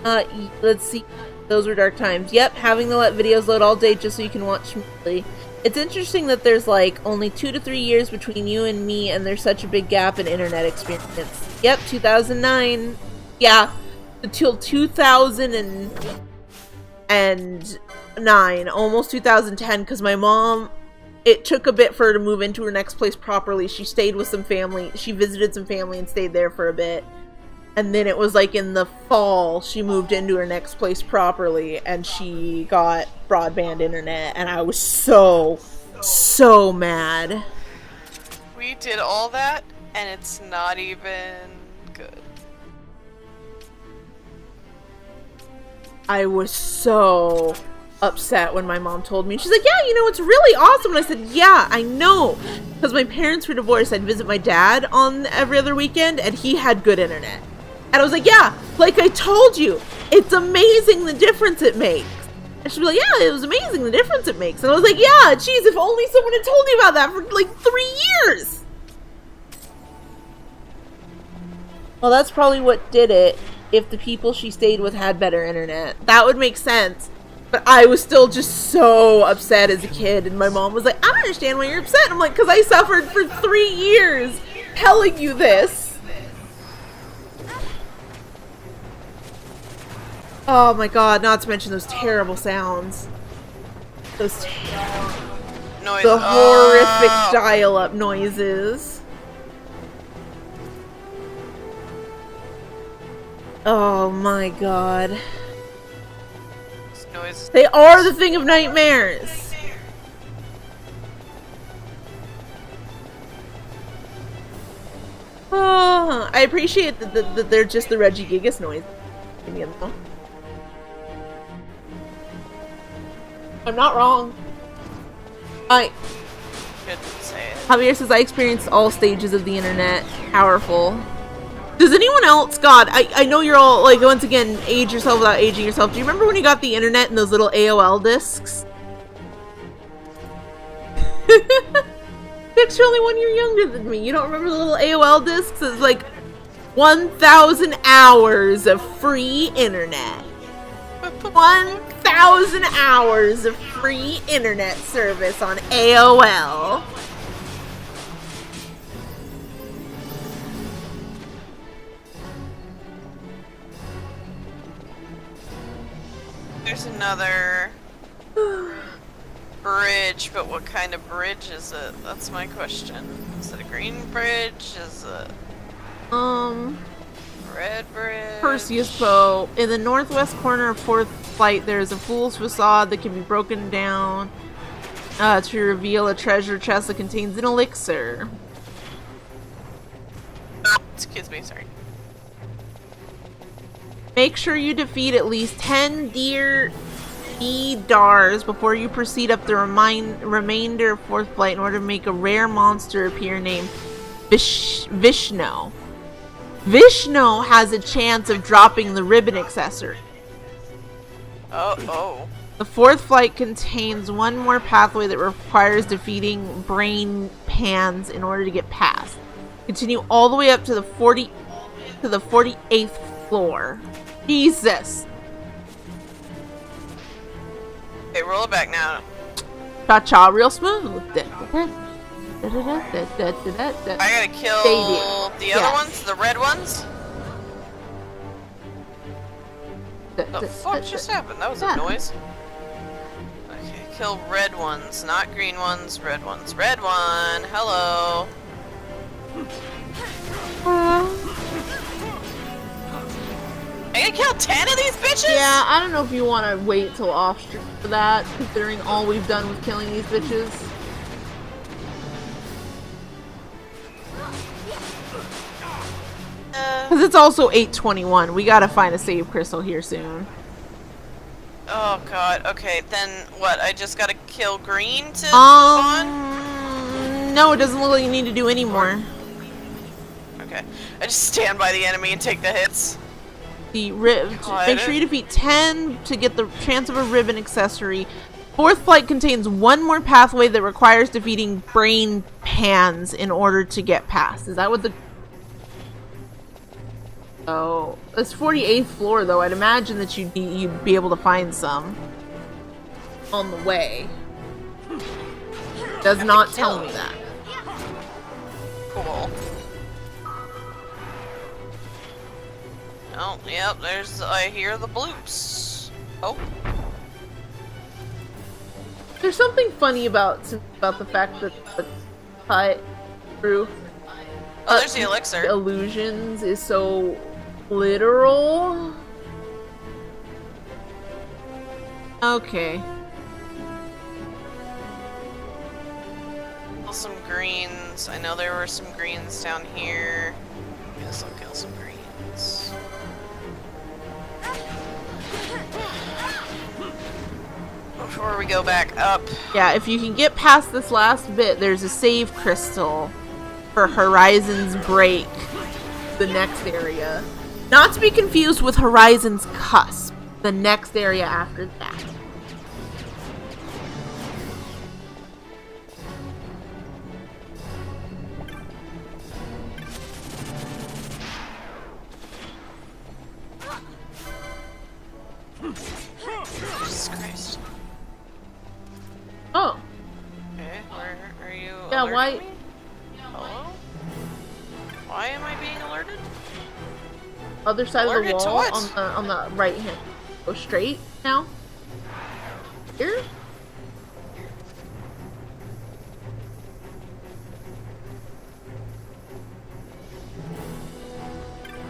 Let's see. Those were dark times. Yep, having to let videos load all day just so you can watch smoothly. It's interesting that there's like only 2 to 3 years between you and me, and there's such a big gap in internet experience. Yep, 2009. Yeah, until 2009, almost 2010, because my mom... It took a bit for her to move into her next place properly. She stayed with some family. She visited some family and stayed there for a bit. And then it was like in the fall, she moved into her next place properly, and she got broadband internet, and I was so mad. We did all that, and it's not even good. I was so upset when my mom told me. She's like, yeah, you know, it's really awesome. And I said, yeah, I know. Because my parents were divorced. I'd visit my dad on every other weekend, and he had good internet. And I was like, yeah, like I told you, it's amazing the difference it makes. And she'd be like, yeah, it was amazing the difference it makes. And I was like, yeah, geez, if only someone had told me about that for like 3 years. Well, that's probably what did it. If the people she stayed with had better internet, that would make sense. But I was still just so upset as a kid, and my mom was like, I don't understand why you're upset. And I'm like, because I suffered for 3 years telling you this. Oh my god, not to mention those terrible sounds. Those Noise. The horrific dial-up noises. Oh my god. Noises. They are the thing of nightmares. Oh, I appreciate that they're just the Regigigas noise. I'm not wrong. Couldn't say it. Javier says, I experienced all stages of the internet. Powerful. Does anyone else, God, I know you're all, like, once again, age yourself without aging yourself. Do you remember when you got the internet and those little AOL discs? Vix, you're only 1 year younger than me. You don't remember the little AOL discs? It's like 1,000 hours of free internet. 1,000 hours of free internet service on AOL. There's another bridge, but what kind of bridge is it? That's my question. Is it a green bridge? Is it red bridge? Perseus bow. In the northwest corner of 4th Flight, there is a fool's facade that can be broken down to reveal a treasure chest that contains an elixir. Excuse me, sorry. Make sure you defeat at least 10 Dars before you proceed up the remainder of 4th Flight in order to make a rare monster appear named Vishnu. Vishnu has a chance of dropping the ribbon accessory. Oh. The 4th Flight contains one more pathway that requires defeating brain pans in order to get past. Continue all the way up to the 48th floor. Jesus. Okay, roll it back now. Cha-cha, real smooth. I gotta kill the other ones, the red ones. The fuck just happened? That was a noise. Okay, kill red ones, not green ones, red ones. Red one, hello. I gotta kill 10 of these bitches? Yeah, I don't know if you want to wait till off stream for that, considering all we've done with killing these bitches. Because it's also 8:21. We gotta find a save crystal here soon. Oh god, okay, then what? I just gotta kill green to move on? No, it doesn't look like you need to do any more. Okay, I just stand by the enemy and take the hits. Make sure you defeat 10 to get the chance of a ribbon accessory. 4th Flight contains one more pathway that requires defeating brain pans in order to get past. Is that what the... Oh, it's 48th floor though. I'd imagine that you'd be able to find some on the way. Does not tell me that. Cool. Oh, yep, I hear the bloops. Oh. There's something funny about the fact that the cut through there's the elixir. Illusions is so literal. Okay. Kill some greens. I know there were some greens down here. Guess I'll kill some greens. before we go back up. Yeah, if you can get past this last bit, there's a save crystal for Horizon's Break, the next area. Not to be confused with Horizon's Cusp, the next area after that. Jesus Christ. Oh. Okay, where are you? Yeah, why? Me? Hello? Why am I being alerted? Other side Alerted of the to wall what? on the right hand. Go straight now. Here.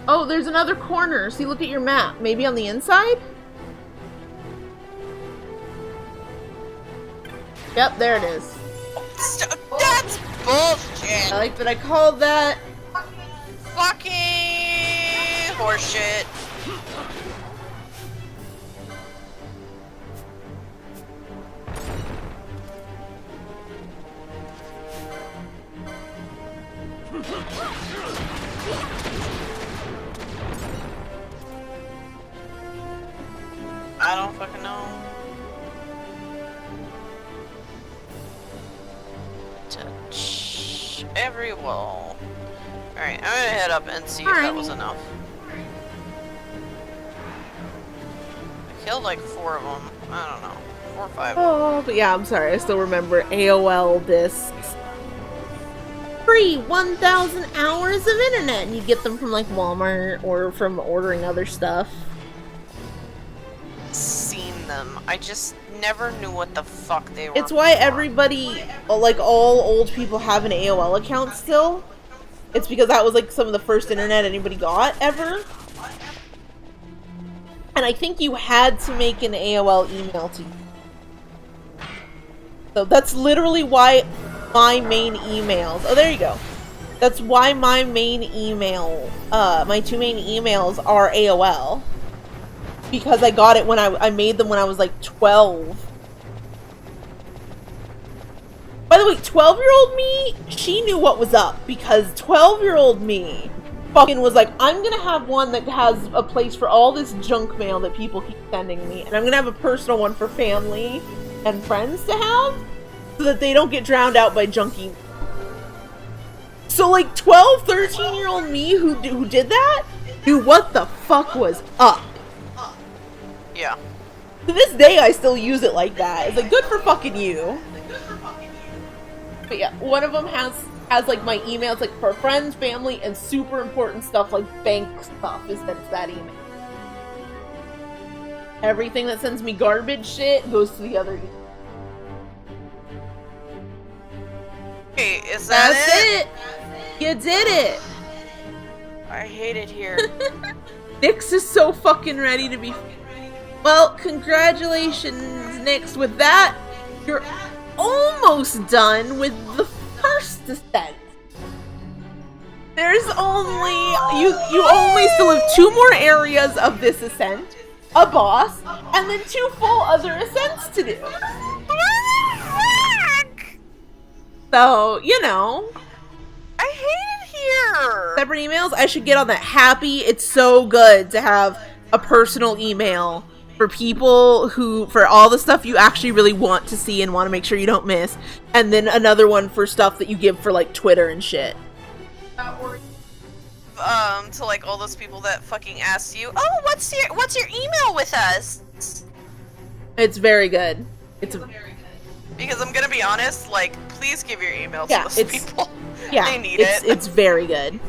Oh, there's another corner. See, look at your map. Maybe on the inside? Yep, there it is. That's bullshit! I like that I called that. Fucking horseshit. I don't fucking know. Touch every wall. Alright, I'm gonna head up and see if that was enough. I killed like 4 of them. I don't know. 4 or 5. Oh, but yeah, I'm sorry. I still remember AOL discs. Free 1,000 hours of internet, and you get them from like Walmart or from ordering other stuff. Seen them. I just never knew what the fuck they were. It's why everybody, like all old people, have an AOL account still. It's because that was like some of the first internet anybody got ever. And I think you had to make an AOL email to use. So that's literally why my main emails, oh there you go. That's why my main email, my 2 main emails are AOL. Because I got it when I made them when I was like 12. By the way, 12-year-old me, she knew what was up. Because 12-year-old me fucking was like, I'm gonna have one that has a place for all this junk mail that people keep sending me. And I'm gonna have a personal one for family and friends to have. So that they don't get drowned out by junky. So like 12, 13-year-old me who did that knew what the fuck was up. Yeah. To this day, I still use it like that. It's like, good for fucking you. But yeah, one of them has like my emails, like for friends, family, and super important stuff like bank stuff is sent to that email. Everything that sends me garbage shit goes to the other email. Okay, is that That's it? You did it! I hate it here. Nyx is so fucking ready to be... Well, congratulations, Nyx. With that, you're almost done with the first ascent. There's only... You only still have 2 more areas of this ascent, a boss, and then 2 full other ascents to do. So, you know. I hate it here! Separate emails? I should get on that. Happy. It's so good to have a personal email for people for all the stuff you actually really want to see and want to make sure you don't miss. And then another one for stuff that you give for like Twitter and shit. To like all those people that fucking ask you, oh, what's your email with us? It's very good. Because I'm gonna be honest, like, please give your email to those people. Yeah, they need it. It's very good.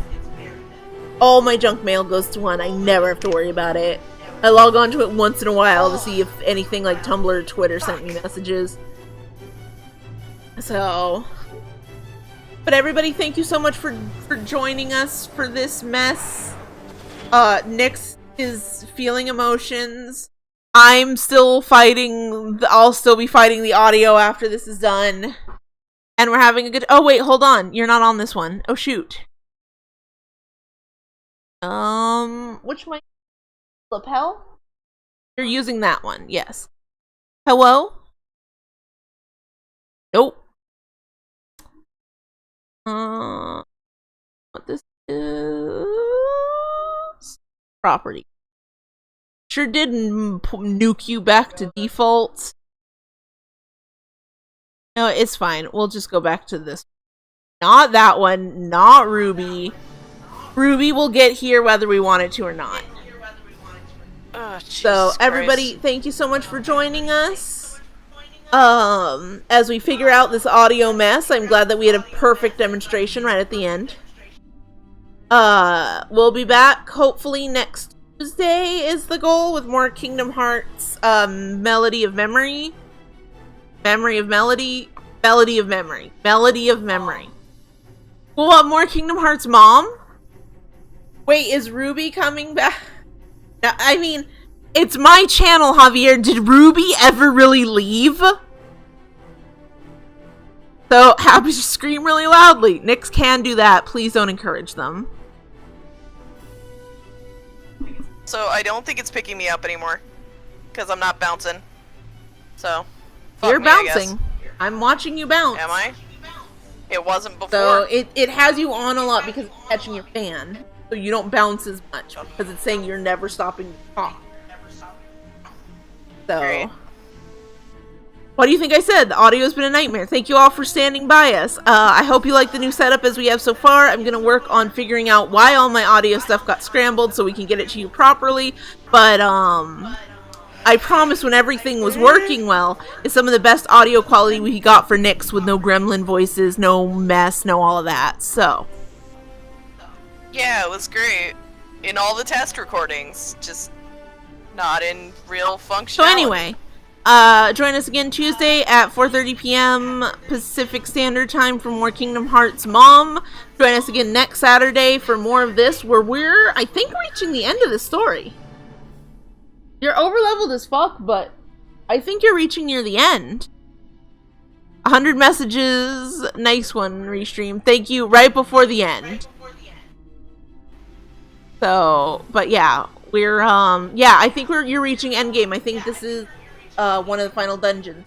All my junk mail goes to one. I never have to worry about it. I log on to it once in a while to see if anything like Tumblr or Twitter sent me messages. So... But everybody, thank you so much for joining us for this mess. Nyx is feeling emotions. I'm still fighting. I'll still be fighting the audio after this is done. And we're having a good... Oh, wait, hold on. You're not on this one. Oh, shoot. Which mic? Lapel? You're using that one, yes. Hello? Nope. What this is? Property. Sure did nuke you back to default. No, it's fine. We'll just go back to this. Not that one. Not Ruby. Ruby will get here whether we want it to or not. Oh, so everybody, thank you so much for joining us. As we figure out this audio mess, I'm glad that we had a perfect demonstration right at the end. We'll be back hopefully next Tuesday is the goal, with more Kingdom Hearts Melody of Memory. Memory of Melody. Melody of Memory. Melody of Memory. We'll want more Kingdom Hearts Mom. Wait, is Ruby coming back? No, I mean, it's my channel, Javier. Did Ruby ever really leave? So, happy to scream really loudly. Nyx can do that. Please don't encourage them. So, I don't think it's picking me up anymore. Because I'm not bouncing. So, you're bouncing. I'm watching you bounce. Am I? It wasn't before. So, it has you on a lot because it's catching your fan. So you don't bounce as much because it's saying you're never stopping to talk. So, great. What do you think I said? The audio's been a nightmare. Thank you all for standing by us. I hope you like the new setup as we have so far. I'm going to work on figuring out why all my audio stuff got scrambled so we can get it to you properly. But, I promise when everything was working well, it's some of the best audio quality we got for Nyx with no gremlin voices, no mess, no all of that. So, yeah, it was great. In all the test recordings, just not in real functionality. So anyway, join us again Tuesday at 4:30 p.m. Pacific Standard Time for more Kingdom Hearts Mom. Join us again next Saturday for more of this, where we're, I think, reaching the end of the story. You're overleveled as fuck, but I think you're reaching near the end. 100 messages. Nice one, Restream. Thank you. Right before the end. So, but yeah, we're, yeah, I think you're reaching endgame. I think this is, one of the final dungeons.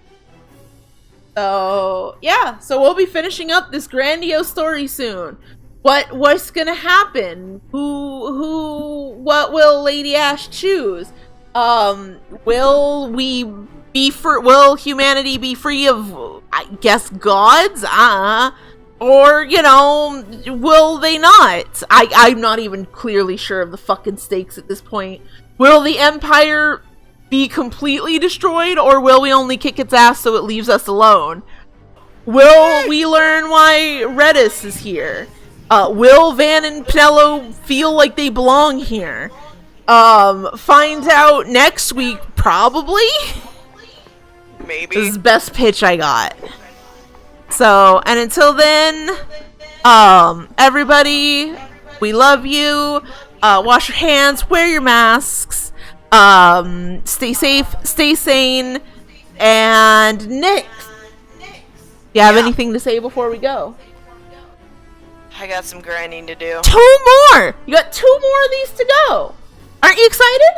So, yeah, so we'll be finishing up this grandiose story soon. What's gonna happen? What will Lady Ash choose? Will humanity be free of, I guess, gods? Or, you know, will they not? I'm not even clearly sure of the fucking stakes at this point. Will the Empire be completely destroyed, or will we only kick its ass so it leaves us alone? Will we learn why Redis is here? Will Van and Pinello feel like they belong here? Find out next week, probably? Maybe. This is the best pitch I got. So, and until then, everybody, we love you. Wash your hands, wear your masks, stay safe, stay sane, and Nyx, you have anything to say before we go? I got some grinding to do. 2 more! You got 2 more of these to go! Aren't you excited?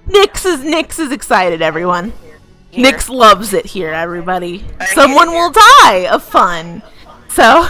Nyx is excited, everyone. Nyx loves it here, everybody. Someone will die of fun. So,